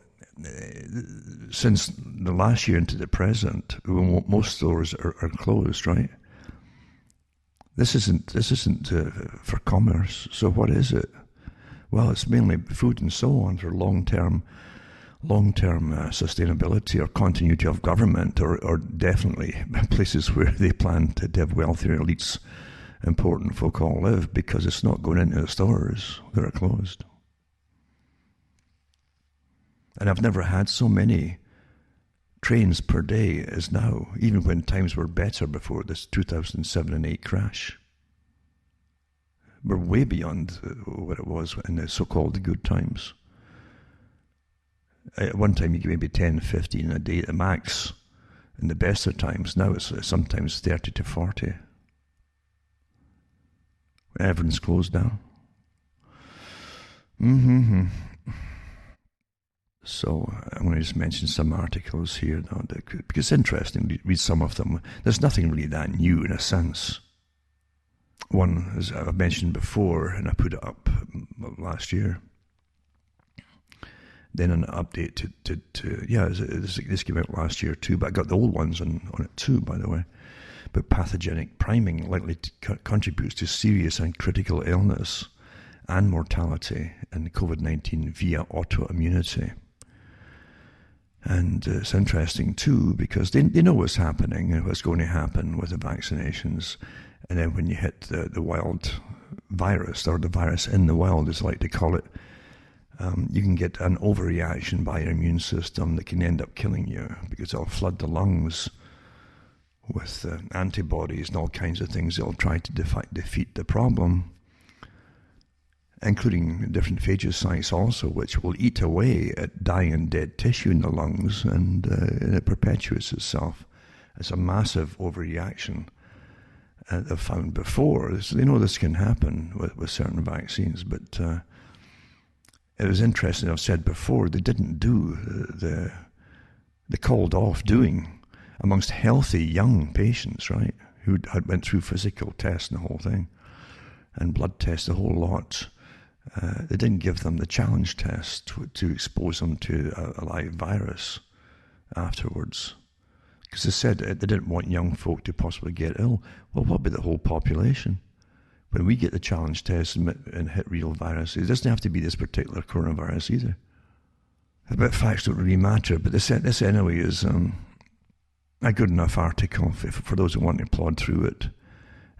since the last year into the present, most stores are closed, right? This isn't for commerce. So what is it? Well, it's mainly food and so on for long-term sustainability or continuity of government, or definitely places where they plan to have wealthier elites, important folk all live, because it's not going into the stores that are closed. And I've never had so many trains per day as now, even when times were better before this 2007 and 8 crash. We're way beyond what it was in the so-called good times. At one time you get maybe 10, 15 a day at the max in the best of times. Now it's sometimes 30 to 40. Everything's closed down. So I'm going to just mention some articles here now, because it's interesting. Read some of them. There's nothing really that new in a sense. One, as I've mentioned before, and I put it up last year. Then an update this came out last year too, but I got the old ones on it too, by the way. But pathogenic priming likely contributes to serious and critical illness and mortality in COVID-19 via autoimmunity. And it's interesting too, because they know what's happening and what's going to happen with the vaccinations. And then when you hit the wild virus, or the virus in the wild, as I like to call it, you can get an overreaction by your immune system that can end up killing you, because it'll flood the lungs with antibodies and all kinds of things that'll try to defeat the problem, including different phagocytes also, which will eat away at dying and dead tissue in the lungs, and it perpetuates itself. It's a massive overreaction. They've found before. So they know this can happen with certain vaccines, but it was interesting. I've said before, they didn't do they called off doing amongst healthy young patients, right, who had went through physical tests and the whole thing, and blood tests, the whole lot. They didn't give them the challenge test to expose them to a live virus afterwards, because they said they didn't want young folk to possibly get ill. Well, what about the whole population? When we get the challenge test and hit real viruses, it doesn't have to be this particular coronavirus either. But facts don't really matter. But this anyway is a good enough article for those who want to plod through it.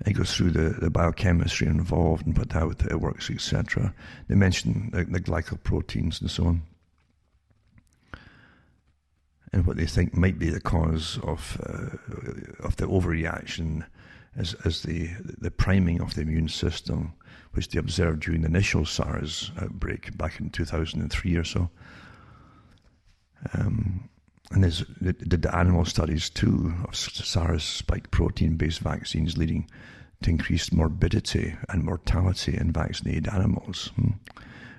It goes through the biochemistry involved and how it works, etc. They mention the glycoproteins and so on, and what they think might be the cause of the overreaction is the priming of the immune system, which they observed during the initial SARS outbreak back in 2003 or so. And they did the animal studies too of SARS spike protein-based vaccines leading to increased morbidity and mortality in vaccinated animals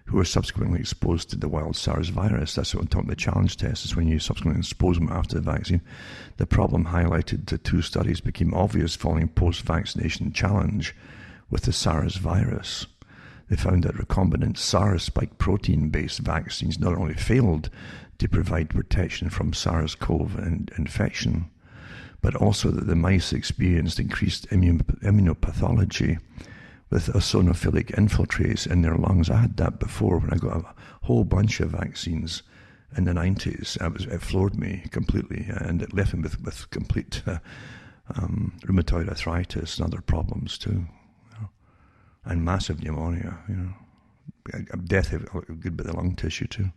who were subsequently exposed to the wild SARS virus. That's what I'm talking about. The challenge test is when you subsequently expose them after the vaccine. The problem highlighted the two studies became obvious following post-vaccination challenge with the SARS virus. They found that recombinant SARS spike protein-based vaccines not only failed to provide protection from SARS-CoV infection, but also that the mice experienced increased immunopathology with eosinophilic infiltrates in their lungs. I had that before when I got a whole bunch of vaccines in the 90s. It floored me completely, and it left me with complete rheumatoid arthritis and other problems too, and massive pneumonia, death of a good bit of lung tissue too.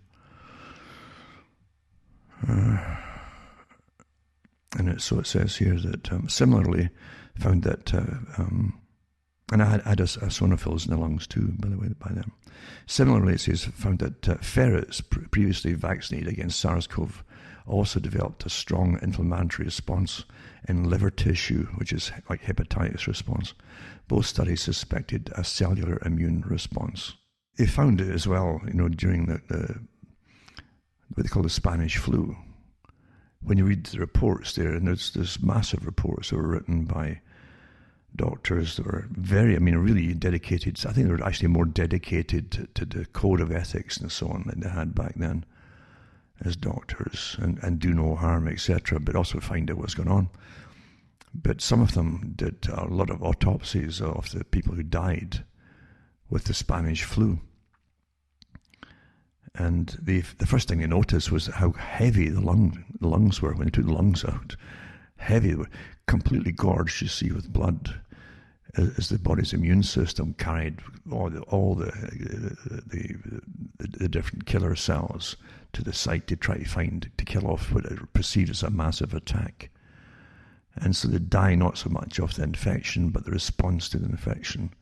So it says here that similarly found that, and I had eosinophils in the lungs too, by the way, by them. Similarly, it says found that ferrets previously vaccinated against SARS-CoV also developed a strong inflammatory response in liver tissue, which is like hepatitis response. Both studies suspected a cellular immune response. They found it as well, during the what they call the Spanish flu. When you read the reports there, and there's massive reports that were written by doctors that were really dedicated. I think they were actually more dedicated to the code of ethics and so on that they had back then as doctors, and do no harm, etc., but also find out what's going on. But some of them did a lot of autopsies of the people who died with the Spanish flu. And the first thing they noticed was how heavy the lungs were when they took the lungs out. Heavy, they were completely gorged, you see, with blood, as the body's immune system carried all the different killer cells to the site to try to kill off what it perceived as a massive attack. And so they die not so much of the infection, but the response to the infection.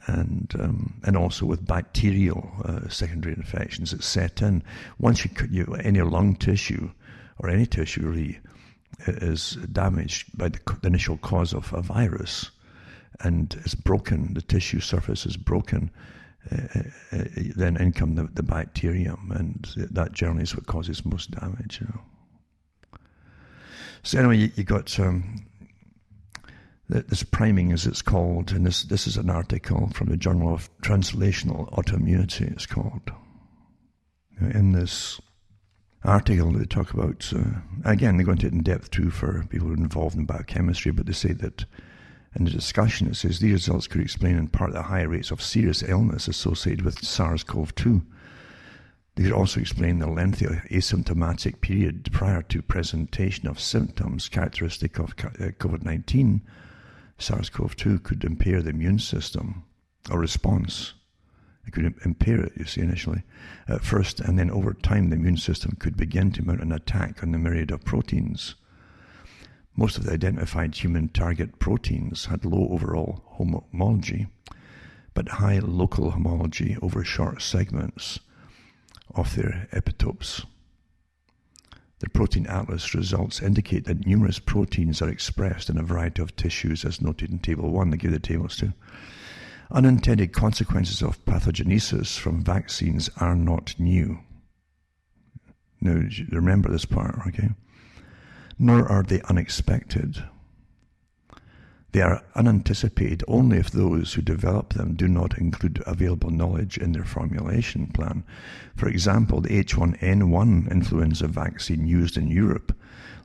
And also with bacterial secondary infections that set in. Once any lung tissue or any tissue really is damaged by the initial cause of a virus, and it's broken, the tissue surface is broken, then in come the bacterium, and that generally is what causes most damage. So anyway, you got this priming, as it's called, and this is an article from the Journal of Translational Autoimmunity, it's called. In this article, they talk about, again, they go into it in depth too for people who are involved in biochemistry, but they say that in the discussion, it says these results could explain in part the high rates of serious illness associated with SARS-CoV-2. They could also explain the lengthy asymptomatic period prior to presentation of symptoms characteristic of COVID-19, SARS-CoV-2 could impair the immune system or response. It could impair it, you see, initially at first, and then over time the immune system could begin to mount an attack on the myriad of proteins. Most of the identified human target proteins had low overall homology, but high local homology over short segments of their epitopes. The protein atlas results indicate that numerous proteins are expressed in a variety of tissues, as noted in Table 1. I give the tables too. Unintended consequences of pathogenesis from vaccines are not new. Now, remember this part, okay? Nor are they unexpected. They are unanticipated only if those who develop them do not include available knowledge in their formulation plan. For example, the H1N1 influenza vaccine used in Europe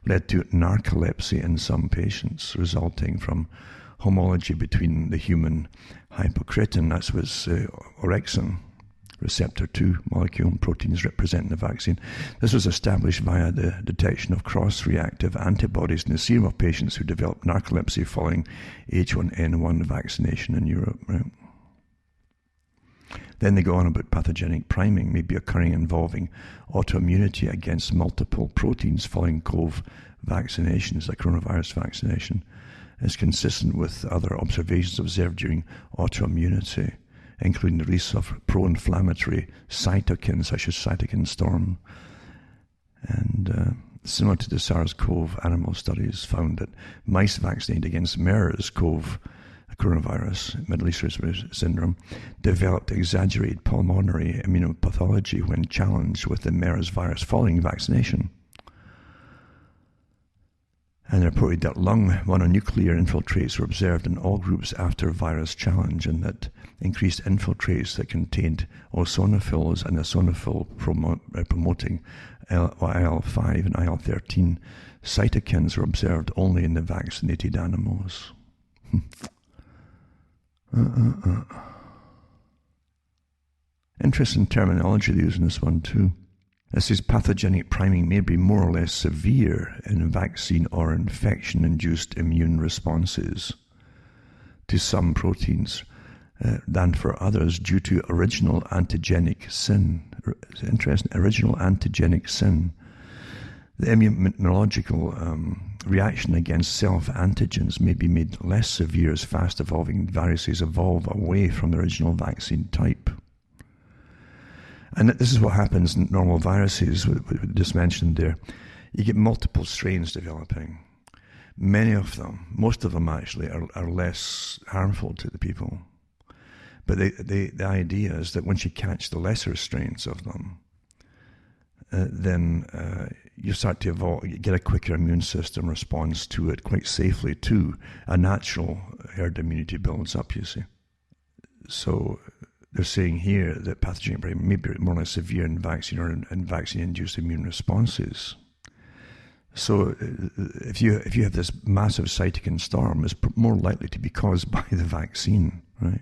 led to narcolepsy in some patients, resulting from homology between the human hypocretin, that was orexin, receptor 2 molecule proteins representing the vaccine. This was established via the detection of cross-reactive antibodies in the serum of patients who developed narcolepsy following H1N1 vaccination in Europe. Right? Then they go on about pathogenic priming may be occurring involving autoimmunity against multiple proteins following COVID vaccinations, like coronavirus vaccination, is consistent with other observations observed during autoimmunity, including the release of pro-inflammatory cytokines such as cytokine storm. And similar to the SARS-CoV animal studies found that mice vaccinated against MERS-CoV coronavirus, Middle East Respiratory Syndrome, developed exaggerated pulmonary immunopathology when challenged with the MERS virus following vaccination. And reported that lung mononuclear infiltrates were observed in all groups after virus challenge, and that increased infiltrates that contained eosinophils and eosinophil promoting IL-5 and IL-13 cytokines were observed only in the vaccinated animals. Interesting terminology they use in this one too. It says pathogenic priming may be more or less severe in vaccine or infection-induced immune responses to some proteins than for others due to original antigenic sin. It's interesting, original antigenic sin. The immunological reaction against self-antigens may be made less severe as fast-evolving viruses evolve away from the original vaccine type. And this is what happens in normal viruses, we just mentioned there. You get multiple strains developing. Many of them, most of them actually, are less harmful to the people. But the idea is that once you catch the lesser strains of them, then you start to evolve, you get a quicker immune system response to it quite safely too. A natural herd immunity builds up, you see. So they're saying here that pathogenic priming may be more or less severe in vaccine or in vaccine-induced immune responses. So if you have this massive cytokine storm, it's more likely to be caused by the vaccine, right?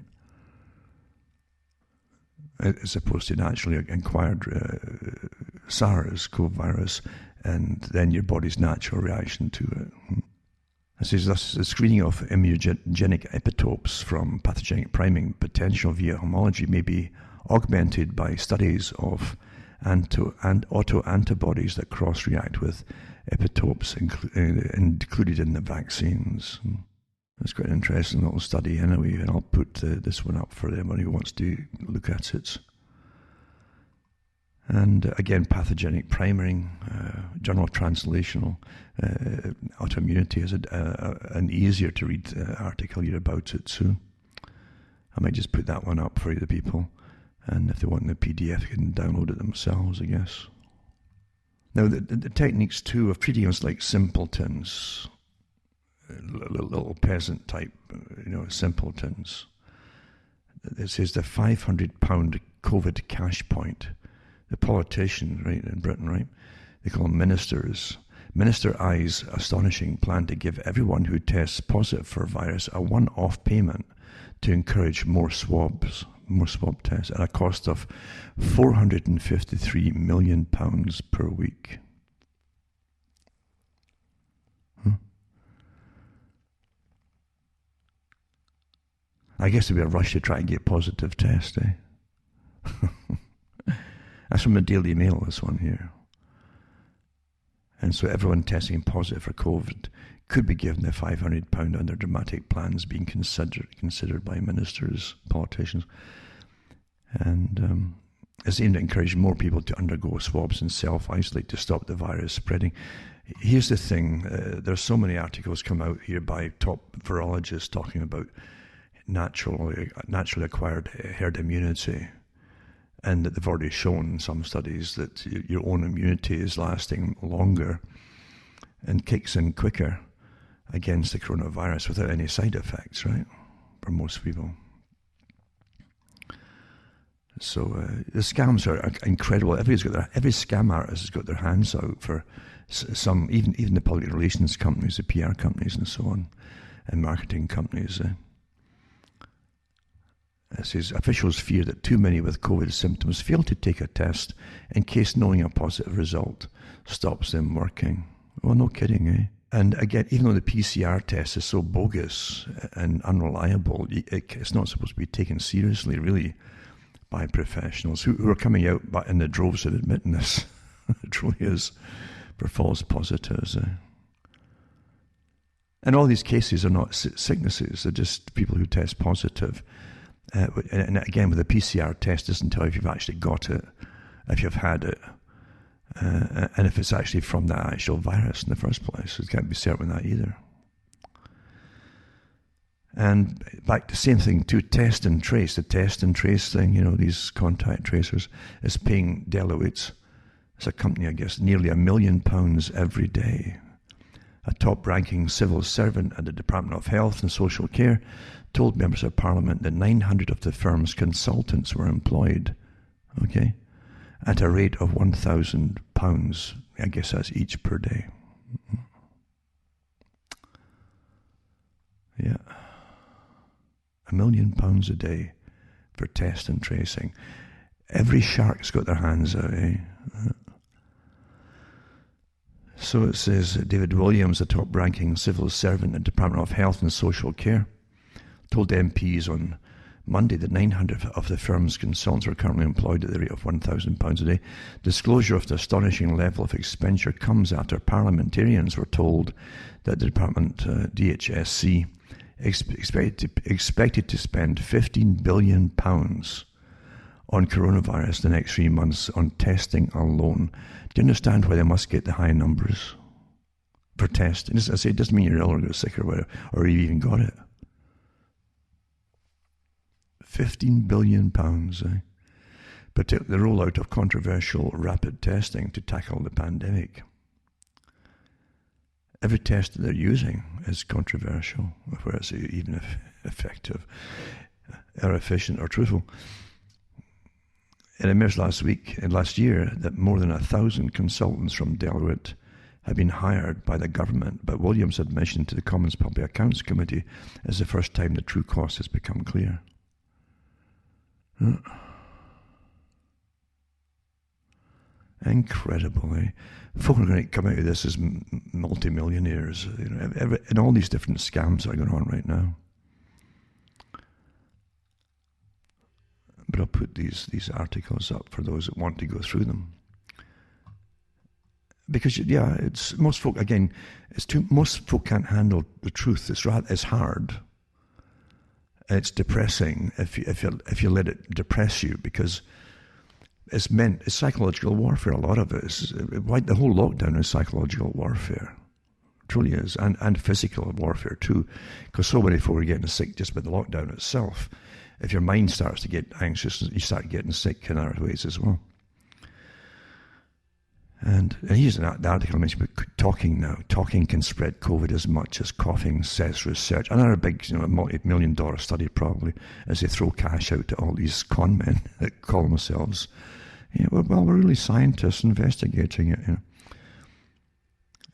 As opposed to naturally acquired SARS-CoV virus and then your body's natural reaction to it. It says thus the screening of immunogenic epitopes from pathogenic priming potential via homology may be augmented by studies of autoantibodies that cross-react with epitopes included in the vaccines. It's quite an interesting little study anyway, and I'll put this one up for anyone who wants to look at it. And again, pathogenic priming, Journal of Translational Autoimmunity is an easier to read article here about it, so I might just put that one up for the people, and if they want the PDF, they can download it themselves, I guess. Now, the techniques too of treating us like simpletons, little peasant type, simpletons. It says the £500 COVID cash point. The politician, right, in Britain, right, they call them ministers. Minister I's astonishing plan to give everyone who tests positive for virus a one-off payment to encourage more swab tests at a cost of £453 million per week. I guess there'd be a rush to try and get a positive test, eh? That's from the Daily Mail, this one here. And so everyone testing positive for COVID could be given the £500 under dramatic plans being considered by ministers, politicians. And it's aimed at encouraging more people to undergo swabs and self-isolate to stop the virus spreading. Here's the thing, there's so many articles come out here by top virologists talking about naturally acquired herd immunity, and that they've already shown in some studies that your own immunity is lasting longer and kicks in quicker against the coronavirus without any side effects, right, for most people. So the scams are incredible. Every scam artist has got their hands out for some, even the public relations companies, the PR companies and so on, and marketing companies. It says, officials fear that too many with COVID symptoms fail to take a test in case knowing a positive result stops them working. Well, no kidding, eh? And again, even though the PCR test is so bogus and unreliable, it's not supposed to be taken seriously, really, by professionals who are coming out in the droves and admitting this. It truly is for false positives. And all these cases are not sicknesses, they're just people who test positive. And again, with the PCR test, doesn't tell you if you've actually got it, if you've had it, and if it's actually from that actual virus in the first place. So you can't be certain that either. And back to the same thing too, test and trace. The test and trace thing, these contact tracers, is paying Deloitte, it's a company, I guess, nearly £1 million every day. A top-ranking civil servant at the Department of Health and Social Care told members of Parliament that 900 of the firm's consultants were employed, at a rate of £1,000. I guess that's each per day. Yeah. £1 million a day for test and tracing. Every shark's got their hands out, eh? So it says David Williams, a top-ranking civil servant at the Department of Health and Social Care, told MPs on Monday that 900 of the firm's consultants were currently employed at the rate of £1,000 a day. Disclosure of the astonishing level of expenditure comes after parliamentarians were told that the department, DHSC, expected to spend £15 billion on coronavirus the next 3 months on testing alone. Do you understand why they must get the high numbers for testing? As I say, it doesn't mean you're ill or got sick or whatever, or you even got it. £15 billion, particularly the rollout of controversial rapid testing to tackle the pandemic. Every test that they're using is controversial, whether it's even effective or efficient or truthful. It emerged last year, that more than 1,000 consultants from Deloitte had been hired by the government, but Williams' admission to the Commons Public Accounts Committee is the first time the true cost has become clear. Incredible, eh? Folk are going to come out of this as multi-millionaires, and all these different scams are going on right now. But I'll put these articles up for those that want to go through them. Because, it's most folk, again, most folk can't handle the truth. It's hard. It's depressing if you let it depress you, because it's psychological warfare. A lot of it is, the whole lockdown is psychological warfare. It truly is, and physical warfare too, because so many folk are getting sick just by the lockdown itself. If your mind starts to get anxious, you start getting sick in other ways as well. And here's the article I mentioned about talking now. Talking can spread COVID as much as coughing, says research. Another big, multi-million-dollar study probably, as they throw cash out to all these con men that call themselves, we're really scientists investigating it.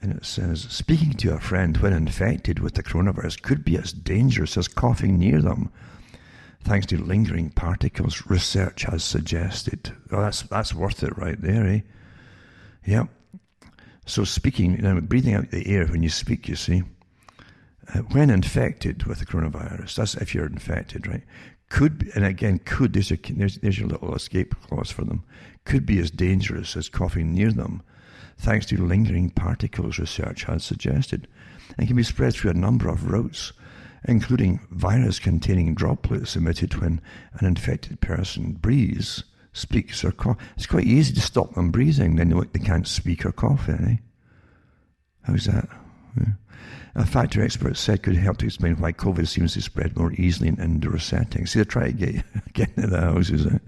And it says, speaking to a friend when infected with the coronavirus could be as dangerous as coughing near them, thanks to lingering particles, research has suggested. Oh, that's worth it right there, eh? Yeah. So speaking, breathing out the air when you speak, you see, when infected with the coronavirus, that's if you're infected, right? Could, and again, could, there's your little escape clause for them, could be as dangerous as coughing near them, thanks to lingering particles research has suggested, and can be spread through a number of routes, including virus-containing droplets emitted when an infected person breathes, speaks, or coughs. It's quite easy to stop them breathing, then they can't speak or cough, eh? How's that? Yeah. A factor experts said could help to explain why COVID seems to spread more easily in indoor settings. See, they're trying to get into the houses, eh?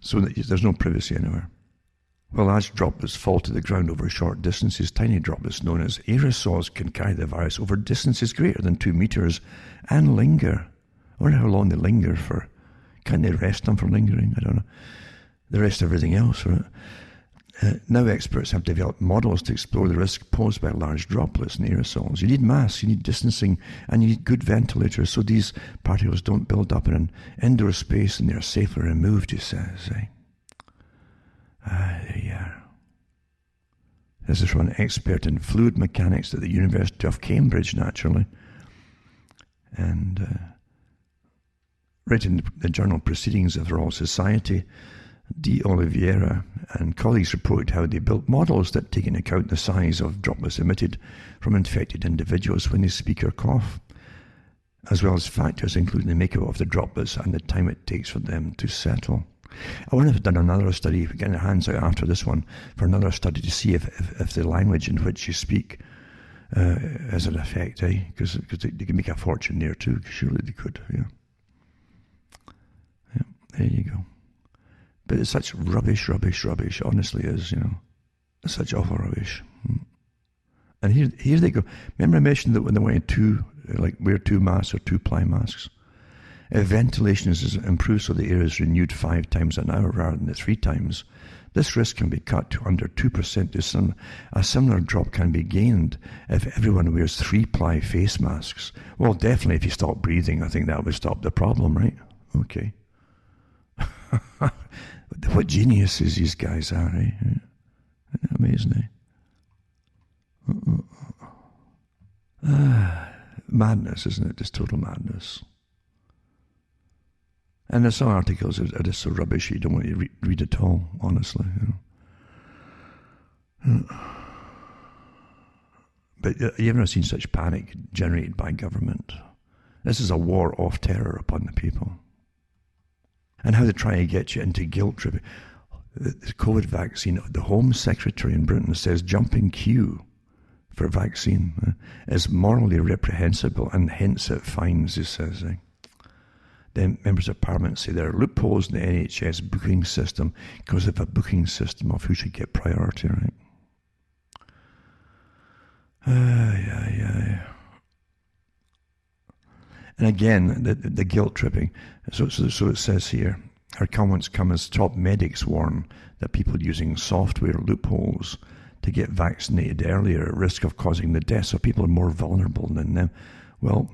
So that there's no privacy anywhere. Well, large droplets fall to the ground over short distances. Tiny droplets known as aerosols can carry the virus over distances greater than 2 meters and linger. I wonder how long they linger for. Can't they rest them for lingering? I don't know. The rest of everything else, right? Now experts have developed models to explore the risk posed by large droplets and aerosols. You need masks, you need distancing, and you need good ventilators so these particles don't build up in an indoor space and they're safely removed, he says. There you are. This is from an expert in fluid mechanics at the University of Cambridge, naturally. And written in the journal Proceedings of the Royal Society, De Oliveira and colleagues reported how they built models that take into account the size of droplets emitted from infected individuals when they speak or cough, as well as factors including the makeup of the droplets and the time it takes for them to settle. I wonder if they've done another study, if we get our hands out after this one, for another study to see if the language in which you speak has an effect, eh? Because they can make a fortune there too, surely they could, yeah. Yeah, there you go. But it's such rubbish, honestly is, It's such awful rubbish. And here they go. Remember I mentioned that when they went wear 2 masks or 2-ply masks? If ventilation is improved so the air is renewed 5 times an hour rather than the 3 times, this risk can be cut to under 2%. A similar drop can be gained if everyone wears 3-ply face masks. Well, definitely if you stop breathing, I think that would stop the problem, right? Okay. What geniuses these guys are, eh? Amazing, eh? Madness, isn't it? Just total madness. And there's some articles that are just so rubbish you don't want to read at all, honestly. But you've never seen such panic generated by government. This is a war of terror upon the people. And how they try to get you into guilt tripping. The COVID vaccine, the Home Secretary in Britain says jumping queue for vaccine is morally reprehensible and hence it fines, he says. Then members of Parliament say there are loopholes in the NHS booking system because of a booking system of who should get priority, right? Yeah. And again, the guilt tripping. So it says here, our comments come as top medics warn that people using software loopholes to get vaccinated earlier at risk of causing the death. So people are more vulnerable than them. Well,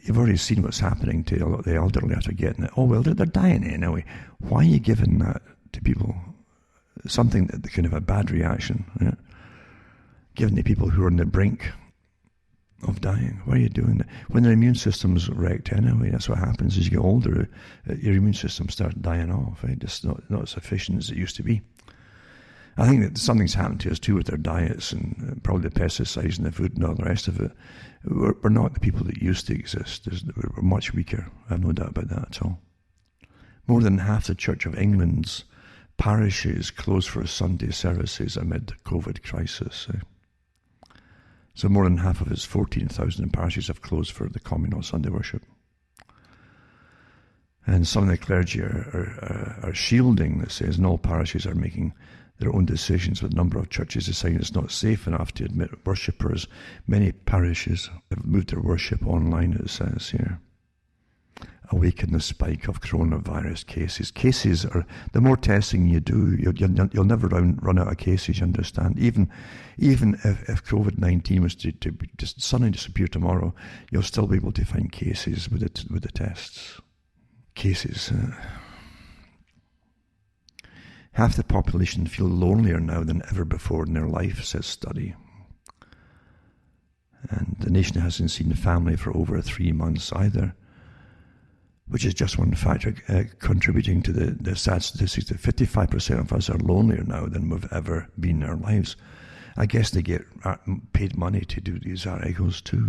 you've already seen what's happening to a lot of the elderly after getting it. Oh, well, they're dying anyway. Why are you giving that to people? Something that can have a bad reaction. Yeah? Giving to people who are on the brink of dying. Why are you doing that? When their immune system's wrecked anyway, that's what happens as you get older. Your immune system starts dying off. Right? It's not as efficient as it used to be. I think that something's happened to us too with our diets and probably the pesticides and the food and all the rest of it. We're not the people that used to exist. We're much weaker. I have no doubt about that at all. More than half the Church of England's parishes closed for Sunday services amid the COVID crisis. So more than half of its 14,000 parishes have closed for the communal Sunday worship. And some of the clergy are shielding, it says, and all parishes are making their own decisions, with a number of churches deciding it's not safe enough to admit worshippers. Many parishes have moved their worship online, it says here. Awaken the spike of coronavirus cases. Cases are, the more testing you do, you'll never run out of cases, you understand. Even if COVID-19 was to just suddenly disappear tomorrow, you'll still be able to find cases with the tests. Cases. Half the population feel lonelier now than ever before in their life, says study. And the nation hasn't seen the family for over 3 months either, which is just one factor contributing to the sad statistics that 55% of us are lonelier now than we've ever been in our lives. I guess they get paid money to do these articles too,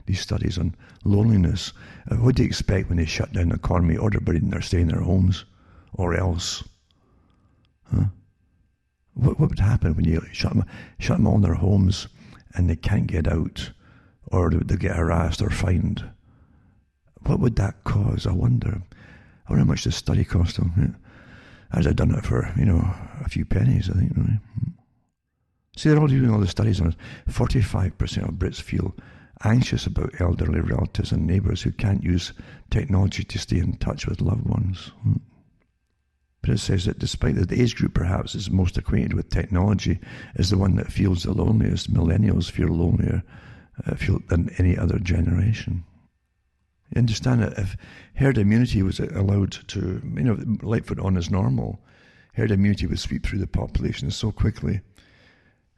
these studies on loneliness. What do you expect when they shut down the economy? Everybody in there stay in their homes, or else? Huh? What would happen when you shut them all in their homes and they can't get out, or they get harassed or fined? What would that cause? I wonder how much this study cost them. Yeah. I'd have done it for, a few pennies, I think, really. See, they're all doing all the studies on it. 45% of Brits feel anxious about elderly relatives and neighbours who can't use technology to stay in touch with loved ones. But it says that despite that the age group perhaps is most acquainted with technology is the one that feels the loneliest. Millennials feel lonelier than any other generation. You understand that if herd immunity was allowed to, Lightfoot on as normal, herd immunity would sweep through the population so quickly,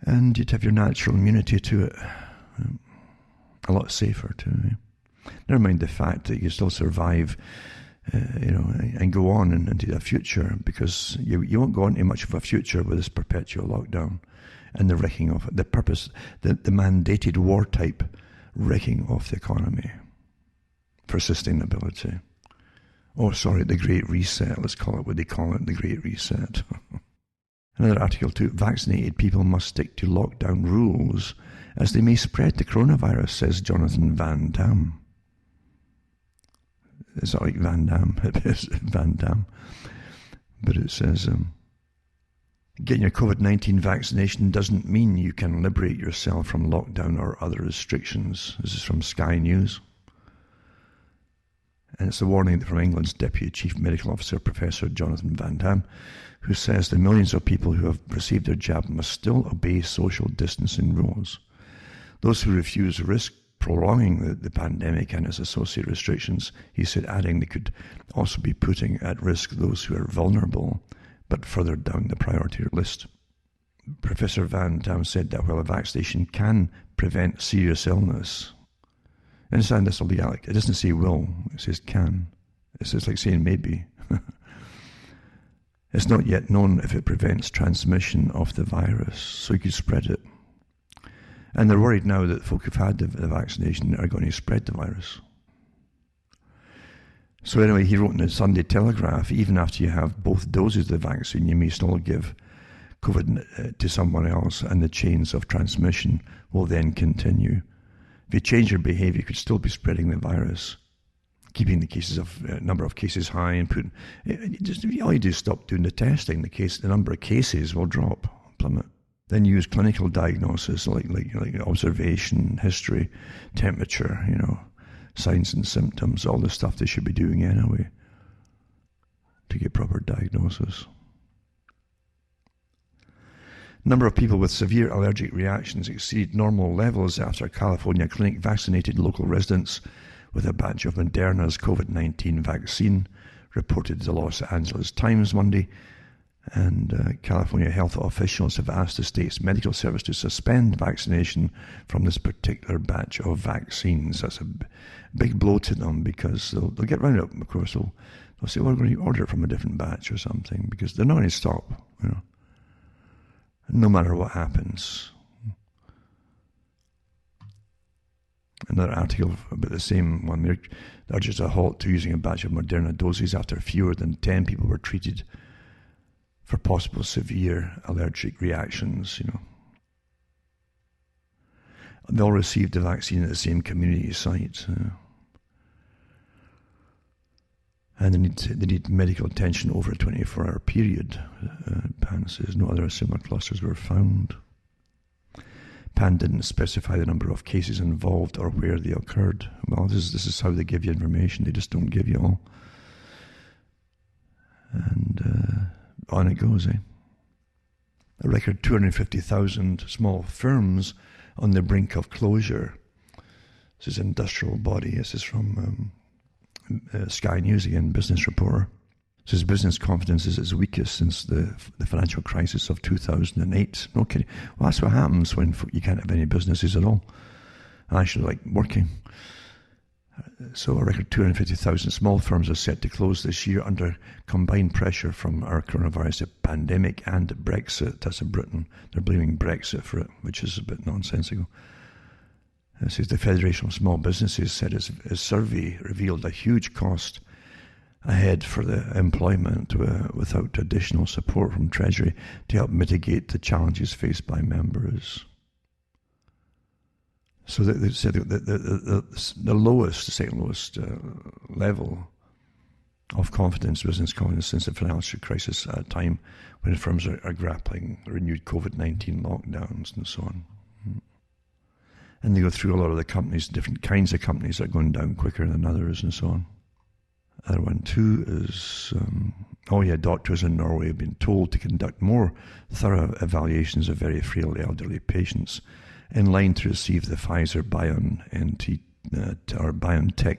and you'd have your natural immunity to it a lot safer too. Never mind the fact that you still survive, and go on into the future, because you won't go into much of a future with this perpetual lockdown and the wrecking of it, the mandated war type wrecking of the economy for sustainability. Oh, sorry, the Great Reset. Let's call it what they call it, the Great Reset. Another article too, vaccinated people must stick to lockdown rules as they may spread the coronavirus, says Jonathan Van Dam. It's not like Van Damme, it is Van Dam. But it says, getting your COVID-19 vaccination doesn't mean you can liberate yourself from lockdown or other restrictions. This is from Sky News. And it's a warning from England's Deputy Chief Medical Officer, Professor Jonathan Van Dam, who says the millions of people who have received their jab must still obey social distancing rules. Those who refuse risk prolonging the pandemic and its associated restrictions, he said, adding they could also be putting at risk those who are vulnerable, but further down the priority list. Professor Van Dam said that while a vaccination can prevent serious illness, understand this will be Dialects. It doesn't say will, it says can. It's just like saying maybe. It's not yet known if it prevents transmission of the virus, so you could spread it. And they're worried now that folk who've had the vaccination are going to spread the virus. So anyway, he wrote in the Sunday Telegraph, even after you have both doses of the vaccine, you may still give COVID to someone else, and the chains of transmission will then continue. If you change your behaviour, you could still be spreading the virus, keeping the number of cases high, and all you do is stop doing the testing. The number of cases will plummet. Then use clinical diagnosis like observation, history, temperature, signs and symptoms, all the stuff they should be doing anyway to get proper diagnosis. Number of people with severe allergic reactions exceeded normal levels after a California clinic vaccinated local residents with a batch of Moderna's COVID-19 vaccine, reported the Los Angeles Times Monday. And California health officials have asked the state's medical service to suspend vaccination from this particular batch of vaccines. That's a big blow to them, because they'll get round it. Of course, they'll say, well, we're going to order it from a different batch or something, because they're not going to stop, no matter what happens. Another article about the same one. There urges a halt to using a batch of Moderna doses after fewer than 10 people were treated for possible severe allergic reactions, They all received the vaccine at the same community site. And they need medical attention over a 24-hour period. Pan says no other similar clusters were found. Pan didn't specify the number of cases involved or where they occurred. Well, this is how they give you information. They just don't give you all. And on it goes, A record 250,000 small firms on the brink of closure. This is Industrial Body. This is from Sky News again, Business Reporter. It says business confidence is its weakest since the financial crisis of 2008. No kidding. Well, that's what happens when you can't have any businesses at all. actually like working. So a record 250,000 small firms are set to close this year under combined pressure from our coronavirus pandemic and Brexit. That's in Britain. They're blaming Brexit for it, which is a bit nonsensical. It says the Federation of Small Businesses said its survey revealed a huge cost ahead for the employment without additional support from Treasury to help mitigate the challenges faced by members. So they said the lowest, the second lowest level of confidence, business confidence, since the financial crisis at a time when firms are grappling renewed COVID-19 lockdowns and so on. And they go through a lot of the companies, different kinds of companies that are going down quicker than others and so on. Other one too is, doctors in Norway have been told to conduct more thorough evaluations of very frail elderly patients in line to receive the Pfizer BioNTech,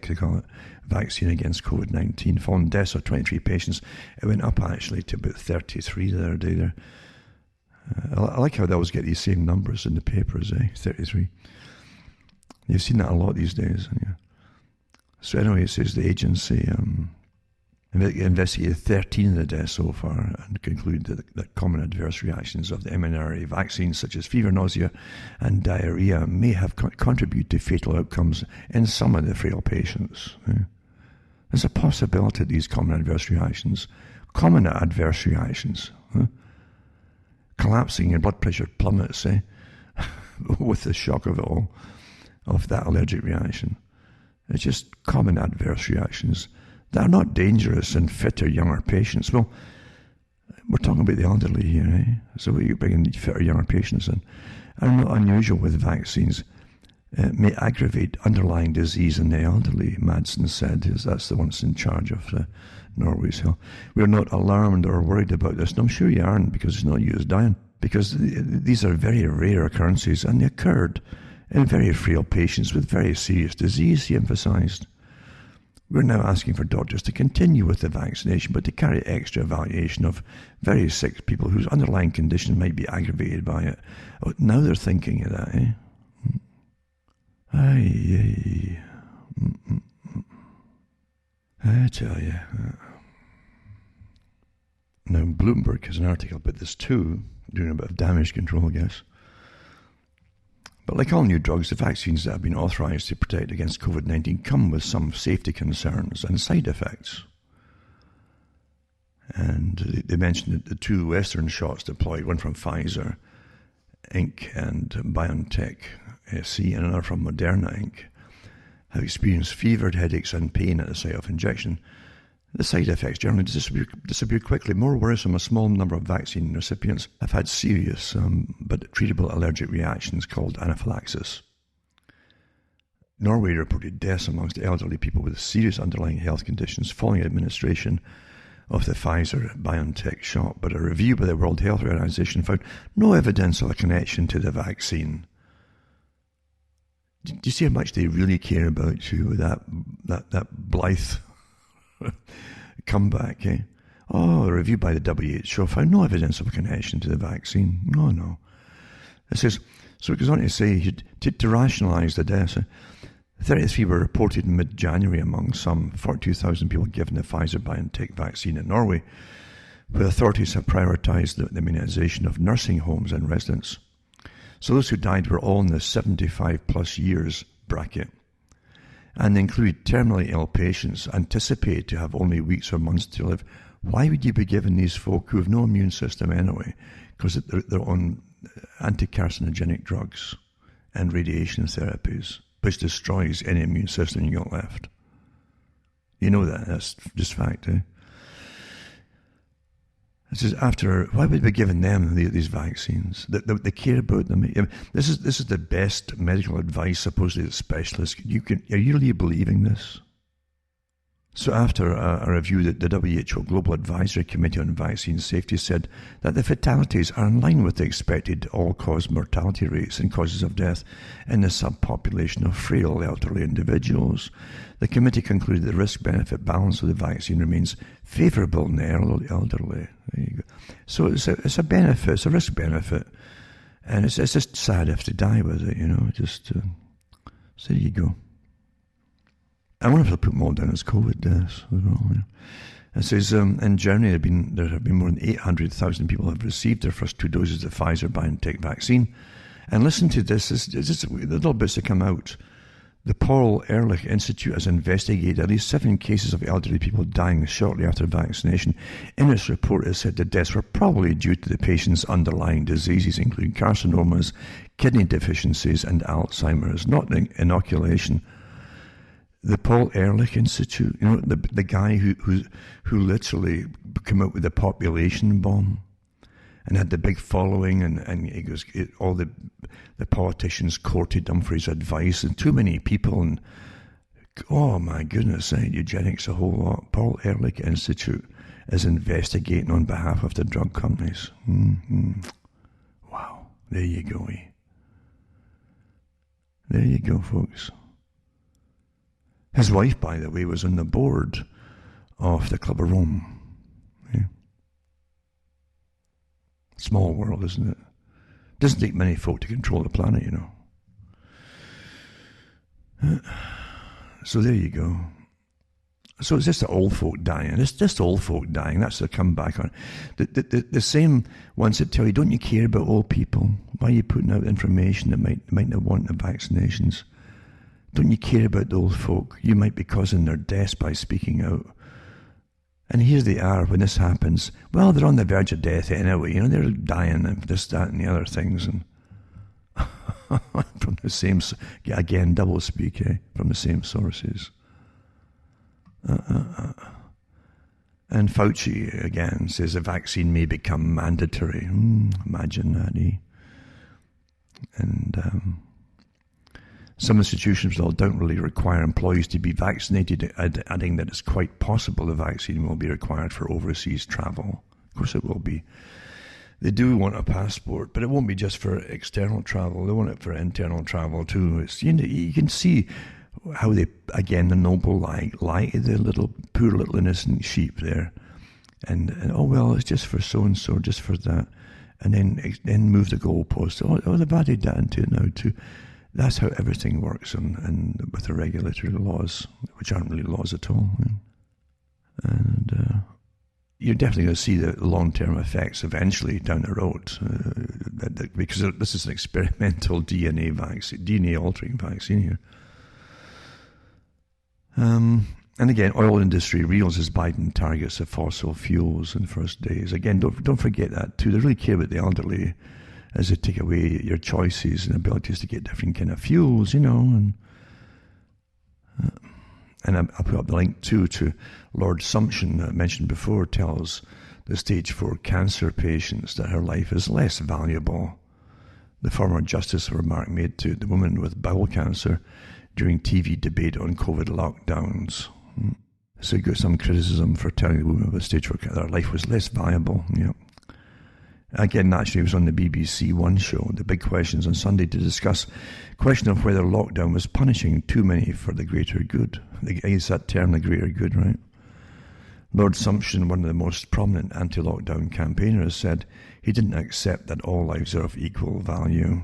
they call it, vaccine against COVID-19. Following deaths of 23 patients, it went up actually to about 33 the other day there. I like how they always get these same numbers in the papers, 33. You've seen that a lot these days. Yeah. So anyway, it says the agency investigated 13 of the deaths so far and concluded that common adverse reactions of the mRNA vaccines, such as fever, nausea, and diarrhea, may have contributed to fatal outcomes in some of the frail patients. Yeah. There's a possibility that these common adverse reactions, collapsing your blood pressure plummets, with the shock of it all, of that allergic reaction. It's just common adverse reactions that are not dangerous in fitter, younger patients. Well, we're talking about the elderly here, So we bring in fitter, younger patients in. And not unusual with vaccines. It may aggravate underlying disease in the elderly, Madsen said. That's the one that's in charge of Norway's health. We're not alarmed or worried about this. And I'm sure you aren't, because it's not you who's dying. Because these are very rare occurrences, and they occurred in very frail patients with very serious disease, he emphasised. We're now asking for doctors to continue with the vaccination, but to carry extra evaluation of very sick people whose underlying condition might be aggravated by it. Oh, now they're thinking of that, I tell you. Now, Bloomberg has an article about this too, doing a bit of damage control, I guess. But like all new drugs, the vaccines that have been authorised to protect against COVID-19 come with some safety concerns and side effects. And they mentioned that the two Western shots deployed, one from Pfizer Inc. and BioNTech SC, and another from Moderna Inc., have experienced fever, headaches and pain at the site of injection. The side effects generally disappear quickly. More worrisome, a small number of vaccine recipients have had serious but treatable allergic reactions called anaphylaxis. Norway reported deaths amongst elderly people with serious underlying health conditions following administration of the Pfizer-BioNTech shot, but a review by the World Health Organization found no evidence of a connection to the vaccine. Do you see how much they really care about you with that blithe comeback, a review by the WHO found no evidence of a connection to the vaccine. No. It says, so it goes on to say, to rationalise the deaths, 33 were reported in mid-January among some 42,000 people given the Pfizer-BioNTech vaccine in Norway, where authorities have prioritised the immunisation of nursing homes and residents. So those who died were all in the 75 plus years bracket, and include terminally ill patients anticipated to have only weeks or months to live. Why would you be giving these folk who have no immune system anyway, because they're on anti-carcinogenic drugs and radiation therapies, which destroys any immune system you got left? You know that, that's just fact, It says why would we be giving them these vaccines? They care about them. I mean, this is the best medical advice, supposedly, the specialists. Are you really believing this? So after a review, the WHO Global Advisory Committee on Vaccine Safety said that the fatalities are in line with the expected all-cause mortality rates and causes of death in the subpopulation of frail elderly individuals. The committee concluded the risk-benefit balance of the vaccine remains favourable in the elderly. There you go. So it's a benefit, it's a risk-benefit, and it's just sad if they die with it, So there you go. I wonder if they'll put them all down as COVID deaths as well. Yeah. It says in Germany there have been more than 800,000 people have received their first 2 doses of the Pfizer-BioNTech vaccine. And listen to this. The little bits that come out. The Paul Ehrlich Institute has investigated at least 7 cases of elderly people dying shortly after vaccination. In its report, it said the deaths were probably due to the patient's underlying diseases, including carcinomas, kidney deficiencies, and Alzheimer's, not the inoculation. The Paul Ehrlich Institute, you know, the guy who literally came out with the population bomb and had the big following, and all the politicians courted him for his advice, and too many people, and oh my goodness, eugenics a whole lot. Paul Ehrlich Institute is investigating on behalf of the drug companies. Wow, there you go. There you go, folks. His wife, by the way, was on the board of the Club of Rome. Yeah. Small world, isn't it? Doesn't take many folk to control the planet, you know. So there you go. So it's just the old folk dying. It's just old folk dying. That's the comeback on it. The same ones that tell you, don't you care about old people? Why are you putting out information that might not want the vaccinations? Don't you care about the old folk? You might be causing their deaths by speaking out. And here they are when this happens. Well, they're on the verge of death anyway. You know, they're dying and this, that, and the other things. And from the same, again, doublespeak, from the same sources. And Fauci, again, says the vaccine may become mandatory. Imagine that, And some institutions don't really require employees to be vaccinated, adding that it's quite possible the vaccine will be required for overseas travel. Of course it will be. They do want a passport, but it won't be just for external travel. They want it for internal travel too. It's, you can see how they, again, the noble lie to the poor little innocent sheep there. And oh, well, it's just for so-and-so, just for that. And then move the goalpost. Oh, they've added that into it now too. That's how everything works and with the regulatory laws, which aren't really laws at all. And you're definitely going to see the long-term effects eventually down the road, because this is an experimental DNA-altering vaccine here. And again, oil industry realizes Biden targets of fossil fuels in first days. Again, don't forget that too. They really care about the elderly, as they take away your choices and abilities to get different kind of fuels, and I'll put up the link too to Lord Sumption that I mentioned before, tells the stage 4 cancer patients that her life is less valuable. The former justice remark made to the woman with bowel cancer during TV debate on COVID lockdowns. So he got some criticism for telling the woman with stage 4 that her life was less valuable. Again, naturally, it was on the BBC One show, The Big Questions on Sunday, to discuss question of whether lockdown was punishing too many for the greater good. I use that term, the greater good, right? Lord Sumption, one of the most prominent anti-lockdown campaigners, said he didn't accept that all lives are of equal value.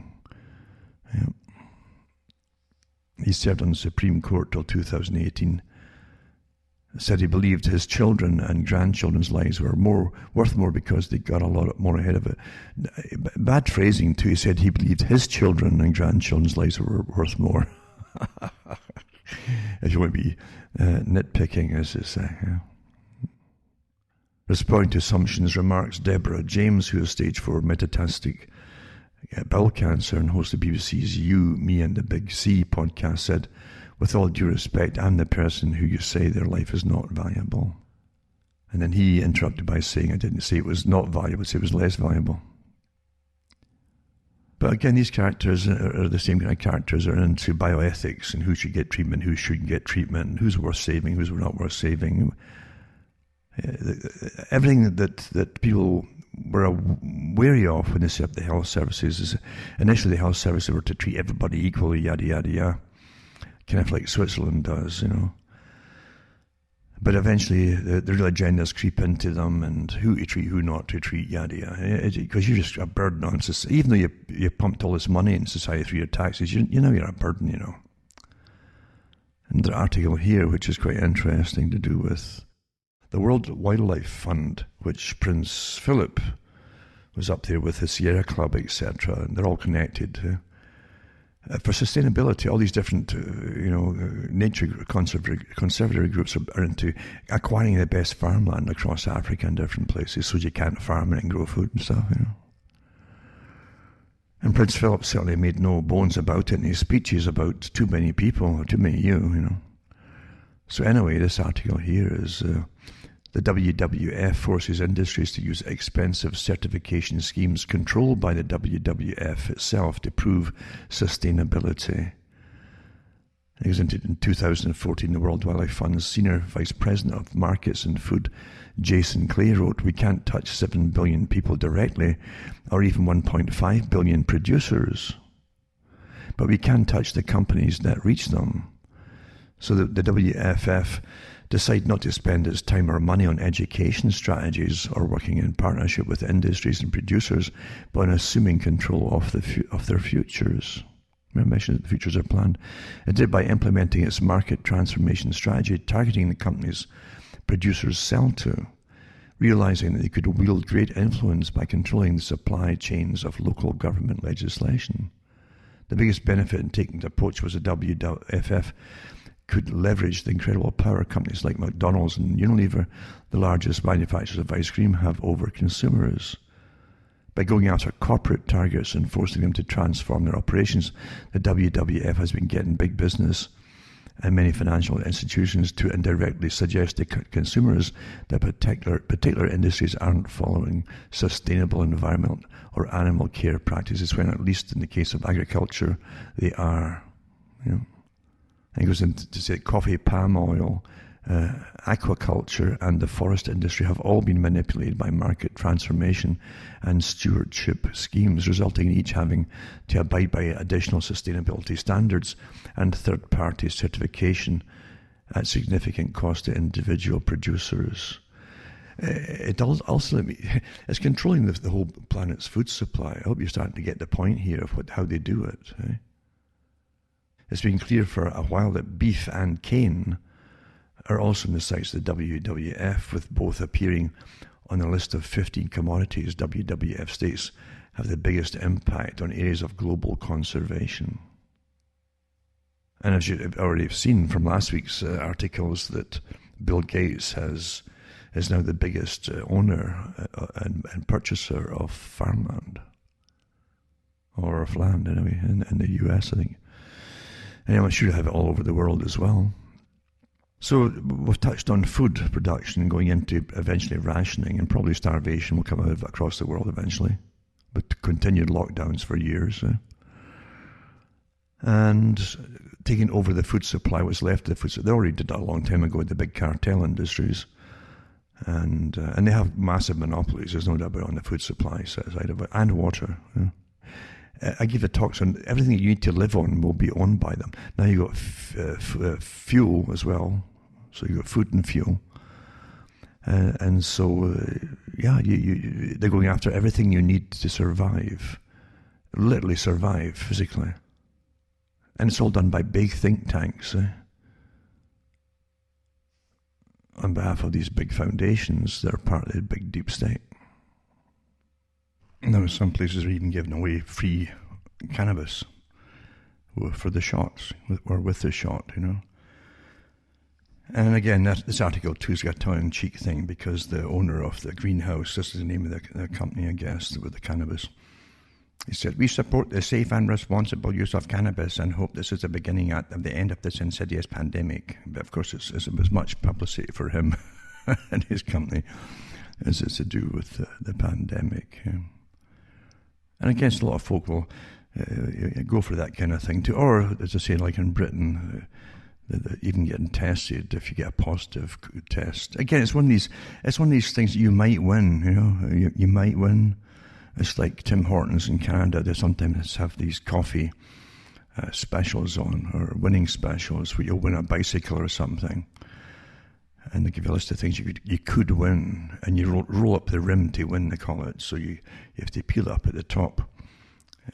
He served on the Supreme Court till 2018. Said he believed his children and grandchildren's lives were worth more because they got a lot more ahead of it. Bad phrasing too. He said he believed his children and grandchildren's lives were worth more. If you want to be nitpicking, as they say. Responding to Sumption's remarks, Deborah James, who has stage 4 metastatic bowel cancer and hosts the BBC's You, Me and the Big C podcast, said, "With all due respect, I'm the person who you say their life is not valuable." And then he interrupted by saying, I didn't say it was not valuable, I said it was less valuable. But again, these characters are the same kind of characters that are into bioethics and who should get treatment, who shouldn't get treatment, and who's worth saving, who's not worth saving. Everything that people were wary of when they set up the health services is initially the health services were to treat everybody equally, yada, yada, yada. Kind of like Switzerland does, But eventually the real agendas creep into them and who to treat, who not to treat, yada, yada. Because you're just a burden on society. Even though you pumped all this money in society through your taxes, you're a burden, And the article here, which is quite interesting, to do with the World Wildlife Fund, which Prince Philip was up there with the Sierra Club, etc. And they're all connected. For sustainability, all these different, nature conservatory groups are into acquiring the best farmland across Africa and different places, so you can't farm it and grow food and stuff. And Prince Philip certainly made no bones about it in his speeches about too many people, or too many you. So anyway, this article here is the WWF forces industries to use expensive certification schemes controlled by the WWF itself to prove sustainability. In 2014, the World Wildlife Fund's Senior Vice President of Markets and Food, Jason Clay, wrote, "We can't touch 7 billion people directly, or even 1.5 billion producers. But we can touch the companies that reach them." So the WFF decide not to spend its time or money on education strategies or working in partnership with industries and producers, but on assuming control of their futures. I mentioned that the futures are planned. It did by implementing its market transformation strategy, targeting the companies producers sell to, realizing that they could wield great influence by controlling the supply chains of local government legislation. The biggest benefit in taking the approach was the WFF could leverage the incredible power companies like McDonald's and Unilever, the largest manufacturers of ice cream, have over consumers. By going after corporate targets and forcing them to transform their operations, the WWF has been getting big business and many financial institutions to indirectly suggest to consumers that particular industries aren't following sustainable environmental or animal care practices, when at least in the case of agriculture, they are. And it goes into to say coffee, palm oil, aquaculture and the forest industry have all been manipulated by market transformation and stewardship schemes, resulting in each having to abide by additional sustainability standards and third-party certification at significant cost to individual producers. It also it's controlling the whole planet's food supply. I hope you're starting to get the point here of how they do it. It's been clear for a while that beef and cane are also in the sights of the WWF, with both appearing on a list of 15 commodities WWF states have the biggest impact on areas of global conservation. And as you've already seen from last week's articles, that Bill Gates is now the biggest owner and purchaser of farmland, or of land anyway, in the US, I think. And I'm sure you have it all over the world as well. So we've touched on food production going into eventually rationing, and probably starvation will come out across the world eventually, but continued lockdowns for years. And taking over the food supply, what's left of the food supply. They already did that a long time ago with the big cartel industries. And they have massive monopolies, there's no doubt about it, on the food supply side of it, and water. I give the talks on everything you need to live on will be owned by them. Now you've got fuel as well, so you've got food and fuel. And so, they're going after everything you need to survive, literally survive physically. And it's all done by big think tanks, on behalf of these big foundations that are part of the big deep state. Now, some places are even giving away free cannabis for the shots, or with the shot, And again, this article too has got a tongue-in-cheek thing, because the owner of the greenhouse, this is the name of the company, I guess, with the cannabis, he said, "We support the safe and responsible use of cannabis and hope this is the beginning of the end of this insidious pandemic." But of course, it's as much publicity for him and his company as it's to do with the pandemic. And I guess a lot of folk will go for that kind of thing too. Or, as I say, like in Britain, even getting tested if you get a positive test. Again, it's one of these things that you might win. You might win. It's like Tim Hortons in Canada. They sometimes have these coffee specials on, or winning specials, where you'll win a bicycle or something. And they give you a list of things you could win, and you roll up the rim to win, they call it. So you have to peel up at the top,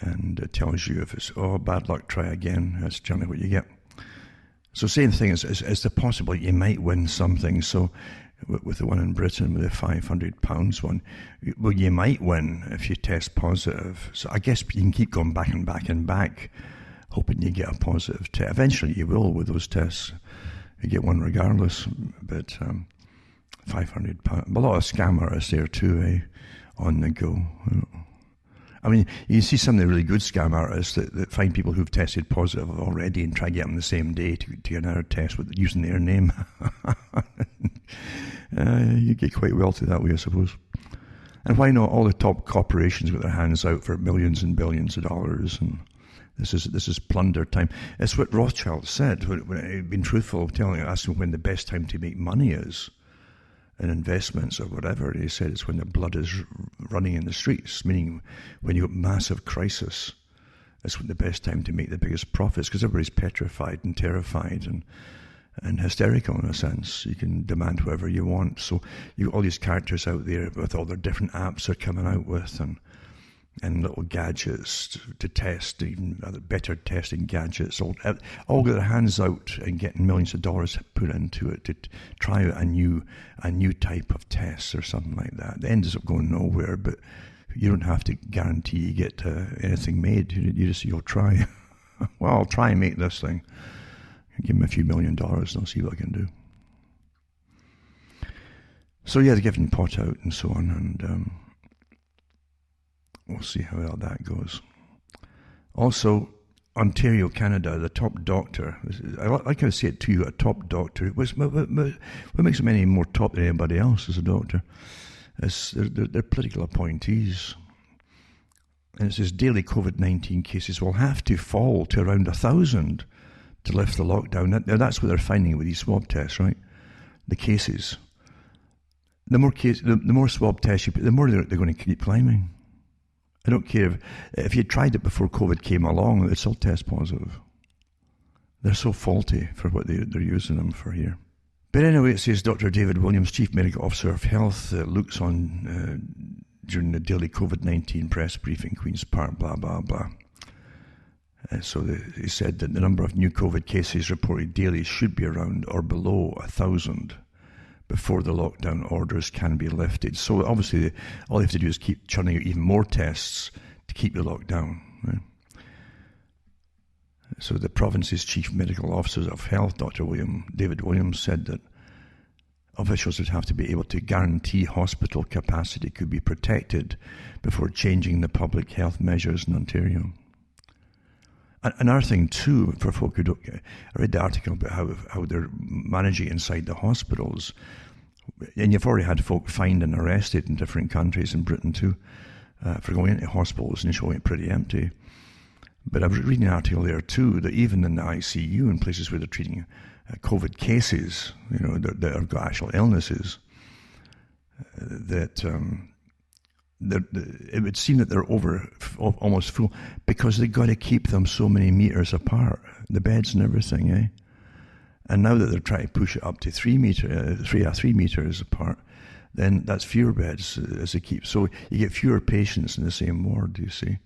and it tells you if it's, bad luck, try again. That's generally what you get. So same thing is the possibility you might win something. So with the one in Britain, with the £500 one, well, you might win if you test positive. So I guess you can keep going back and back and back, hoping you get a positive test. Eventually you will with those tests. You get one regardless. But £500, a lot of scam artists there too, on the go. I mean, you see some of the really good scam artists that find people who've tested positive already and try to get them the same day to get another test with using their name. You get quite wealthy that way, I suppose. And why not? All the top corporations got their hands out for millions and billions of dollars, and this is plunder time. It's what Rothschild said when he'd been truthful, asking when the best time to make money is in investments or whatever. He said it's when the blood is running in the streets, meaning when you've got massive crisis. That's when the best time to make the biggest profits, because everybody's petrified and terrified and hysterical in a sense. You can demand whatever you want. So you all these characters out there with all their different apps they're coming out with and little gadgets to test, even better testing gadgets, all got their hands out and getting millions of dollars put into it to try out a new type of test or something like that. It ends up going nowhere, but you don't have to guarantee you get anything made. You'll try. Well, I'll try and make this thing. Give them a few $1 million and I'll see what I can do. So yeah, they're giving pot out and so on, and we'll see how that goes. Also, Ontario, Canada, the top doctor, I like how I say it to you, a top doctor. What makes him any more top than anybody else as a doctor? They're political appointees. And it says daily COVID-19 cases will have to fall to around 1,000 to lift the lockdown. Now that's what they're finding with these swab tests, right? The cases. The more swab tests you put, the more they're going to keep climbing. I don't care if you tried it before COVID came along, it'd still test positive. They're so faulty for what they're using them for here. But anyway, it says Dr. David Williams, Chief Medical Officer of Health, looks on during the daily COVID-19 press briefing, Queen's Park, blah, blah, blah. So he said that the number of new COVID cases reported daily should be around or below 1,000 before the lockdown orders can be lifted. So obviously, all they have to do is keep churning out even more tests to keep the lockdown. Right? So the province's Chief Medical Officer of Health, Dr. David Williams, said that officials would have to be able to guarantee hospital capacity could be protected before changing the public health measures in Ontario. Another thing too, for folk who don't, I read the article about how they're managing inside the hospitals, and you've already had folk fined and arrested in different countries, in Britain too, for going into hospitals and showing it pretty empty. But I was reading an article there too, that even in the ICU, in places where they're treating COVID cases, that have got actual illnesses, that it would seem that they're almost full, because they've got to keep them so many meters apart, the beds and everything, eh? And now that they're trying to push it up to 3 meters apart, then that's fewer beds as they keep. So you get fewer patients in the same ward, you see,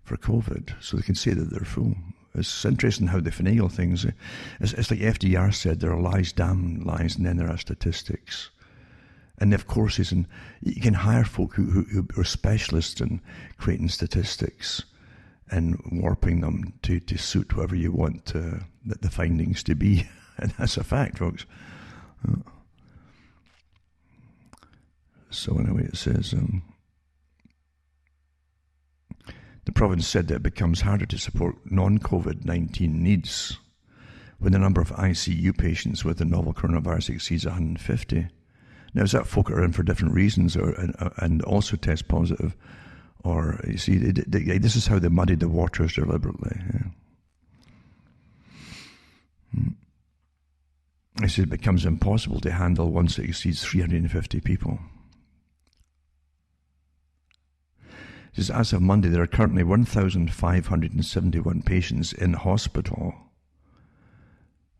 for COVID. So they can say that they're full. It's interesting how they finagle things. It's like FDR said, there are lies, damn lies, and then there are statistics. And of course, you can hire folk who are specialists in creating statistics and warping them to suit whoever you want the findings to be. And that's a fact, folks. So anyway, it says, the province said that it becomes harder to support non-COVID-19 needs when the number of ICU patients with the novel coronavirus exceeds 150. Now, is that folk are in for different reasons and also test positive? Or, you see, this is how they muddied the waters deliberately. Yeah. It says it becomes impossible to handle once it exceeds 350 people. It says, as of Monday, there are currently 1,571 patients in hospital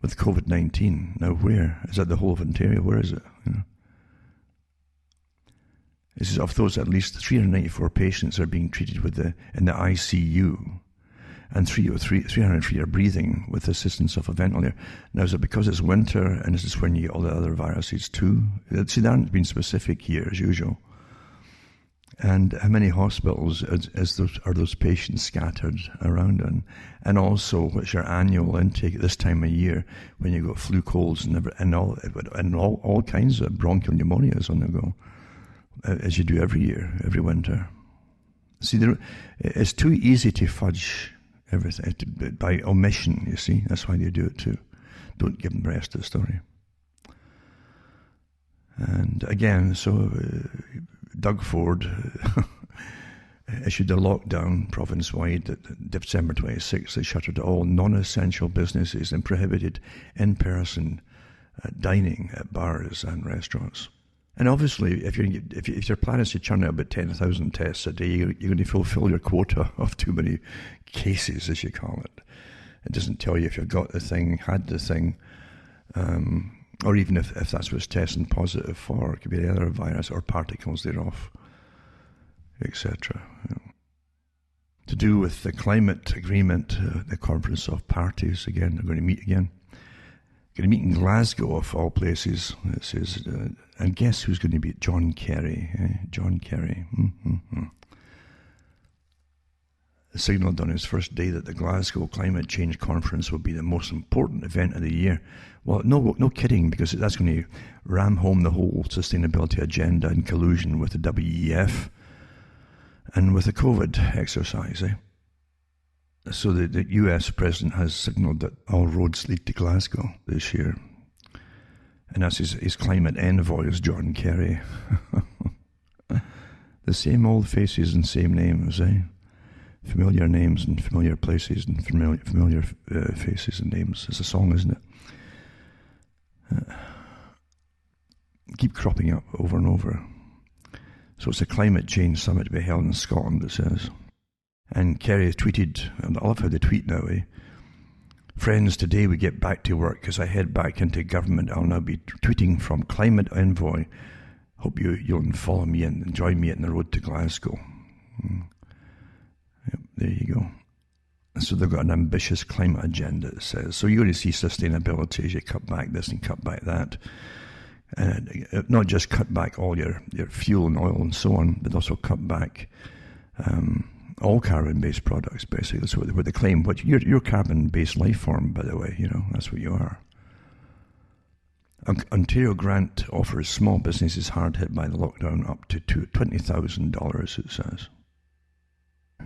with COVID-19. Now, where? Is that the whole of Ontario? Where is it? It says, of those, at least 394 patients are being treated in the ICU, and 300 free are breathing with the assistance of a ventilator. Now, is it because it's winter and this is when you get all the other viruses too? See, they haven't been specific here as usual. And how many hospitals are those patients scattered around in? And also, what's your annual intake at this time of year when you've got flu, colds, and all kinds of bronchial pneumonias on the go, as you do every year, every winter? See, it's too easy to fudge everything by omission, you see. That's why they do it too. Don't give them the rest of the story. And again, so Doug Ford issued a lockdown province-wide at December 26th. They shuttered all non-essential businesses and prohibited in-person dining at bars and restaurants. And obviously, if your plan is to churn out about 10,000 tests a day, you're going to fulfill your quota of too many cases, as you call it. It doesn't tell you if you've got the thing, had the thing, or even if that's what's testing positive for. It could be the other virus or particles thereof, etc. To do with the climate agreement, the Conference of Parties, again, they're going to meet again. Going to meet in Glasgow, of all places. It says, and guess who's going to be John Kerry? John Kerry. Signalled on his first day that the Glasgow Climate Change Conference will be the most important event of the year. Well, no kidding, because that's going to ram home the whole sustainability agenda in collusion with the WEF and with the COVID exercise. So the US president has signalled that all roads lead to Glasgow this year. And that's his climate envoy is John Kerry. The same old faces and same names, Familiar names and familiar places and familiar faces and names. It's a song, isn't it? Keep cropping up over and over. So it's a climate change summit to be held in Scotland, it says. And Kerry tweeted, and I love how they tweet now, Friends, today we get back to work. As I head back into government, I'll now be tweeting from Climate Envoy. Hope you'll follow me and join me on the road to Glasgow. Yep, there you go. So they've got an ambitious climate agenda, it says. So you're going to see sustainability as you cut back this and cut back that. And not just cut back all your fuel and oil and so on, but also cut back all carbon-based products, basically. That's what they claim. But you're carbon-based life form, by the way. That's what you are. Ontario grant offers small businesses hard hit by the lockdown up to $20,000, it says.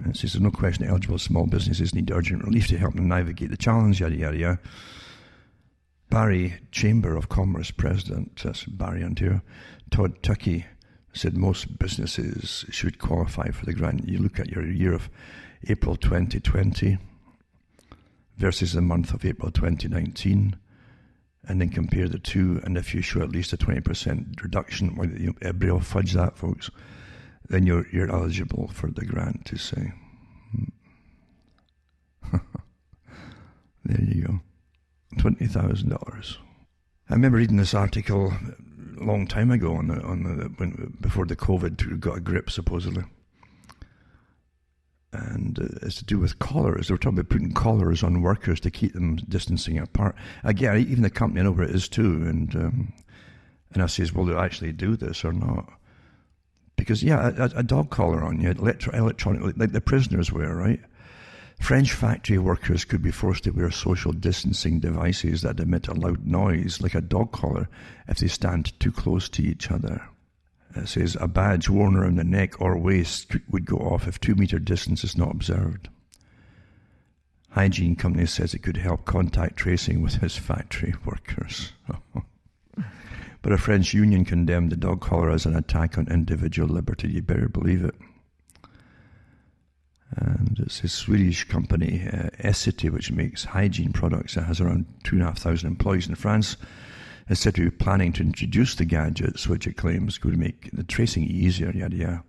It says there's no question eligible small businesses need urgent relief to help them navigate the challenge, yada, yada, yada. Barrie Chamber of Commerce President, that's Barrie, Ontario, Todd Tuckey, said most businesses should qualify for the grant. You look at your year of April 2020 versus the month of April 2019, and then compare the two, and if you show at least a 20% reduction, everybody will fudge that, folks, then you're eligible for the grant, to say. There you go. $20,000. I remember reading this article a long time ago before the COVID got a grip, supposedly. And it's to do with collars. They were talking about putting collars on workers to keep them distancing apart. Again, even the company, I know where it is too. And I says, will they actually do this or not? Because, yeah, a dog collar on you, electronic, like the prisoners wear, right? French factory workers could be forced to wear social distancing devices that emit a loud noise, like a dog collar, if they stand too close to each other. It says a badge worn around the neck or waist would go off if 2 meter distance is not observed. Hygiene company says it could help contact tracing with his factory workers. But a French union condemned the dog collar as an attack on individual liberty. You better believe it. And it's a Swedish company, Essity, which makes hygiene products that has around 2,500 employees in France, is said to be planning to introduce the gadgets, which it claims could make the tracing easier, yada yada.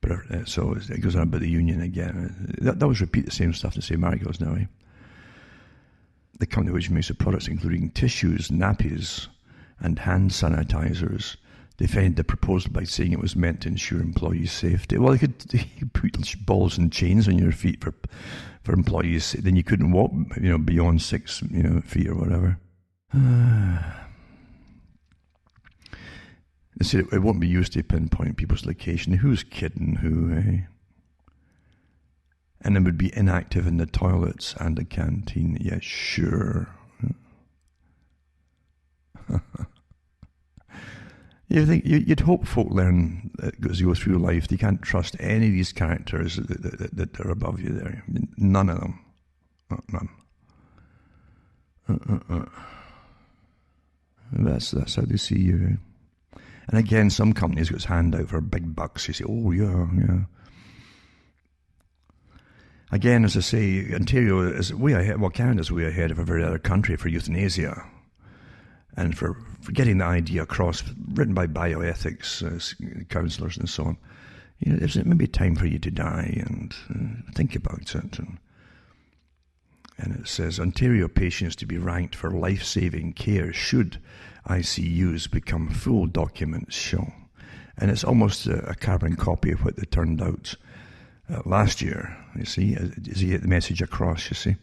But so it goes on about the union again. That was repeat the same stuff the same articles now. The company which makes the products including tissues, nappies, and hand sanitizers defended the proposal by saying it was meant to ensure employee safety. Well, they could put balls and chains on your feet for employees. Then you couldn't walk, beyond 6, feet or whatever. They said it won't be used to pinpoint people's location. Who's kidding who, eh? And it would be inactive in the toilets and the canteen. Yeah, sure. You'd hope folk learn as you go through life, you can't trust any of these characters that are above you there. None of them. None. That's how they see you. And again, some companies got its hand out for big bucks. You say, oh, yeah. Again, as I say, Ontario is way ahead. Well, Canada's way ahead of every other country for euthanasia. And for getting the idea across, written by bioethics counsellors and so on. It's maybe time for you to die and think about it. And it says, Ontario patients to be ranked for life-saving care should ICUs become full documents show. And it's almost a carbon copy of what they turned out last year, you see, as you get the message across, you see.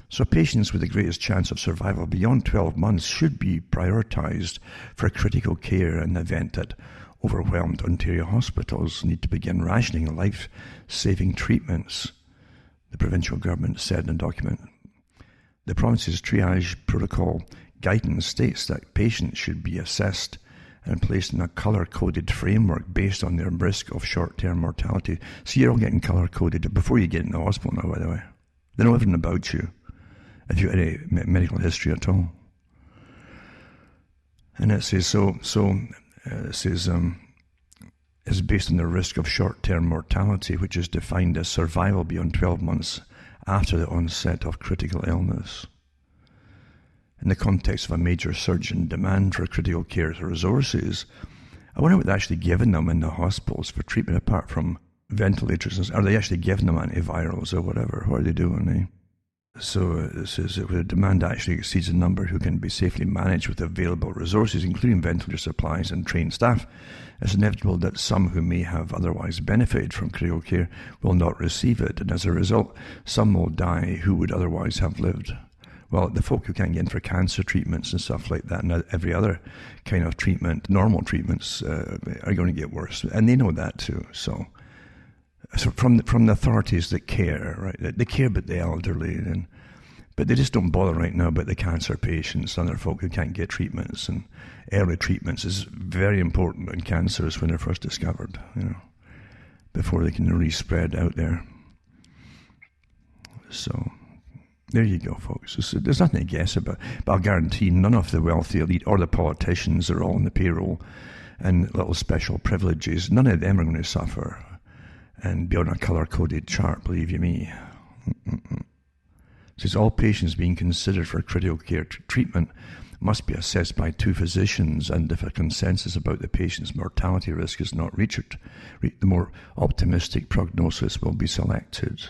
So patients with the greatest chance of survival beyond 12 months should be prioritised for critical care in the event that overwhelmed Ontario hospitals need to begin rationing life-saving treatments, the provincial government said in a document. The province's triage protocol guidance states that patients should be assessed and placed in a colour-coded framework based on their risk of short-term mortality. So you're all getting colour-coded before you get in the hospital now, by the way. They know everything about you, if you have any medical history at all. And it says, is based on the risk of short-term mortality, which is defined as survival beyond 12 months after the onset of critical illness. In the context of a major surge in demand for critical care resources, I wonder what they're actually giving them in the hospitals for treatment apart from ventilators. Are they actually giving them antivirals or whatever? What are they doing? So it says that the demand actually exceeds the number who can be safely managed with available resources, including ventilator supplies and trained staff. It's inevitable that some who may have otherwise benefited from critical care will not receive it, and as a result, some will die who would otherwise have lived. Well, the folk who can't get in for cancer treatments and stuff like that, and every other kind of treatment, normal treatments, are going to get worse, and they know that too. So from the authorities that care, right? They care about the elderly, but they just don't bother right now about the cancer patients and other folk who can't get treatments. And early treatments is very important in cancers when they're first discovered, before they can really spread out there. So there you go, folks. There's nothing to guess about. But I'll guarantee none of the wealthy elite or the politicians are all on the payroll and little special privileges. None of them are going to suffer and be on a colour-coded chart, believe you me. It says all patients being considered for critical care treatment must be assessed by 2 physicians, and if a consensus about the patient's mortality risk is not reached, the more optimistic prognosis will be selected.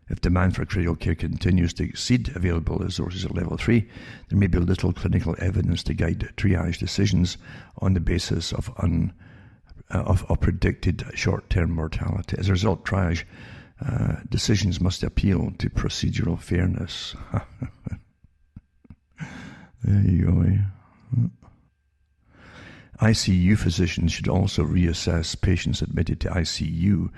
If demand for critical care continues to exceed available resources at level 3, there may be little clinical evidence to guide triage decisions on the basis of predicted short-term mortality. As a result, triage decisions must appeal to procedural fairness. There you go. ICU physicians should also reassess patients admitted to ICU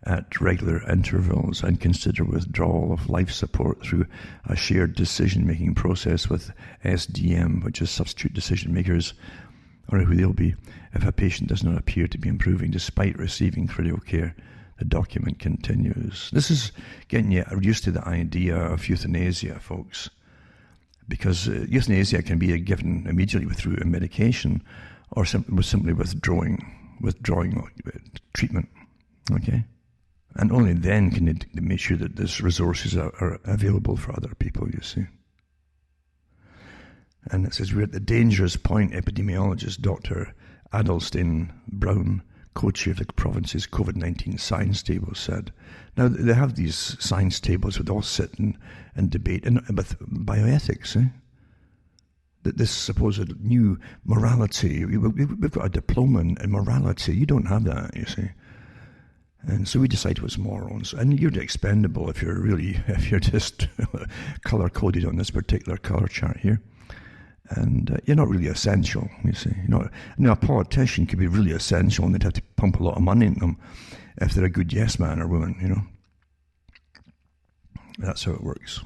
at regular intervals and consider withdrawal of life support through a shared decision-making process with SDM, which is substitute decision makers, or who they'll be, if a patient does not appear to be improving despite receiving critical care. The document continues. This is getting you used to the idea of euthanasia, folks, because euthanasia can be given immediately through a medication or simply withdrawing treatment, okay? And only then can they make sure that these resources are available for other people, you see. And it says, we're at the dangerous point, epidemiologist Dr. Adelstein Brown, co-chair of the province's COVID-19 science table, said. Now, they have these science tables where they all sit and debate with bioethics, that this supposed new morality, we've got a diploma in morality. You don't have that, you see. And so we decide what's morals. And you're expendable if you're just color-coded on this particular color chart here. And you're not really essential, you see. A politician could be really essential, and they'd have to pump a lot of money into them if they're a good yes man or woman, That's how it works.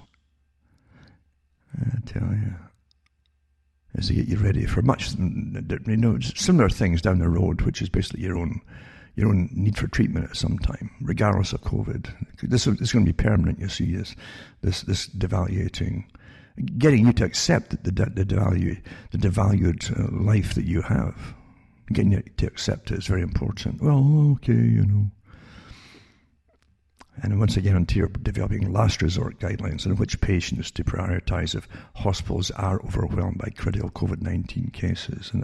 I tell you. Is to get you ready for much, similar things down the road, which is basically your own need for treatment at some time, regardless of COVID. This is going to be permanent, you see, this devaluating, getting you to accept the devalued life that you have. Getting you to accept it is very important. Well, okay, And once again, until you're developing last resort guidelines on which patients to prioritise if hospitals are overwhelmed by critical COVID-19 cases. And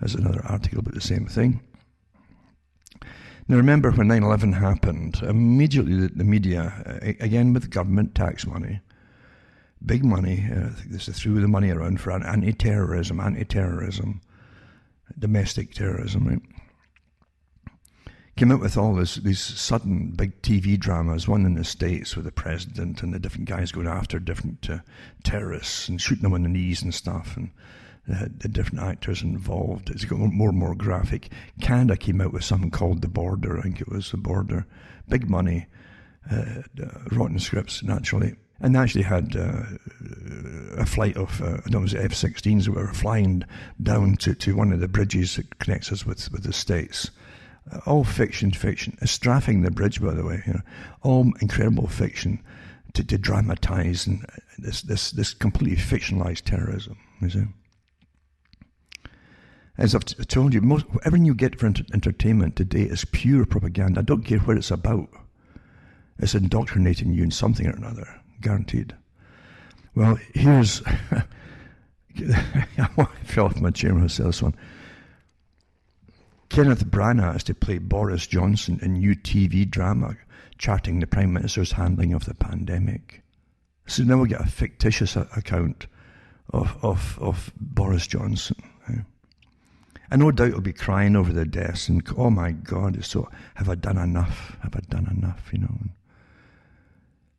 there's another article about the same thing. Now remember when 9/11 happened, immediately the media, again with government tax money, big money, this is threw the money around for anti-terrorism, domestic terrorism, right? Came out with all these sudden big TV dramas, one in the States with the president and the different guys going after different terrorists and shooting them on the knees and stuff, and the different actors involved. It's got more and more graphic. Canada came out with something called The Border, I think it was The Border. Big money, rotten scripts, naturally. And they actually had a flight of, F-16s that were flying down to one of the bridges that connects us with the States. All fiction, strafing the bridge, by the way, all incredible fiction to dramatise and this completely fictionalised terrorism, you see. As I've told you, everything you get for entertainment today is pure propaganda. I don't care what it's about. It's indoctrinating you in something or another, guaranteed. Well, here's... I fell off my chair when I said this one. Kenneth Branagh is to play Boris Johnson in new TV drama charting the Prime Minister's handling of the pandemic. So now we get a fictitious account of Boris Johnson. And no doubt he'll be crying over the deaths and, oh my God, have I done enough? Have I done enough,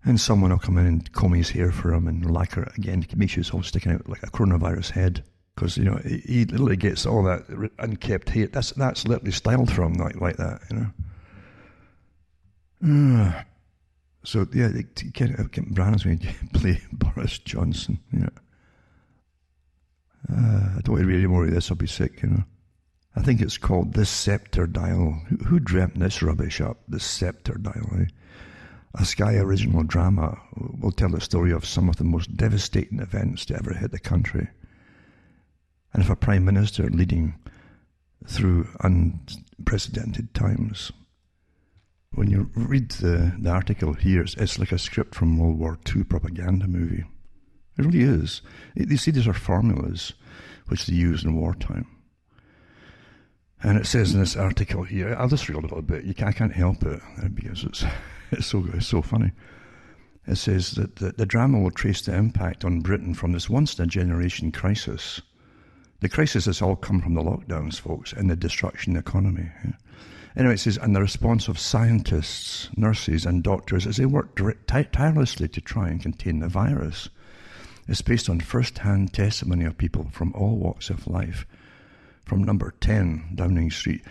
And someone will come in and comb his hair for him and lacquer it again to make sure it's all sticking out like a coronavirus head. Because, he literally gets all that unkept hair. That's literally styled for him like that, So, yeah, Branagh's going to play Boris Johnson, I don't want to read any more of this, I'll be sick, I think it's called The Scepter Dial. Who dreamt this rubbish up? The Scepter Dial, eh? A Sky original drama will tell the story of some of the most devastating events to ever hit the country. And of a Prime Minister leading through unprecedented times. When you read the article here, it's like a script from World War II propaganda movie. It really is. You see, these are formulas which they use in wartime. And it says in this article here, I'll just read a little bit. I can't help it because it's so funny. It says that the drama will trace the impact on Britain from this once-in-a-generation crisis. The crisis has all come from the lockdowns, folks, and the destruction of the economy. Anyway, it says, and the response of scientists, nurses, and doctors as they work tirelessly to try and contain the virus. It's based on first-hand testimony of people from all walks of life. From number 10, Downing Street,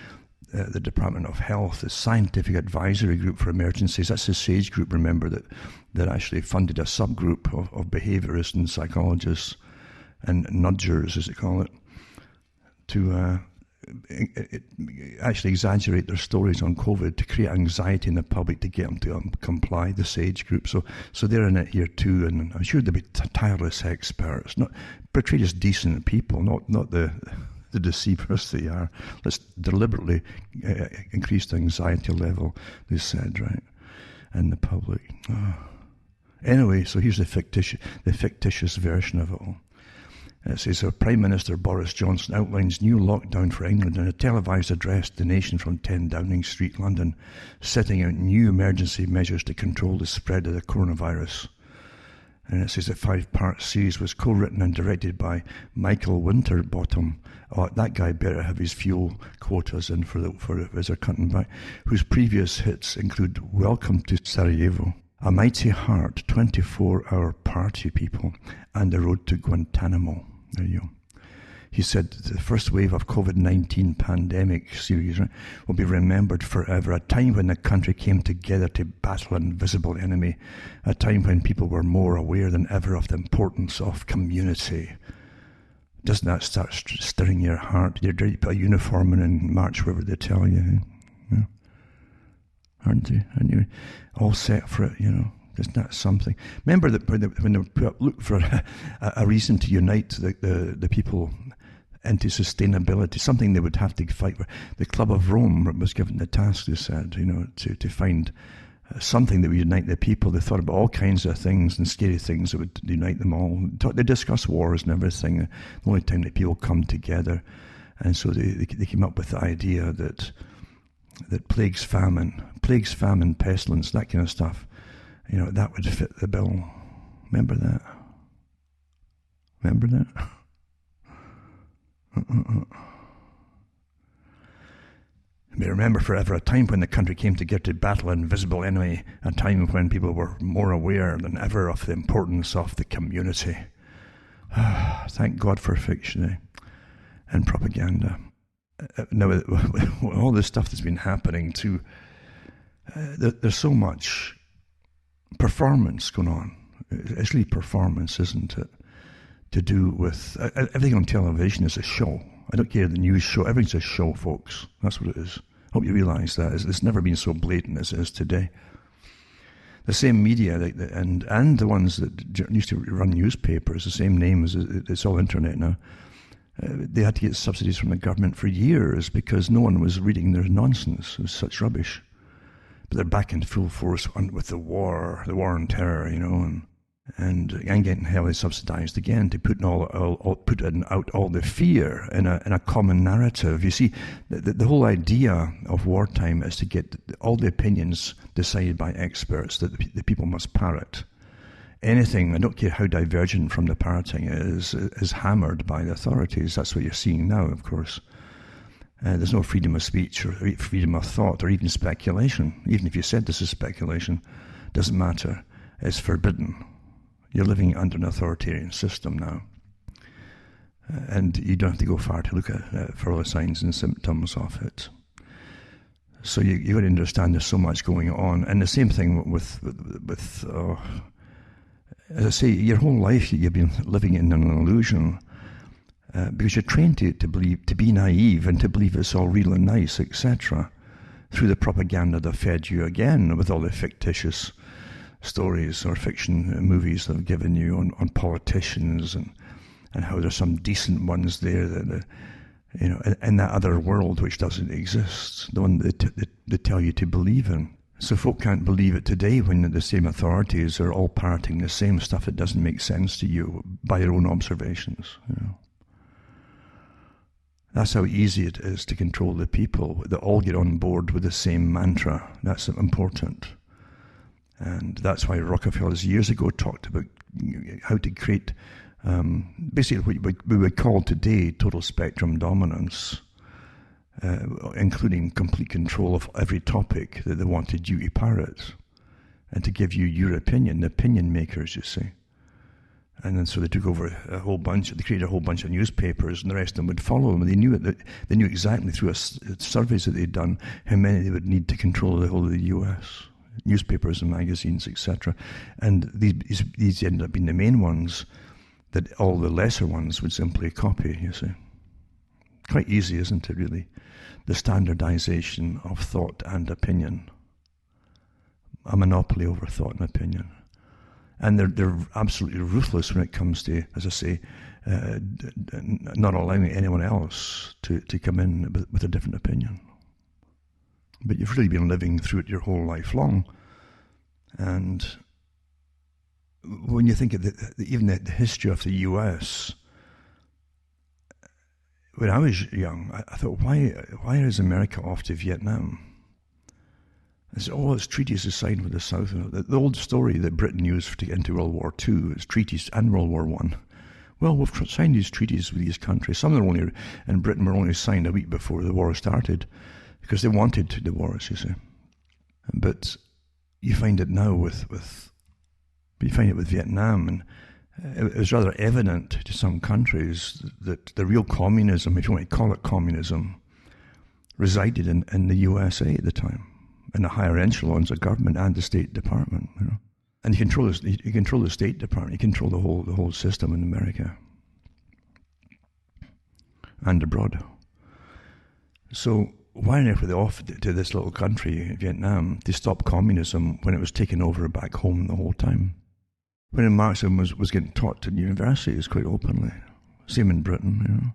the Department of Health, the Scientific Advisory Group for Emergencies. That's the SAGE group, remember, that actually funded a subgroup of behaviourists and psychologists and nudgers, as they call it, to actually exaggerate their stories on COVID to create anxiety in the public to get them to comply, the SAGE group. So they're in it here too, and I'm sure they'll be tireless experts, not portrayed as decent people, not the deceivers they are. Let's deliberately increase the anxiety level, they said, right, in the public. Anyway, so here's the fictitious version of it all. It says, Prime Minister Boris Johnson outlines new lockdown for England in a televised address to the nation from 10 Downing Street, London, setting out new emergency measures to control the spread of the coronavirus. And it says the 5-part series was co-written and directed by Michael Winterbottom. Oh, that guy better have his fuel quotas in for as they're cutting back. Whose previous hits include Welcome to Sarajevo, A Mighty Heart, 24-Hour Party People, and The Road to Guantanamo. There you go. He said the first wave of COVID-19 pandemic series, right, will be remembered forever. A time when the country came together to battle an invisible enemy. A time when people were more aware than ever of the importance of community. Doesn't that start stirring your heart? You're ready to put a uniform in and march wherever they tell you. Yeah. Aren't you? Aren't you all set for it, you know? Isn't that something? Remember that when they look for a reason to unite the people into sustainability, something they would have to fight for. The Club of Rome was given the task, they said, you know, to find something that would unite the people. They thought about all kinds of things and scary things that would unite them all. They discussed wars and everything. The only time that people come together. And so they came up with the idea that plagues, famine, pestilence, that kind of stuff, you know, that would fit the bill. Remember that? Remember that? May remember forever a time when the country came together to battle an invisible enemy, a time when people were more aware than ever of the importance of the community. Thank God for fiction, and propaganda. Now, all this stuff that's been happening too, there's so much performance going on. It's really performance, isn't it? To do with everything on television is a show. I don't care the news show. Everything's a show, folks. That's what it is. Hope you realise that. It's never been so blatant as it is today. The same media and the ones that used to run newspapers, the same name as it's all internet now. They had to get subsidies from the government for years because no one was reading their nonsense. It was such rubbish. But they're back in full force with the war on terror, you know, and getting heavily subsidised again to put out all the fear in a common narrative. You see, the whole idea of wartime is to get all the opinions decided by experts that the people must parrot. Anything, I don't care how divergent from the parroting is hammered by the authorities. That's what you're seeing now, of course. There's no freedom of speech or freedom of thought or even speculation. Even if you said this is speculation, doesn't matter. It's forbidden. You're living under an authoritarian system now. And you don't have to go far to look at for all the signs and symptoms of it. So you've got to understand there's so much going on. And the same thing with as I say, your whole life you've been living in an illusion because you're trained to believe, to be naive and to believe it's all real and nice, etc. through the propaganda they've fed you again with all the fictitious stories or fiction movies they've given you on politicians and how there's some decent ones there that you know in that other world which doesn't exist, the one they tell you to believe in. So folk can't believe it today when the same authorities are all parroting the same stuff that doesn't make sense to you by your own observations. You know. That's how easy it is to control the people. They all get on board with the same mantra. That's important. And that's why Rockefeller's years ago talked about how to create basically what we would call today total spectrum dominance, including complete control of every topic that they wanted you to parrot and to give you your opinion, the opinion makers, you see. And then so they took over they created a whole bunch of newspapers and the rest of them would follow them. They knew exactly through surveys that they'd done how many they would need to control the whole of the US. Newspapers and magazines, etc. And these ended up being the main ones that all the lesser ones would simply copy, you see. Quite easy, isn't it, really? The standardization of thought and opinion. A monopoly over thought and opinion. And they're absolutely ruthless when it comes to, as I say, not allowing anyone else to come in with a different opinion. But you've really been living through it your whole life long. And when you think of even the history of the US, when I was young, I thought, why is America off to Vietnam? It's treaties signed with the South. The old story that Britain used to get into World War II is treaties and World War I. Well, we've signed these treaties with these countries. Some of them only, in Britain, were only signed a week before the war started because they wanted the wars, you see. But you find it now with Vietnam, and it was rather evident to some countries that the real communism, if you want to call it communism, resided in the USA at the time, in the higher echelons of government and the State Department, you know. And you control the State Department, you control the whole system in America and abroad. So why on earth were they offered to this little country, Vietnam, to stop communism when it was taken over back home the whole time? When Marxism was getting taught in universities quite openly, same in Britain, you know,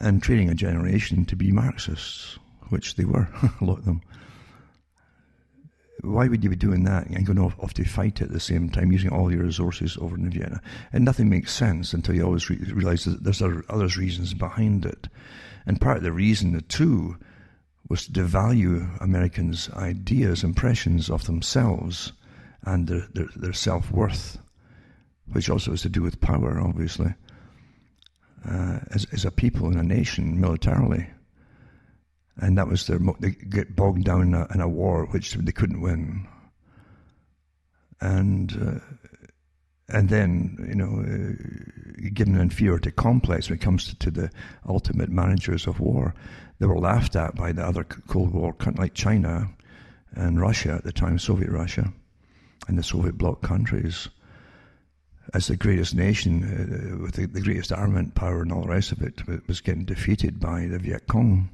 and training a generation to be Marxists, which they were, a lot of them. Why would you be doing that and going off to fight at the same time, using all your resources over in Vienna? And nothing makes sense until you always realise that there's other reasons behind it. And part of the reason, too, was to devalue Americans' ideas, impressions of themselves and their self-worth, which also has to do with power, obviously, as a people and a nation, militarily. And that was they get bogged down in a war which they couldn't win. And then, you know, given an inferiority complex when it comes to the ultimate managers of war, they were laughed at by the other Cold War countries like China and Russia at the time, Soviet Russia, and the Soviet bloc countries, as the greatest nation with the greatest armament power and all the rest of it, was getting defeated by the Viet Cong.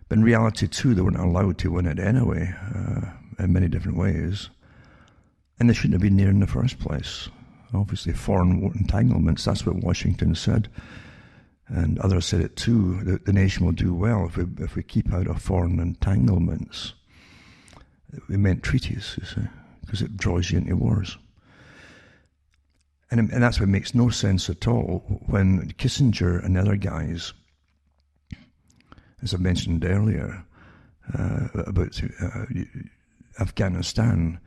But in reality, too, they weren't allowed to win it anyway, in many different ways. And they shouldn't have been there in the first place. Obviously, foreign entanglements, that's what Washington said. And others said it too, the nation will do well if we keep out of foreign entanglements. It meant treaties, you see, because it draws you into wars. And that's what makes no sense at all when Kissinger and the other guys, as I mentioned earlier, about Afghanistan,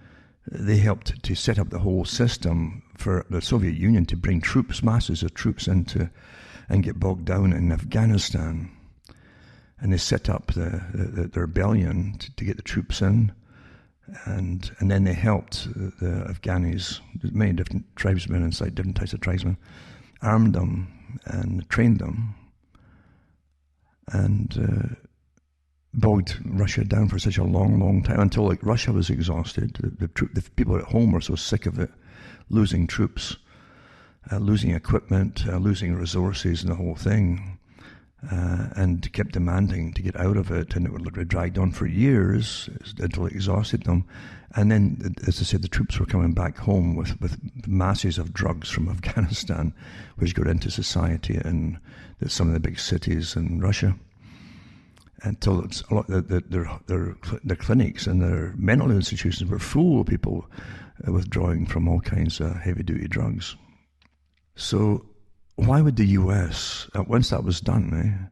they helped to set up the whole system for the Soviet Union to bring troops, masses of troops into and get bogged down in Afghanistan. And they set up the rebellion to get the troops in. And then they helped the Afghanis, many different tribesmen inside, different types of tribesmen, armed them and trained them, and bogged Russia down for such a long, long time until Russia was exhausted. The people at home were so sick of it, losing troops, losing equipment, losing resources, and the whole thing, and kept demanding to get out of it, and it would drag on for years until it exhausted them. And then, as I said, the troops were coming back home with masses of drugs from Afghanistan, which got into society in some of the big cities in Russia, until a lot their clinics and their mental institutions were full of people withdrawing from all kinds of heavy-duty drugs. So why would the US, once that was done,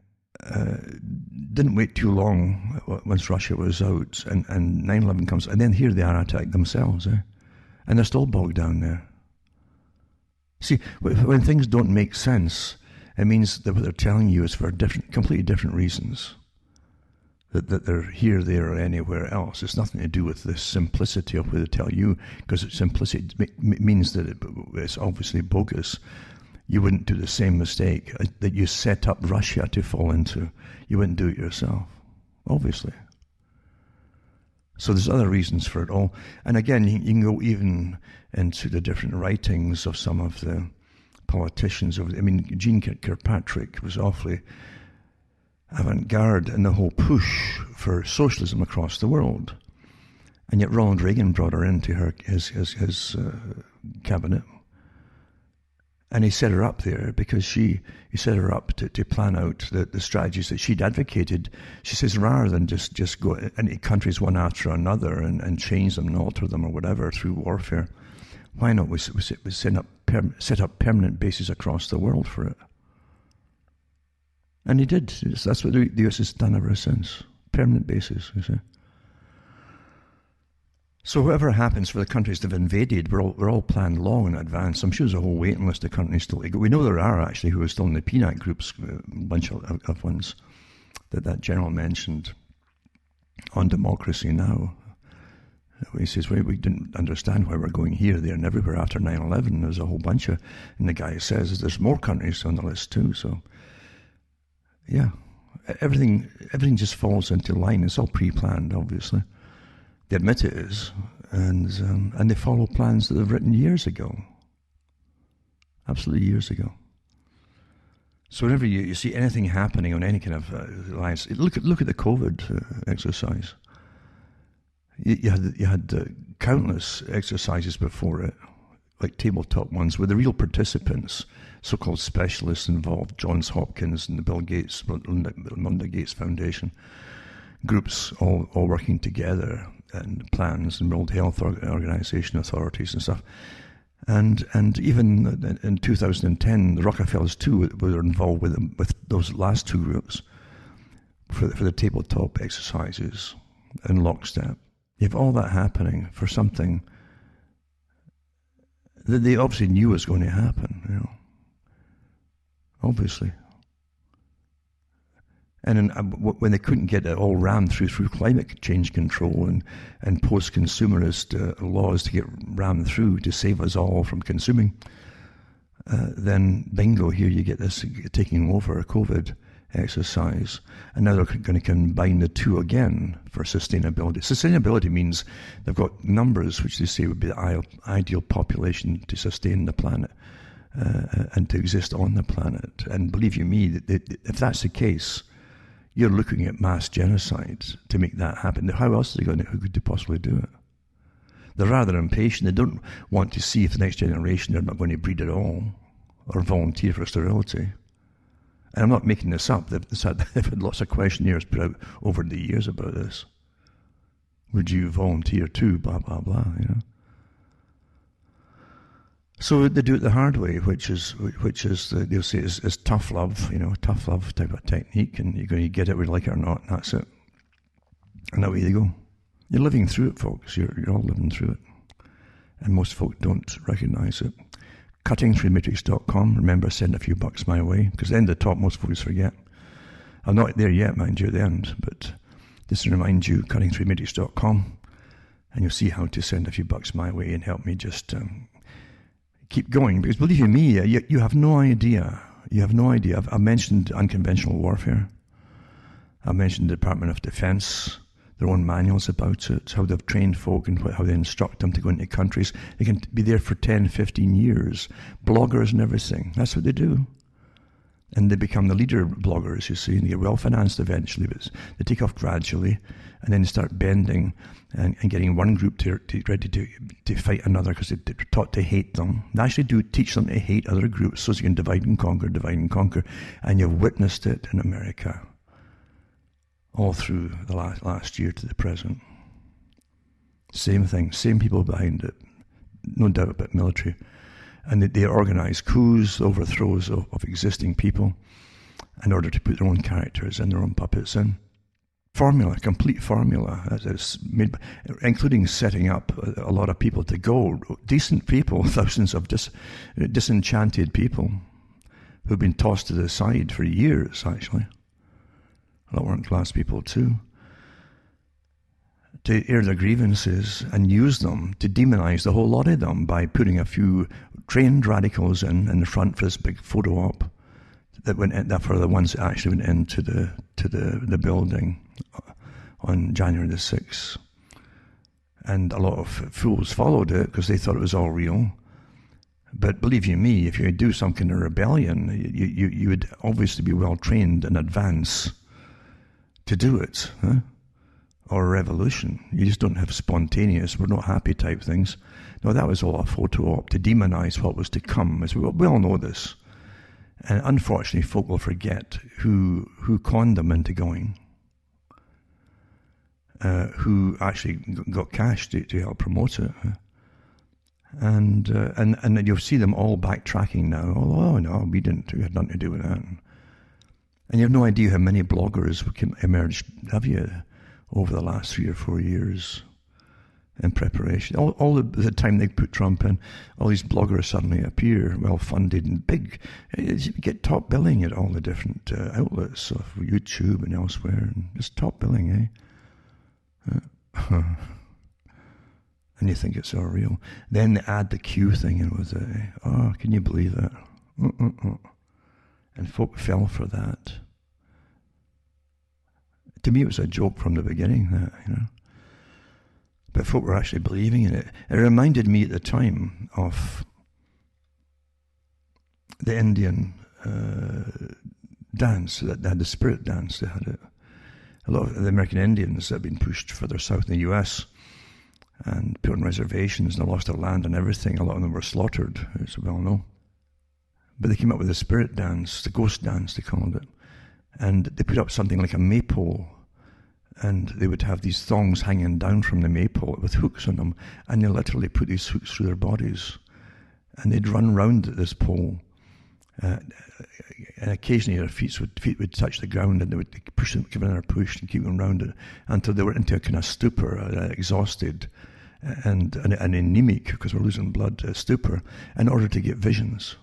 didn't wait too long once Russia was out and 9/11 comes, and then here they are attacked themselves, and they're still bogged down there. See, when things don't make sense, it means that what they're telling you is for completely different reasons. That they're here, there, or anywhere else. It's nothing to do with the simplicity of what they tell you, because simplicity means that it's obviously bogus. You wouldn't do the same mistake that you set up Russia to fall into. You wouldn't do it yourself, obviously. So there's other reasons for it all. And again, you can go even into the different writings of some of the politicians. Jean Kirkpatrick was awfully avant-garde in the whole push for socialism across the world. And yet Ronald Reagan brought her into his cabinet. And he set her up there because he set her up to plan out the strategies that she'd advocated. She says, rather than just go into countries one after another and change them and alter them or whatever through warfare, why not we set up permanent bases across the world for it? And he did. That's what the US has done ever since. permanent basis, you see. So whatever happens for the countries that have invaded, we're all planned long in advance. I'm sure there's a whole waiting list of countries still to go. We know there are actually who are still in the PNAC groups, a bunch of ones that general mentioned on Democracy Now. He says, well, we didn't understand why we're going here, there, and everywhere after 9/11. There's a whole bunch of, and the guy says there's more countries on the list too. So, yeah, everything just falls into line. It's all pre-planned, obviously. They admit it is, and they follow plans that they've written years ago. Absolutely years ago. So whenever you see anything happening on any kind of alliance, look at the COVID exercise. You had countless exercises before it, like tabletop ones, where the real participants, so-called specialists involved, Johns Hopkins and the Bill Gates, Melinda Gates Foundation, groups all working together, and plans and World Health Organization authorities and stuff. And even in 2010, the Rockefellers too were involved with those last two groups for the tabletop exercises in lockstep. You have all that happening for something that they obviously knew was going to happen, obviously. And when they couldn't get it all rammed through climate change control and post-consumerist laws to get rammed through to save us all from consuming, then bingo, here you get this taking over a COVID exercise. And now they're going to combine the two again for sustainability. Sustainability means they've got numbers which they say would be the ideal population to sustain the planet and to exist on the planet. And believe you me, if that's the case, you're looking at mass genocide to make that happen. How else who could they possibly do it? They're rather impatient. They don't want to see if the next generation they're not going to breed at all or volunteer for sterility. And I'm not making this up. They've had lots of questionnaires put out over the years about this. Would you volunteer too? Blah, blah, blah, So they do it the hard way, which is they'll say is tough love, tough love type of technique, and you're going to get it whether you like it or not, and that's it. And away they go. You're living through it, folks. You're all living through it. And most folk don't recognize it. CuttingThroughMatrix.com. Remember, send a few bucks my way, because at the end of the talk, most folks forget. I'm not there yet, mind you, at the end, but just to remind you, CuttingThroughMatrix.com, and you'll see how to send a few bucks my way and help me just keep going, because believe you me, you have no idea. You have no idea. I've mentioned unconventional warfare. I've mentioned the Department of Defense, their own manuals about it, how they've trained folk and how they instruct them to go into countries. They can be there for 10, 15 years. Bloggers and everything. That's what they do. And they become the leader bloggers, you see, and they get well financed eventually, but they take off gradually, and then they start bending and getting one group ready to fight another because they're taught to hate them. They actually do teach them to hate other groups so you can divide and conquer, and you've witnessed it in America all through the last year to the present. Same thing, same people behind it, no doubt about military. And they organize coups, overthrows of existing people in order to put their own characters and their own puppets in. Formula, complete formula, as made, including setting up a lot of people to go. Decent people, thousands of disenchanted people who've been tossed to the side for years, actually. A lot weren't class people too. To air their grievances and use them to demonize the whole lot of them by putting a few trained radicals in the front for this big photo op that for the ones that actually went into the building on January the 6th. And a lot of fools followed it because they thought it was all real. But believe you me, if you do some kind of rebellion, you would obviously be well trained in advance to do it, huh? Or a revolution. You just don't have spontaneous, we're not happy type things. No, that was all a photo op to demonize what was to come. As we all know this. And unfortunately, folk will forget who conned them into going, who actually got cash to help promote it. And you'll see them all backtracking now. Oh no, we had nothing to do with that. And you have no idea how many bloggers emerged, have you, over the last 3 or 4 years in preparation. All the time they put Trump in, all these bloggers suddenly appear, well-funded and big. You get top billing at all the different outlets of YouTube and elsewhere, and just top billing, And you think it's all real. Then they add the Q thing in with it. Oh, can you believe that? And folk fell for that. To me, it was a joke from the beginning, that, But folk were actually believing in it. It reminded me at the time of the Indian dance, that they had the spirit dance. They had it. A lot of the American Indians that had been pushed further south in the US and put on reservations and they lost their land and everything. A lot of them were slaughtered, as well known. But they came up with the spirit dance, the ghost dance, they called it. And they put up something like a maypole, and they would have these thongs hanging down from the maypole with hooks on them, and they literally put these hooks through their bodies. And they'd run round this pole, and occasionally their feet would touch the ground, and they would push them, give it another push, and keep them round it until they were into a kind of stupor, exhausted, and anemic, because we're losing blood, stupor, in order to get visions.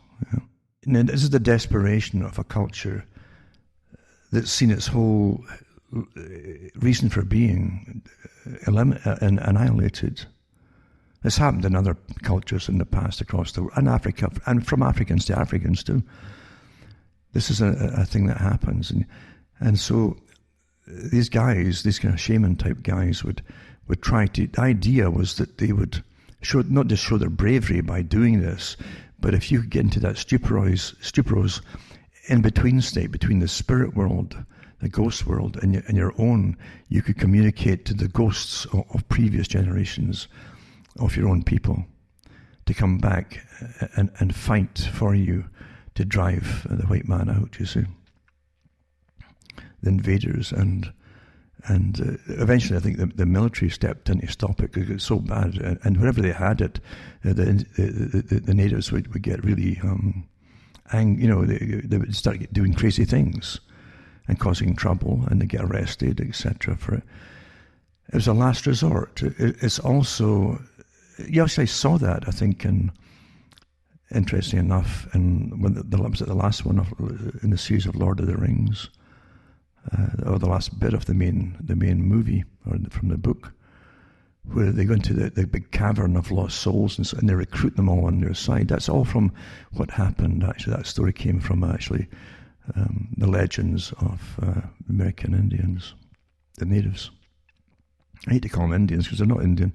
And this is the desperation of a culture that's seen its whole reason for being annihilated. It's happened in other cultures in the past across the world, and Africa, and from Africans to Africans too. This is a thing that happens. And so these guys, these kind of shaman-type guys would try to... The idea was that they would not just show their bravery by doing this, but if you could get into that stuporose in-between state, between the spirit world, the ghost world, and your own, you could communicate to the ghosts of previous generations of your own people to come back and fight for you to drive the white man out, you see. The invaders, and eventually I think the military stepped in to stop it because it was so bad, and wherever they had it, the natives would get really they would start doing crazy things and causing trouble, and they get arrested, etc. for it. It was a last resort. It's also, you actually saw that, I think, interesting enough, and when was it the last one in the series of Lord of the Rings, or the last bit of the main movie, or from the book, where they go into the big cavern of lost souls and they recruit them all on their side. That's all from what happened, actually. That story came from, actually, the legends of American Indians, the natives. I hate to call them Indians because they're not Indian.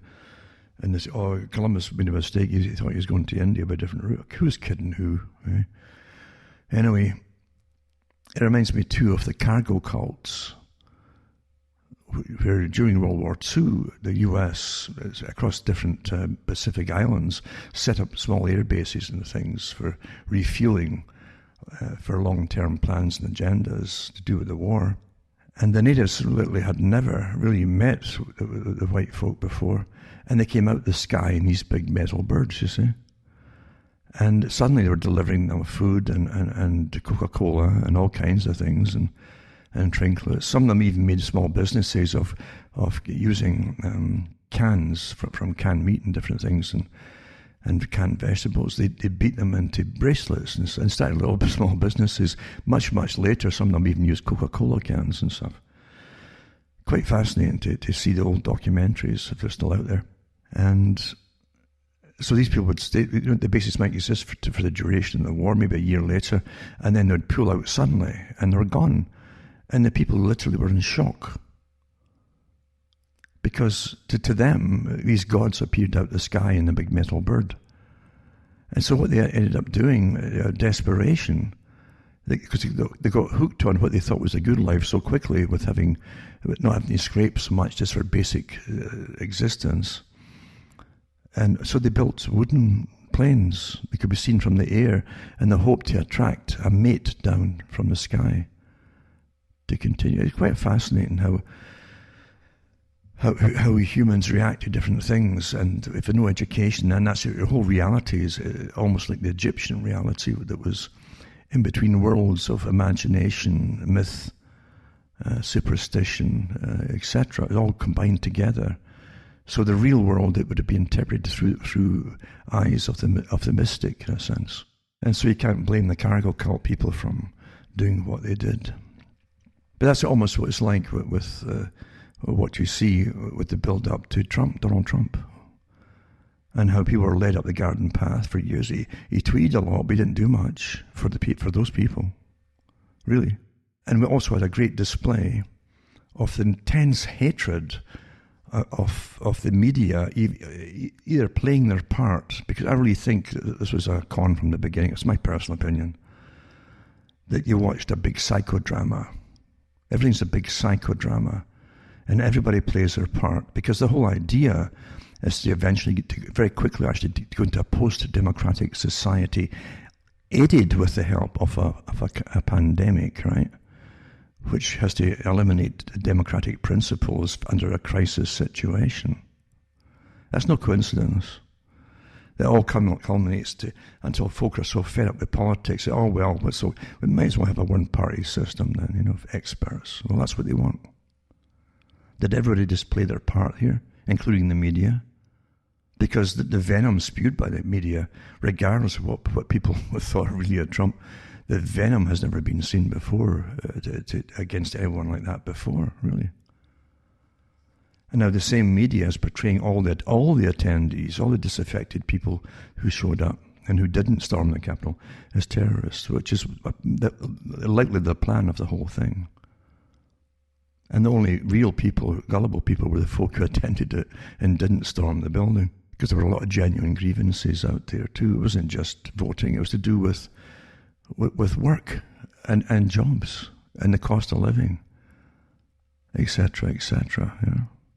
And they say, Columbus made a mistake. He thought he was going to India by a different route. Who's kidding who? Eh? Anyway, it reminds me too of the cargo cults, where during World War II, the US, across different Pacific islands, set up small air bases and things for refueling for long-term plans and agendas to do with the war. And the natives literally had never really met the white folk before, and they came out the sky in these big metal birds, you see. And suddenly they were delivering them food and Coca-Cola and all kinds of things, and trinkets. Some of them even made small businesses of using cans from canned meat and different things, and canned vegetables. They beat them into bracelets and started little small businesses. Much later, some of them even used Coca-Cola cans and stuff. Quite fascinating to see the old documentaries, if they're still out there. And so these people would stay, the bases might exist for the duration of the war, maybe a year later, and then they'd pull out suddenly, and they're gone. And the people literally were in shock. Because to them, these gods appeared out the sky in a big metal bird. And so what they ended up doing, desperation, because they got hooked on what they thought was a good life so quickly, with not having to scrape so much just for basic existence. And so they built wooden planes that could be seen from the air in the hope to attract a mate down from the sky to continue. It's quite fascinating how we humans react to different things, and if there's no education, and that's your whole reality is almost like the Egyptian reality that was in between worlds of imagination, myth, superstition, etc., all combined together. So the real world, it would have been interpreted through eyes of the mystic, in a sense. And so you can't blame the cargo cult people from doing what they did. But that's almost what it's like with what you see with the build-up to Donald Trump, and how people were led up the garden path for years. He tweeted a lot, but he didn't do much for those people, really. And we also had a great display of the intense hatred of the media, either playing their part, because I really think that this was a con from the beginning. It's my personal opinion, that you watched a big psychodrama. Everything's a big psychodrama, and everybody plays their part, because the whole idea is to eventually very quickly actually go into a post-democratic society, aided with the help of a pandemic, right? Which has to eliminate democratic principles under a crisis situation. That's no coincidence. That all culminates until folk are so fed up with politics that, oh well, so we might as well have a one-party system then, of experts. Well, that's what they want. Did everybody just play their part here, including the media? Because the venom spewed by the media, regardless of what people thought really of Trump, the venom has never been seen before against anyone like that before, really. And now the same media is portraying all the attendees, all the disaffected people who showed up and who didn't storm the Capitol as terrorists, which is likely the plan of the whole thing. And the only real people, gullible people, were the folk who attended it and didn't storm the building, because there were a lot of genuine grievances out there too. It wasn't just voting, it was to do with work and jobs and the cost of living, etc.,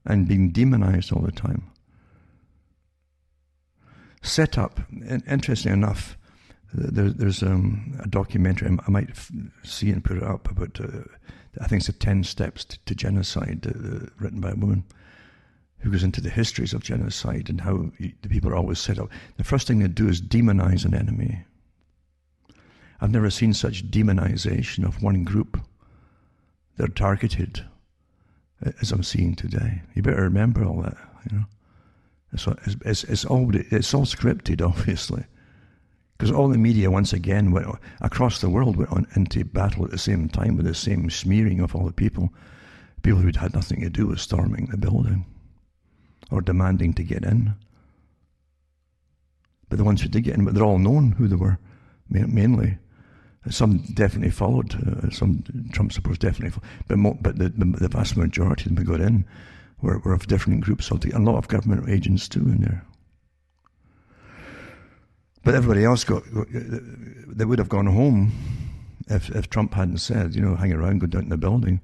and being demonized all the time. Set up, interesting enough, there's a documentary I might see and put it up about, I think it's the 10 Steps to Genocide, written by a woman who goes into the histories of genocide and how the people are always set up. The first thing they do is demonize an enemy. I've never seen such demonization of one group. They're targeted as I'm seeing today. You better remember all that, It's all scripted, obviously. Because all the media, once again, went across the world, went on into battle at the same time with the same smearing of all the people who'd had nothing to do with storming the building or demanding to get in. But the ones who did get in, but they're all known who they were, mainly. Some definitely followed, some Trump supporters definitely followed, but the vast majority of them who got in were of different groups, and a lot of government agents too in there. But everybody else they would have gone home if Trump hadn't said, hang around, go down to the building.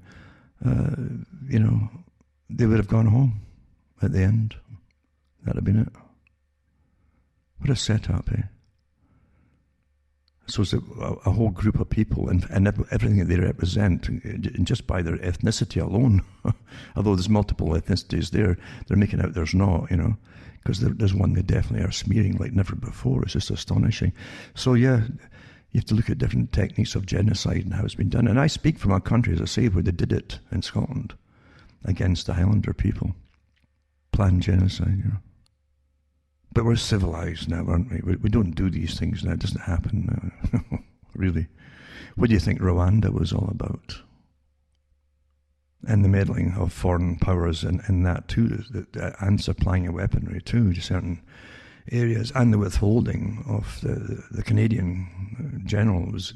They would have gone home at the end. That'd have been it. What a setup, eh? So it's a whole group of people and everything that they represent, and just by their ethnicity alone, although there's multiple ethnicities there, they're making out there's not, because there's one they definitely are smearing like never before. It's just astonishing. So yeah, you have to look at different techniques of genocide and how it's been done. And I speak from a country, as I say, where they did it in Scotland against the Highlander people. Planned genocide, But we're civilized now, aren't we? We don't do these things now. It doesn't happen now, really. What do you think Rwanda was all about? And the meddling of foreign powers in that too, and supplying of weaponry too to certain areas, and the withholding of the Canadian generals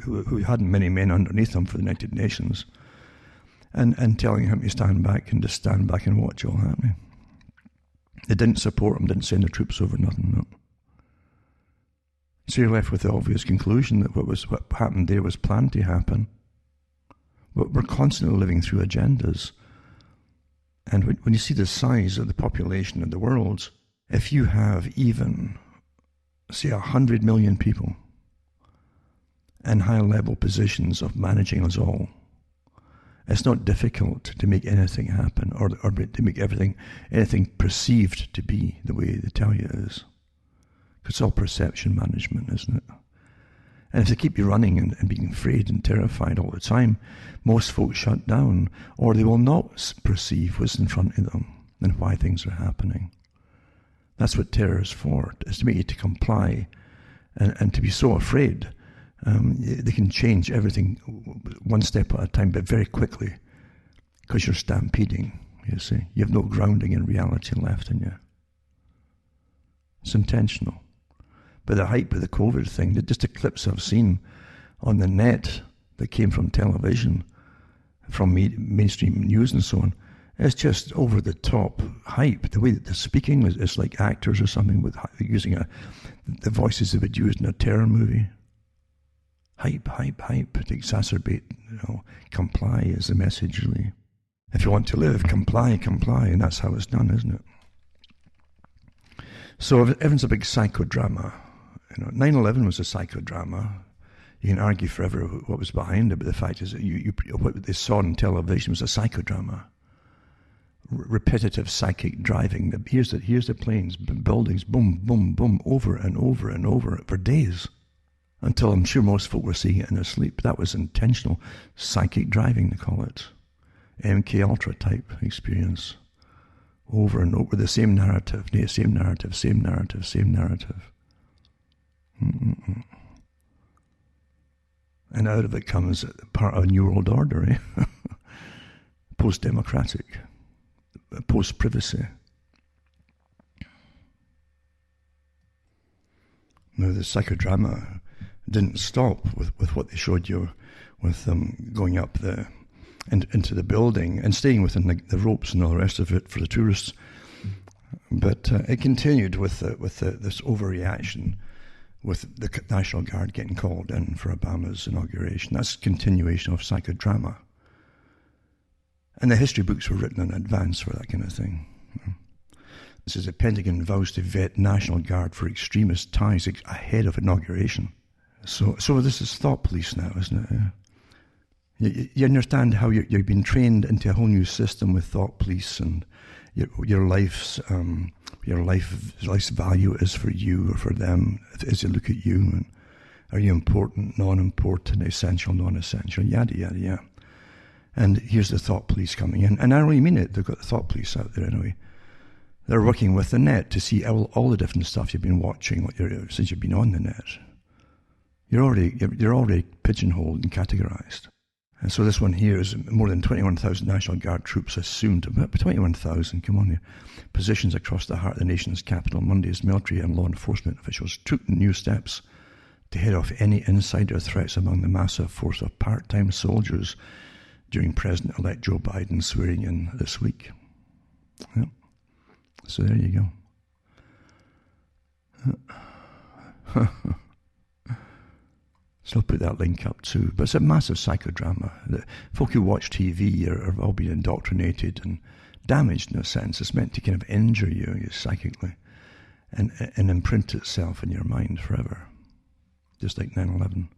who hadn't many men underneath them for the United Nations, and telling him to stand back and just stand back and watch all happening. They didn't support him, didn't send the troops over, nothing, no. So you're left with the obvious conclusion that what happened there was planned to happen. But we're constantly living through agendas. And when you see the size of the population of the world, if you have even, say, 100 million people in high-level positions of managing us all, it's not difficult to make anything happen or to make anything perceived to be the way they tell you it is. It's all perception management, isn't it? And if they keep you running and being afraid and terrified all the time, most folks shut down, or they will not perceive what's in front of them and why things are happening. That's what terror is for, is to make you to comply and to be so afraid. They can change everything one step at a time, but very quickly, because you're stampeding, you see. You have no grounding in reality left in you. It's intentional. But the hype of the COVID thing, just the clips I've seen on the net that came from television, from mainstream news and so on, it's just over the top hype. The way that they're speaking is like actors or something, with using the voices they would use in a terror movie. Hype, hype, hype to exacerbate, comply is the message really. If you want to live, comply, comply, and that's how it's done, isn't it? So everything's a big psychodrama. 9/11 was a psychodrama. You can argue forever what was behind it, but the fact is that what they saw on television was a psychodrama. Repetitive psychic driving. Here's the planes, buildings, boom, boom, boom, over and over and over for days. Until I'm sure most folk were seeing it in their sleep. That was intentional psychic driving, they call it. MK Ultra type experience. Over and over, the same narrative, same narrative, same narrative, same narrative. And out of it comes part of a new world order, post-democratic, post-privacy. Now the psychodrama didn't stop with what they showed you, with them going up into the building and staying within the ropes and all the rest of it for the tourists. But it continued with this overreaction, with the National Guard getting called in for Obama's inauguration. That's a continuation of psychodrama. And the history books were written in advance for that kind of thing. This is the Pentagon vows to vet National Guard for extremist ties ahead of inauguration. So this is thought police now, isn't it? You understand how you've been trained into a whole new system with thought police, and your life's value is for you or for them as they look at you, and are you important, non-important, essential, non-essential, yada yada yada. And here's the thought police coming in, and I really mean it. They've got the thought police out there anyway. They're working with the net to see all the different stuff you've been watching since you've been on the net. You're already pigeonholed and categorized. And so this one here is more than 21,000 National Guard troops assumed, about 21,000, come on here, positions across the heart of the nation's capital Monday as military and law enforcement officials took new steps to head off any insider threats among the massive force of part-time soldiers during President-elect Joe Biden's swearing in this week. Yep. So there you go. So I'll put that link up too. But it's a massive psychodrama. The folk who watch TV have all been indoctrinated and damaged in a sense. It's meant to kind of injure you psychically and imprint itself in your mind forever. Just like 9/11.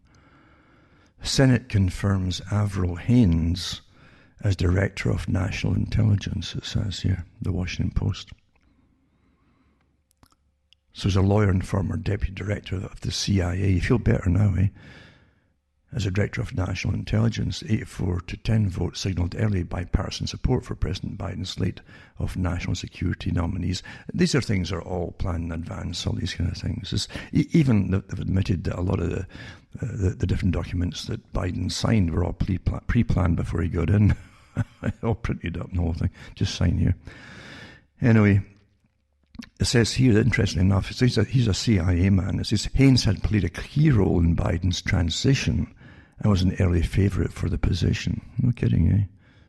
Senate confirms Avril Haines as Director of National Intelligence, it says here, the Washington Post. So as a lawyer and former Deputy Director of the CIA, you feel better now, eh? As a Director of National Intelligence, 84-10 vote signalled early bipartisan support for President Biden's slate of national security nominees. These are things that are all planned in advance, all these kind of things. Even they've admitted that a lot of the different documents that Biden signed were all pre-planned before he got in. All printed up and the whole thing. Just sign here. Anyway, it says here, interestingly enough, he's a CIA man. It says Haines had played a key role in Biden's transition and was an early favourite for the position. No kidding, eh?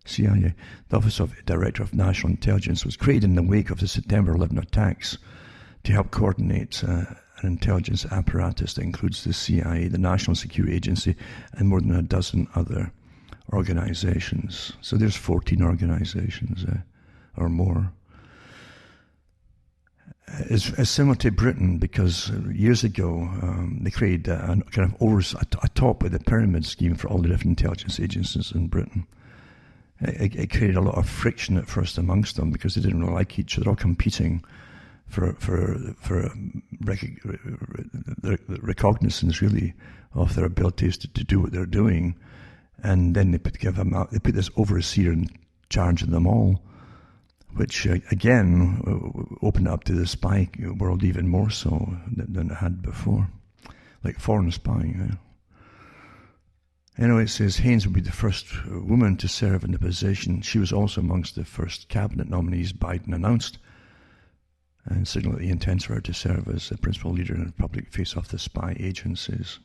CIA. The Office of Director of National Intelligence was created in the wake of the September 11 attacks to help coordinate an intelligence apparatus that includes the CIA, the National Security Agency, and more than a dozen other organizations. So there's 14 organizations or more. It's similar to Britain, because years ago they created a kind of a top of the pyramid scheme for all the different intelligence agencies in Britain. It created a lot of friction at first amongst them because they didn't really like each other. They're all competing recognizance, really, of their abilities to do what they're doing, and then they put this overseer in charge of them all, which again opened up to the spy world even more so than it had before, like foreign spying. Anyway, it says Haynes will be the first woman to serve in the position. She was also amongst the first cabinet nominees Biden announced, and signaled the intent for her to serve as a principal leader in the public face off the spy agencies.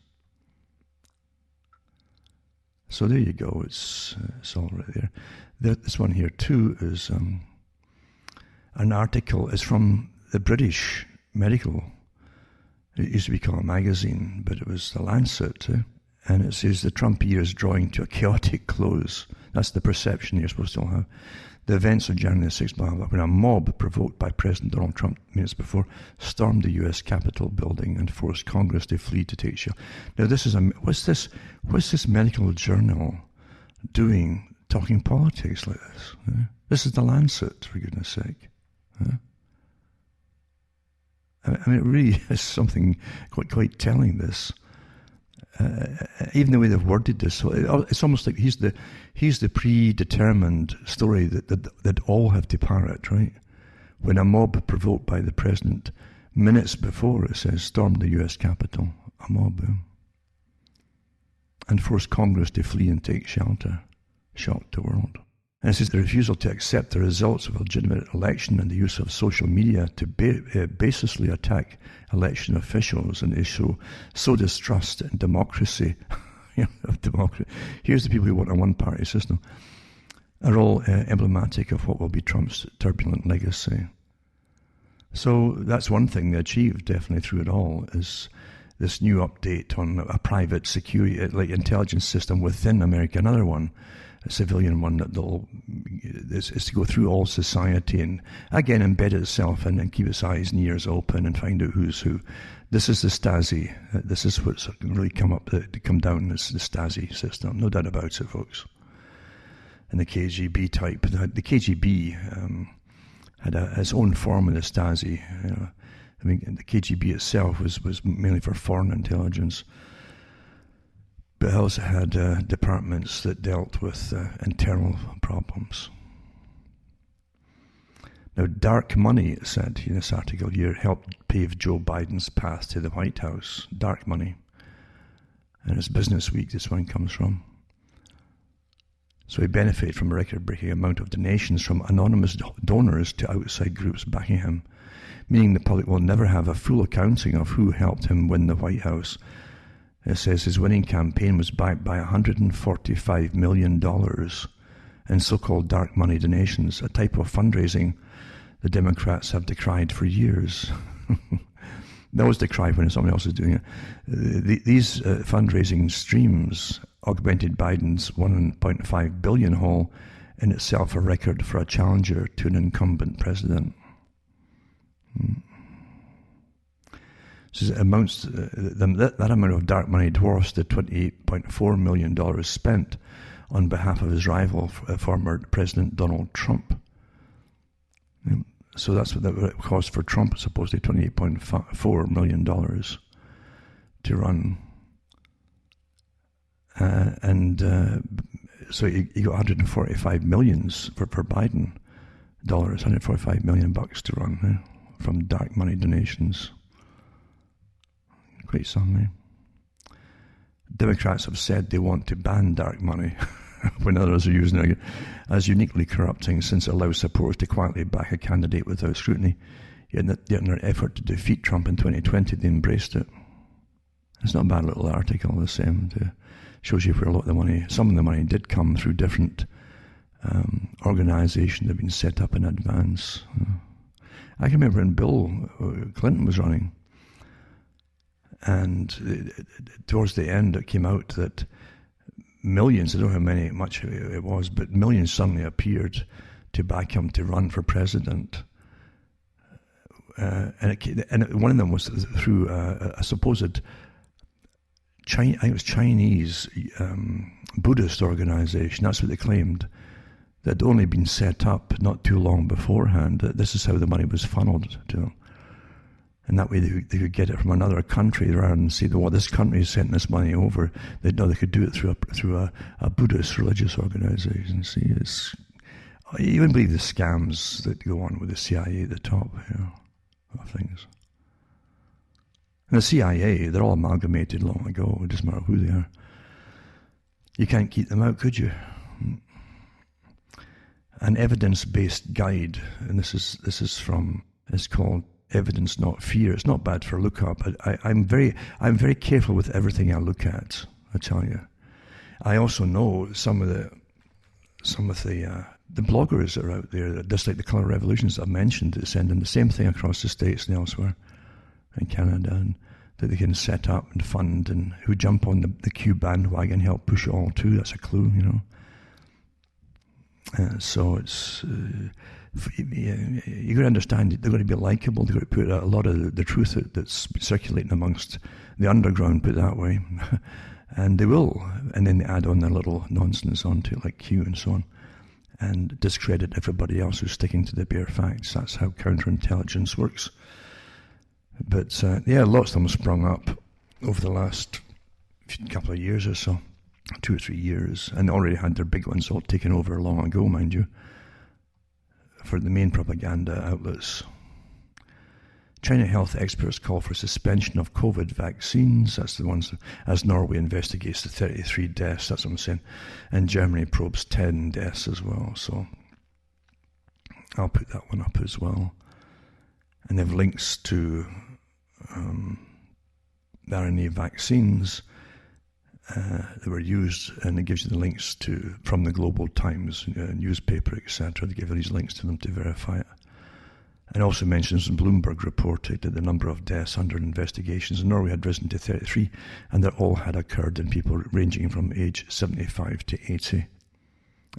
So there you go. It's all right there. This one here too is an article. It's from the British Medical. It used to be called a magazine, but it was the Lancet. And it says the Trump year is drawing to a chaotic close. That's the perception you're supposed to all have. The events of January 6th, blah, blah, when a mob provoked by President Donald Trump minutes before stormed the U.S. Capitol building and forced Congress to flee to take shelter. Now, this is what's this medical journal doing, talking politics like this? This is the Lancet, for goodness sake. I mean, it really is something quite telling, this. Even the way they've worded this, so it's almost like he's the predetermined story that all have to parrot, right? When a mob provoked by the president, minutes before, it says, stormed the U.S. Capitol, a mob, and forced Congress to flee and take shelter, shocked the world. And it says the refusal to accept the results of a legitimate election and the use of social media to baselessly attack election officials and sow distrust in democracy. Here's the people who want a one-party system, are all emblematic of what will be Trump's turbulent legacy. So that's one thing they achieved definitely through it all, is this new update on a private security, like intelligence system within America. Another one, a civilian one, that is to go through all society and again embed itself in and keep its eyes and ears open and find out who's who. This is the Stasi. This is what's really come down. This the Stasi system, no doubt about it, folks. And the KGB type. The KGB had its own form of the Stasi. I mean, the KGB itself was mainly for foreign intelligence. But it also had departments that dealt with internal problems. Now, dark money, it said in this article here, helped pave Joe Biden's path to the White House. Dark money. And it's Business Week this one comes from. So he benefited from a record-breaking amount of donations from anonymous donors to outside groups backing him, meaning the public will never have a full accounting of who helped him win the White House. It says his winning campaign was backed by $145 million in so-called dark money donations, a type of fundraising the Democrats have decried for years. They always decry when someone else is doing it. These fundraising streams augmented Biden's $1.5 billion haul, in itself a record for a challenger to an incumbent president. So that amount of dark money dwarfs the $28.4 million spent on behalf of his rival, former President Donald Trump. So that's what it cost for Trump, supposedly $28.4 million to run. So he got 145 millions for Biden dollars, 145 million bucks to run from dark money donations. Great song, Democrats have said they want to ban dark money when others are using it as uniquely corrupting, since it allows supporters to quietly back a candidate without scrutiny. Yet in their effort to defeat Trump in 2020, they embraced it. It's not a bad little article, the same. Shows you where a lot of the money, some of the money did come through different organizations that have been set up in advance. I can remember when Bill Clinton was running, and towards the end it came out that millions, I don't know how much it was, but millions suddenly appeared to back him to run for president. And one of them was through a supposed I think it was Chinese Buddhist organization. That's what they claimed. That had only been set up not too long beforehand. This is how the money was funneled to them. And that way they could get it from another country rather than say, well, this country is sending this money over. They'd know they could do it through a Buddhist religious organization. See, you wouldn't believe the scams that go on with the CIA at the top, of things. And the CIA, they're all amalgamated long ago. It doesn't matter who they are. You can't keep them out, could you? An evidence-based guide, and this is from, it's called Evidence Not Fear. It's not bad for a look up. I'm very careful with everything I look at, I tell you. I also know some of the bloggers that are out there, just like the Colour Revolutions I've mentioned, that send in the same thing across the States and elsewhere in Canada, and that they can set up and fund, and who jump on the Q bandwagon and help push it all too. That's a clue, so it's you got to understand they're going to be likable. They've got to put a lot of the truth that's circulating amongst the underground, put it that way, and they will. And then they add on their little nonsense onto it, like Q and so on, and discredit everybody else who's sticking to the bare facts. That's how counterintelligence works. But lots of them sprung up over the last couple of years or so, 2 or 3 years, and they already had their big ones all taken over long ago, mind you, for the main propaganda outlets. China health experts call for suspension of COVID vaccines. That's the ones, as Norway investigates the 33 deaths, that's what I'm saying. And Germany probes 10 deaths as well. So I'll put that one up as well. And they have links to the RNA vaccines that were used, and it gives you the links from the Global Times newspaper, etc. They give you these links to them to verify it. And also mentions Bloomberg reported that the number of deaths under investigations in Norway had risen to 33, and that all had occurred in people ranging from age 75 to 80.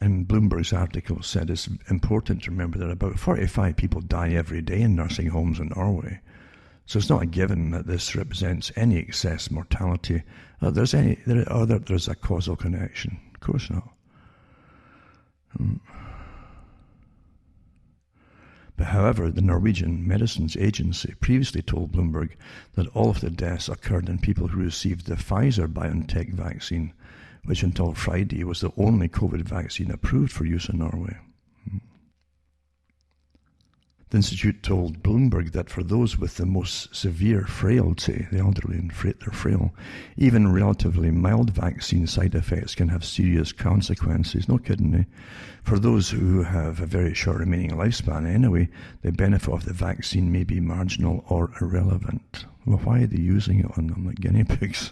And Bloomberg's article said it's important to remember that about 45 people die every day in nursing homes in Norway. So it's not a given that this represents any excess mortality. There's a causal connection. Of course not. But however, the Norwegian Medicines Agency previously told Bloomberg that all of the deaths occurred in people who received the Pfizer-BioNTech vaccine, which until Friday was the only COVID vaccine approved for use in Norway. The Institute told Bloomberg that for those with the most severe frailty, the elderly and they're frail, even relatively mild vaccine side effects can have serious consequences. No kidding, eh? For those who have a very short remaining lifespan anyway, the benefit of the vaccine may be marginal or irrelevant. Well, why are they using it on them like guinea pigs?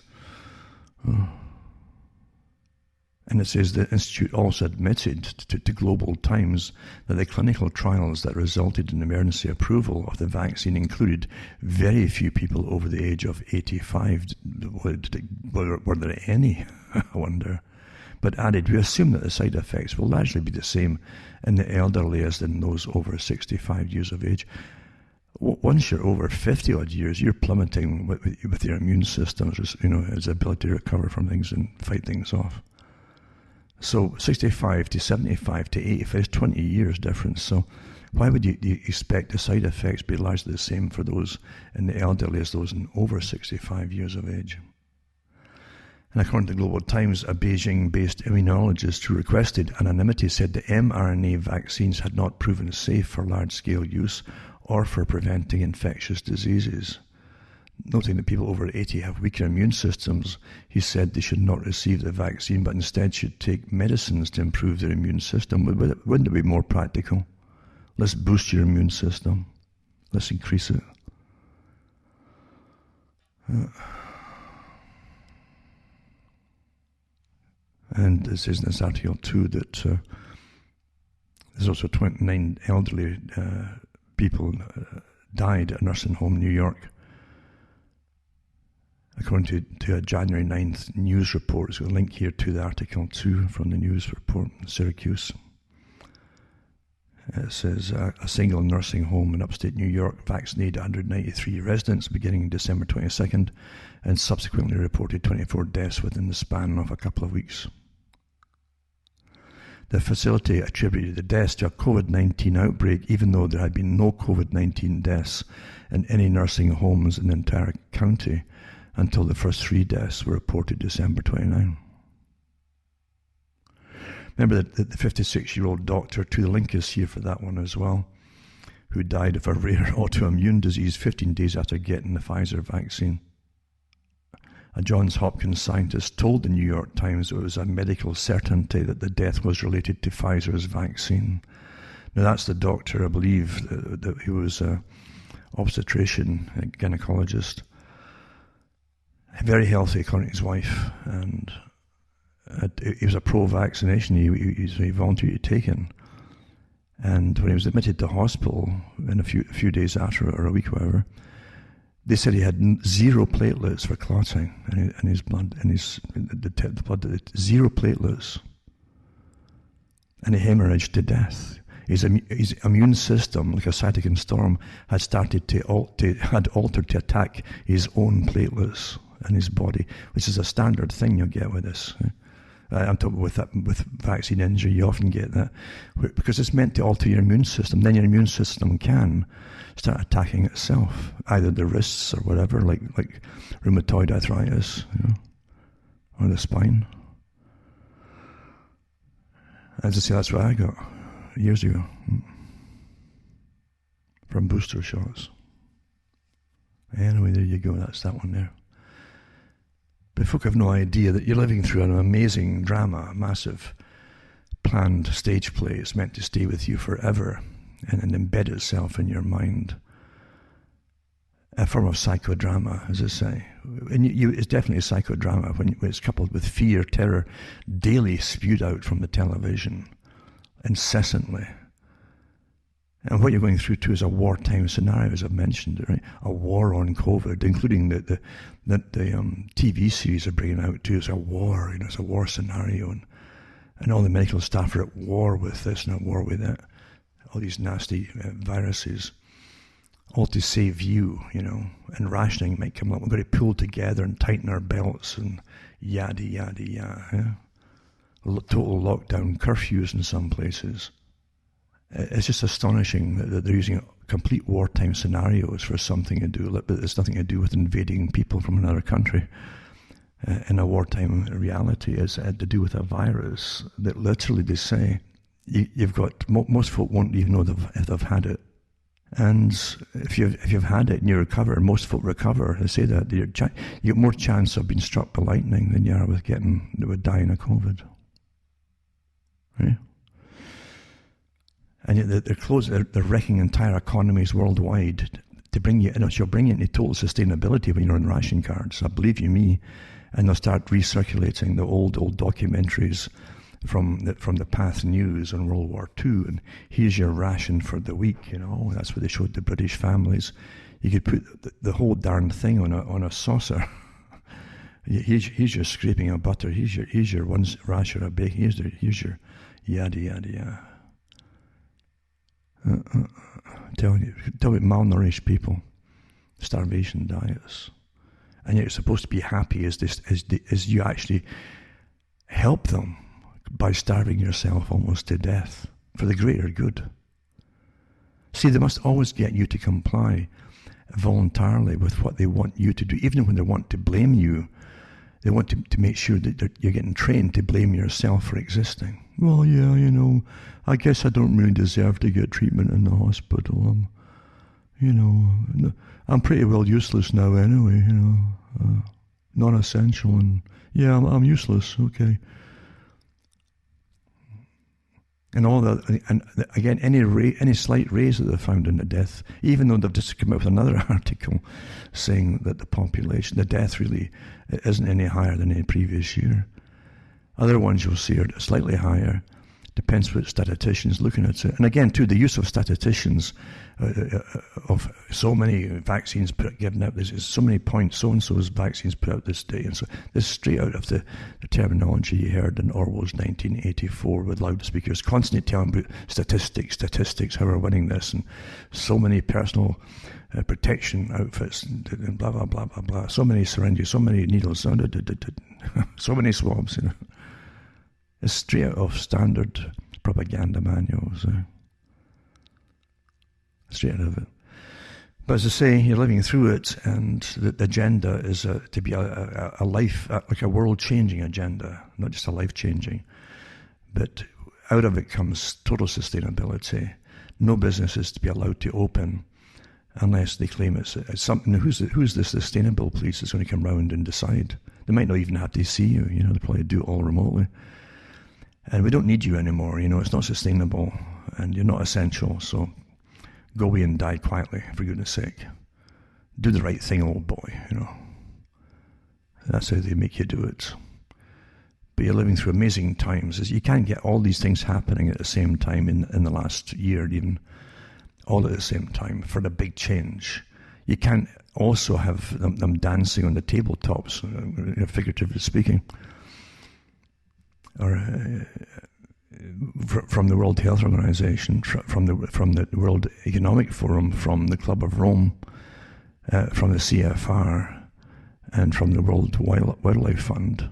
Oh. And it says the Institute also admitted to Global Times that the clinical trials that resulted in emergency approval of the vaccine included very few people over the age of 85. Were there any? I wonder. But added, we assume that the side effects will largely be the same in the elderly as in those over 65 years of age. Once you're over 50 odd years, you're plummeting with your immune system, its ability to recover from things and fight things off. So 65 to 75 to 85 is 20 years difference. So why would you expect the side effects be largely the same for those in the elderly as those in over 65 years of age? And according to Global Times, a Beijing-based immunologist who requested anonymity said the mRNA vaccines had not proven safe for large-scale use or for preventing infectious diseases. Noting that people over 80 have weaker immune systems, he said they should not receive the vaccine, but instead should take medicines to improve their immune system. Wouldn't it be more practical? Let's boost your immune system. Let's increase it. And it says in this article too that there's also 29 elderly people died at a nursing home in New York. According to a January 9th news report, there's a link here to the article too from the news report in Syracuse. It says a single nursing home in upstate New York vaccinated 193 residents beginning December 22nd and subsequently reported 24 deaths within the span of a couple of weeks. The facility attributed the deaths to a COVID-19 outbreak, even though there had been no COVID-19 deaths in any nursing homes in the entire county until the first 3 deaths were reported December 29. Remember the 56-year-old doctor, to the link is here for that one as well, who died of a rare autoimmune disease 15 days after getting the Pfizer vaccine. A Johns Hopkins scientist told the New York Times it was a medical certainty that the death was related to Pfizer's vaccine. Now that's the doctor, I believe, who was an obstetrician, a gynecologist. Very healthy, according to his wife, and he was a pro-vaccination. He volunteered to take it. And when he was admitted to hospital in a few days after, or a week or whatever, they said he had 0 platelets for clotting in his blood, the blood, 0 platelets, and he hemorrhaged to death. His immune system, like a cytokine storm, had started had altered to attack his own platelets in his body, which is a standard thing you'll get with this. I'm talking with vaccine injury, you often get that, because it's meant to alter your immune system. Then your immune system can start attacking itself, either the wrists or whatever, like rheumatoid arthritis, or the spine. As I say, that's what I got years ago from booster shots. Anyway, there you go. That's that one there. But folk have no idea that you're living through an amazing drama, a massive planned stage play. It's meant to stay with you forever and embed itself in your mind. A form of psychodrama, as I say. And it's definitely a psychodrama when it's coupled with fear, terror, daily spewed out from the television, incessantly. And what you're going through too is a wartime scenario, as I've mentioned, right? A war on COVID, including the TV series they're bringing out too. It's a war, it's a war scenario, and all the medical staff are at war with this and at war with that. All these nasty viruses, all to save you, and rationing might come up. We've got to pull together and tighten our belts and yada, yada, yada. Yeah? Total lockdown, curfews in some places. It's just astonishing that they're using complete wartime scenarios for something to do, but it's nothing to do with invading people from another country. In a wartime reality, it's had to do with a virus that literally they say you've got. Most folk won't even know if they've had it, and if you've had it and you recover, most folk recover. They say that you get more chance of being struck by lightning than you are with dying of COVID. Right? And yet they're wrecking entire economies worldwide to bring you, she'll bring you into total sustainability when you're on ration cards. I believe you me. And they'll start recirculating the old documentaries from the Path News on World War II. And here's your ration for the week, That's what they showed the British families. You could put the whole darn thing on a saucer. Here's your scraping of butter. Here's your one rasher of bacon. Here's your yada yada yada. Tell me malnourished people, starvation diets, and yet you're supposed to be happy as you actually help them by starving yourself almost to death for the greater good. See, they must always get you to comply voluntarily with what they want you to do, even when they want to blame you. They want to make sure that you're getting trained to blame yourself for existing. Well, yeah, I guess I don't really deserve to get treatment in the hospital. I'm pretty well useless now anyway, non-essential, and yeah, I'm useless, okay. And all that, and again, any slight raise that they've found in the death, even though they've just come out with another article saying that the death really isn't any higher than any previous year. Other ones you'll see are slightly higher. Depends what statisticians looking at it. And again, too, the use of statisticians of so many vaccines given out. There's so many points. So and so's vaccines put out this day, and so this is straight out of the terminology you heard in Orwell's 1984 with loudspeakers, constantly telling about statistics, how we're winning this, and so many personal protection outfits, and blah blah blah blah blah. So many syringes, so many needles, so many swabs. It's straight out of standard propaganda manuals. Straight out of it. But as I say, you're living through it, and the agenda is to be a life, like a world-changing agenda, not just a life-changing. But out of it comes total sustainability. No business is to be allowed to open unless they claim it's something. Who's the sustainable police that's going to come round and decide? They might not even have to see you. They'll probably do it all remotely. And we don't need you anymore. It's not sustainable, and you're not essential. So go away and die quietly, for goodness sake. Do the right thing, old boy. That's how they make you do it. But you're living through amazing times. You can't get all these things happening at the same time in the last year, even all at the same time for the big change. You can't also have them dancing on the tabletops, figuratively speaking, or from the World Health Organization, from the World Economic Forum, from the Club of Rome, from the CFR, and from the World Wildlife Fund,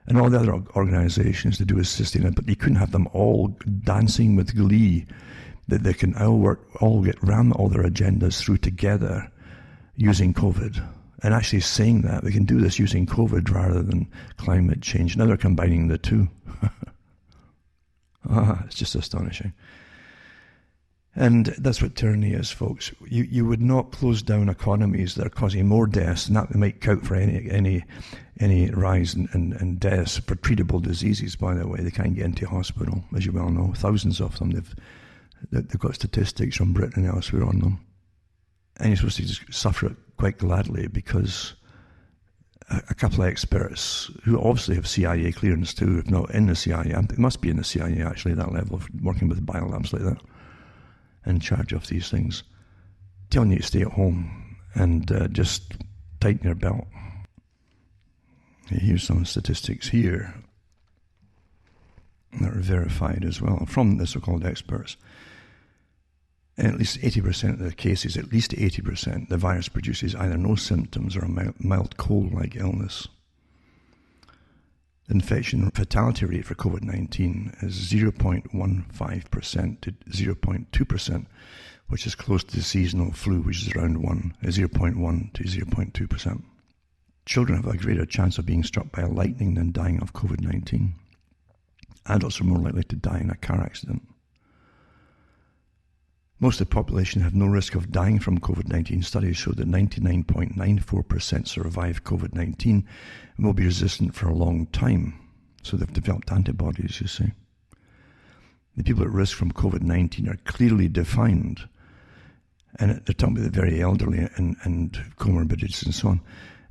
and all the other organizations to do with sustainability. But you couldn't have them all dancing with glee, that they can all ram all their agendas through together using COVID. And actually saying that we can do this using COVID rather than climate change. Now they're combining the two. It's just astonishing. And that's what tyranny is, folks. You would not close down economies that are causing more deaths, and that might count for any rise in deaths for treatable diseases, by the way. They can't get into hospital, as you well know. Thousands of them. They've got statistics from Britain and elsewhere on them. And you're supposed to just suffer it quite gladly because a couple of experts who obviously have CIA clearance too, if not in the CIA, it must be in the CIA actually, that level of working with biolabs like that, in charge of these things, telling you to stay at home and just tighten your belt. Here's some statistics here that are verified as well from the so-called experts. In at least 80% of the cases, the virus produces either no symptoms or a mild cold-like illness. The infection fatality rate for COVID-19 is 0.15% to 0.2%, which is close to the seasonal flu, which is around 0.1 to 0.2%. Children have a greater chance of being struck by lightning than dying of COVID-19. Adults are more likely to die in a car accident. Most of the population have no risk of dying from COVID-19. Studies show that 99.94% survive COVID-19 and will be resistant for a long time. So they've developed antibodies, you see. The people at risk from COVID-19 are clearly defined. And they're talking about the very elderly and comorbidities and so on,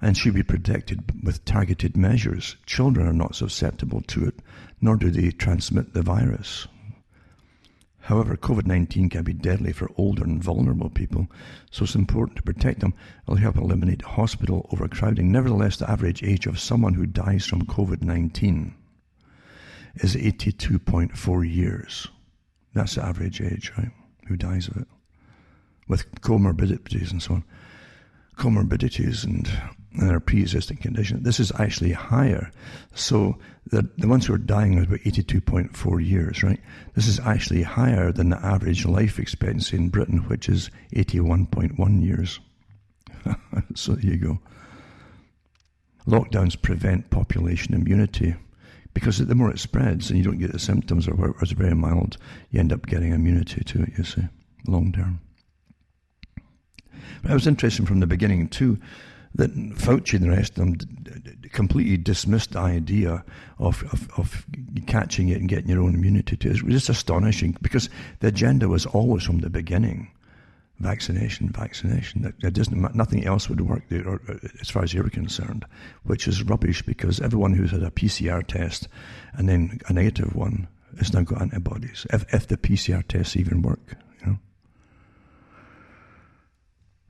and should be protected with targeted measures. Children are not susceptible to it, nor do they transmit the virus. However, COVID-19 can be deadly for older and vulnerable people, so it's important to protect them. It'll help eliminate hospital overcrowding. Nevertheless, the average age of someone who dies from COVID-19 is 82.4 years. That's the average age, right? Who dies of it, with comorbidities and so on. Comorbidities and their pre-existing condition. This is actually higher. So the ones who are dying are about 82.4 years, right? This is actually higher than the average life expectancy in Britain, which is 81.1 years. So there you go. Lockdowns prevent population immunity because the more it spreads and you don't get the symptoms or it's very mild, you end up getting immunity to it, you see, long term. But I was interested from the beginning too that Fauci and the rest of them completely dismissed the idea of catching it and getting your own immunity to it. It was just astonishing because the agenda was always from the beginning, vaccination. That nothing else would work there, or, as far as you're concerned, which is rubbish because everyone who's had a PCR test and then a negative one has now got antibodies, if the PCR tests even work, you know.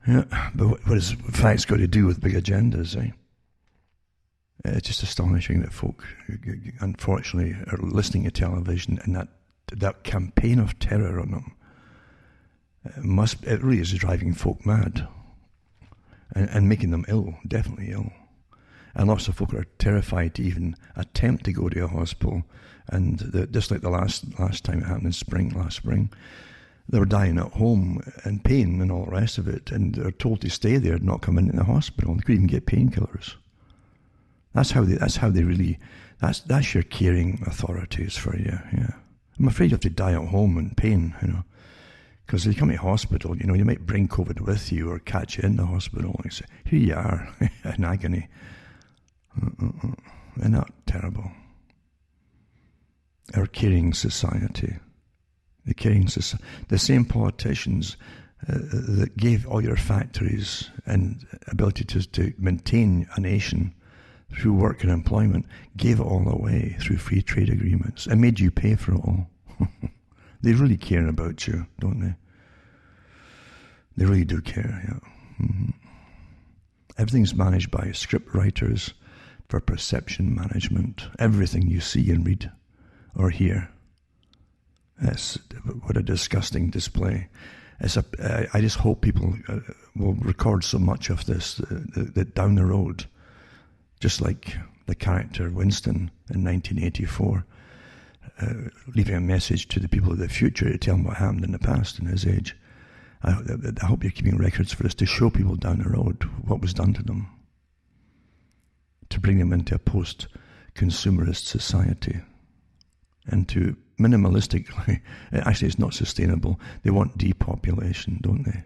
Yeah, but what has facts got to do with big agendas, eh? It's just astonishing that folk, unfortunately, are listening to television and that campaign of terror on them. It really is driving folk mad and making them ill, definitely ill. And lots of folk are terrified to even attempt to go to a hospital. And just like the last time it happened last spring, they were dying at home in pain and all the rest of it, and they're told to stay there and not come into the hospital. They could even get painkillers. That's your caring authorities for you. Yeah, I'm afraid you have to die at home in pain, because if you come to hospital, you might bring COVID with you or catch it in the hospital. And say, here you are in agony. Isn't that terrible? Our caring society. The same politicians that gave all your factories and ability to maintain a nation through work and employment, gave it all away through free trade agreements and made you pay for it all. They really care about you, don't they? They really do care, yeah. Everything's managed by script writers for perception management. Everything you see and read or hear. What a disgusting display. I just hope people will record so much of this that down the road, just like the character Winston in 1984, leaving a message to the people of the future to tell them what happened in the past in his age. I hope you're keeping records for this to show people down the road what was done to them, to bring them into a post-consumerist society and to minimalistically, actually it's not sustainable. They want depopulation, don't they?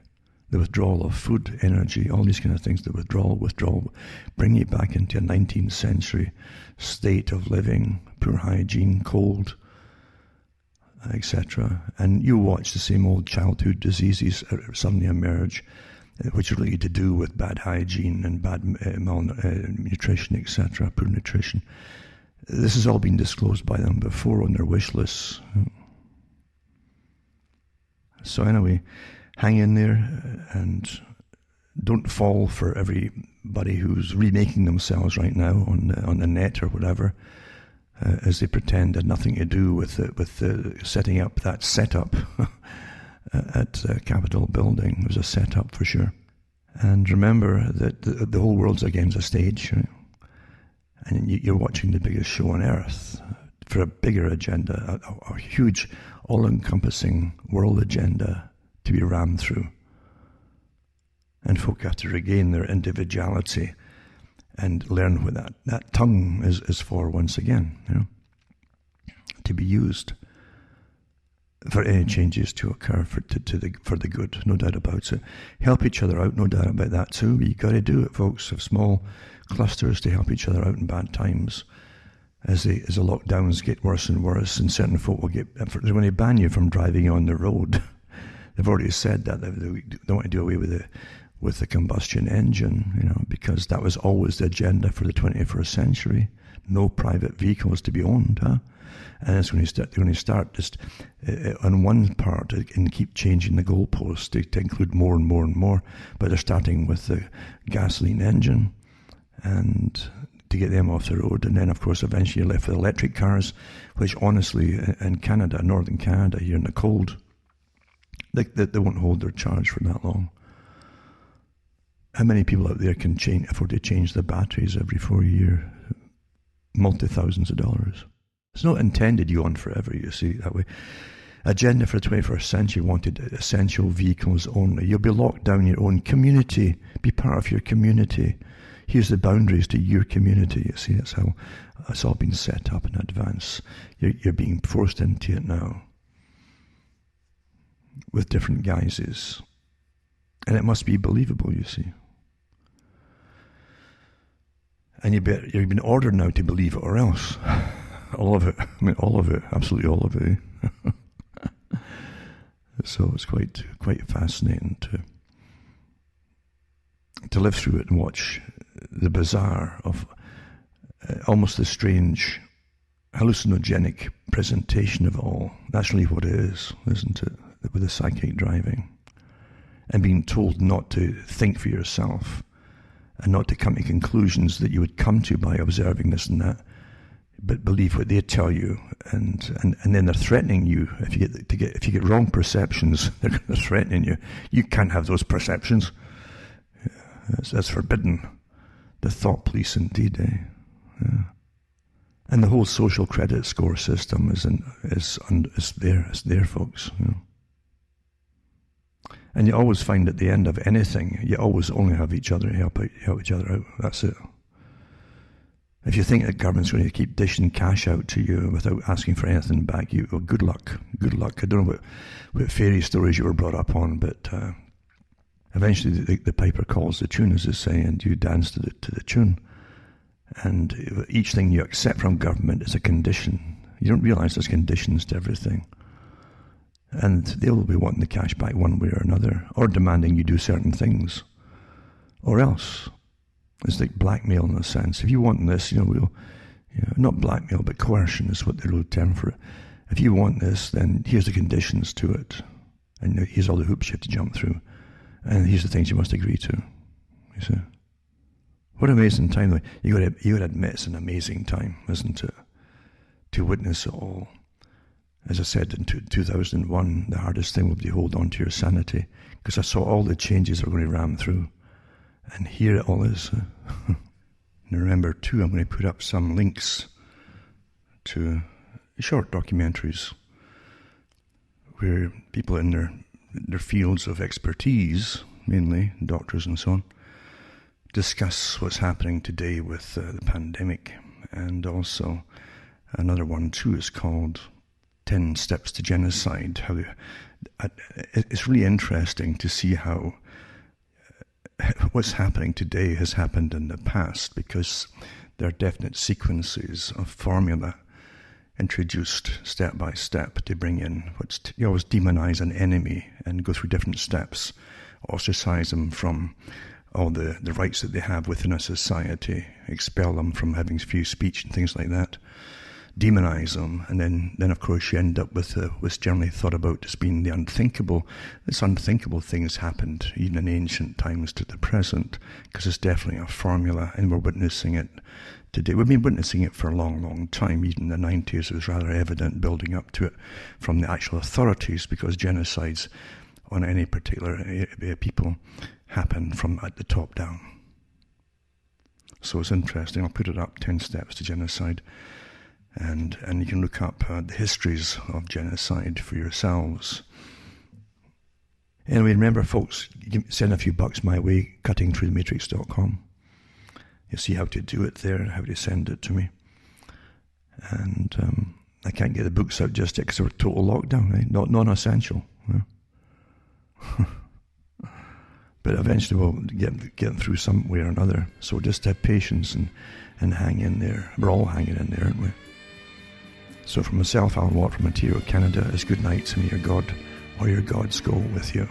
The withdrawal of food, energy, all these kind of things, the withdrawal, bring you back into a 19th century state of living, poor hygiene, cold, etc. And you watch the same old childhood diseases suddenly emerge, which are really to do with bad hygiene and bad malnutrition, etc., poor nutrition. This has all been disclosed by them before on their wish lists. So anyway, hang in there and don't fall for everybody who's remaking themselves right now on the net or whatever, as they pretend had nothing to do with setting up that setup at Capitol building. It was a setup for sure. And remember that the whole world's against a stage, right? And you're watching the biggest show on earth for a bigger agenda, a huge, all-encompassing world agenda to be rammed through. And folk have to regain their individuality and learn what that tongue is for once again, to be used for any changes to occur for the good, no doubt about it. Help each other out, no doubt about that too. You've got to do it, folks. Have small clusters to help each other out in bad times. As the lockdowns get worse and worse, and certain folk will when they ban you from driving on the road, they've already said that they don't want to do away with the combustion engine, because that was always the agenda for the 21st century. No private vehicles to be owned, And it's going to start just on one part and keep changing the goalposts to include more and more and more. But they're starting with the gasoline engine and to get them off the road. And then, of course, eventually you're left with electric cars, which honestly, in Canada, northern Canada, here in the cold, they won't hold their charge for that long. How many people out there can afford to change their batteries every 4 years? Multi-thousands of dollars. It's not intended you on forever, you see, that way. Agenda for the 21st century wanted essential vehicles only. You'll be locked down your own community. Be part of your community. Here's the boundaries to your community, you see. That's how it's all been set up in advance. You're being forced into it now with different guises. And it must be believable, you see. And you've been ordered now to believe it or else. All of it. I mean, all of it. Absolutely all of it. So it's quite fascinating to live through it and watch the bizarre of almost the strange hallucinogenic presentation of it all. That's really what it is, isn't it? With the psychic driving. And being told not to think for yourself and not to come to conclusions that you would come to by observing this and that, but believe what they tell you, and then they're threatening you if you get wrong perceptions. They're threatening you. You can't have those perceptions. That's forbidden. The thought police indeed, eh? Yeah. And the whole social credit score system is there, folks. You know. And you always find at the end of anything, you always only have each other help each other out. That's it. If you think that government's going to keep dishing cash out to you without asking for anything back, well, good luck. Good luck. I don't know what fairy stories you were brought up on, but eventually the piper calls the tune, as they say, and you dance to the tune. And each thing you accept from government is a condition. You don't realise there's conditions to everything. And they'll be wanting the cash back one way or another, or demanding you do certain things. Or else. It's like blackmail in a sense. If you want this, we'll, not blackmail, but coercion is what the real term for it. If you want this, then here's the conditions to it. And here's all the hoops you have to jump through. And here's the things you must agree to. You see? What an amazing time, though. You got to admit it's an amazing time, isn't it? To witness it all. As I said in 2001, the hardest thing will be to hold on to your sanity, because I saw all the changes we're going to ram through. And here it all is. And remember, too, I'm going to put up some links to short documentaries where people in their fields of expertise, mainly doctors and so on, discuss what's happening today with the pandemic. And also another one, too, is called 10 Steps to Genocide. It's really interesting to see how what's happening today has happened in the past, because there are definite sequences of formula introduced step by step to bring in you always demonize an enemy and go through different steps, ostracize them from all the rights that they have within a society, expel them from having free speech and things like that, demonize them, and then of course you end up with what's generally thought about as being the unthinkable. This unthinkable thing has happened even in ancient times to the present, because it's definitely a formula, and we're witnessing it today. We've been witnessing it for a long, long time. Even in the 90s, it was rather evident building up to it from the actual authorities, because genocides on any particular people happen from at the top down. So it's interesting. I'll put it up, 10 Steps to Genocide. And you can look up the histories of genocide for yourselves. Anyway, remember, folks, send a few bucks my way, cuttingthroughthematrix.com. You'll see how to do it there, how to send it to me. And I can't get the books out just yet because we're total lockdown, right? Non-essential. Yeah. But eventually we'll get them through some way or another. So just have patience and hang in there. We're all hanging in there, aren't we? So from myself, Alan Watt from Ontario, Canada, it's good night, and may your God or your gods go with you.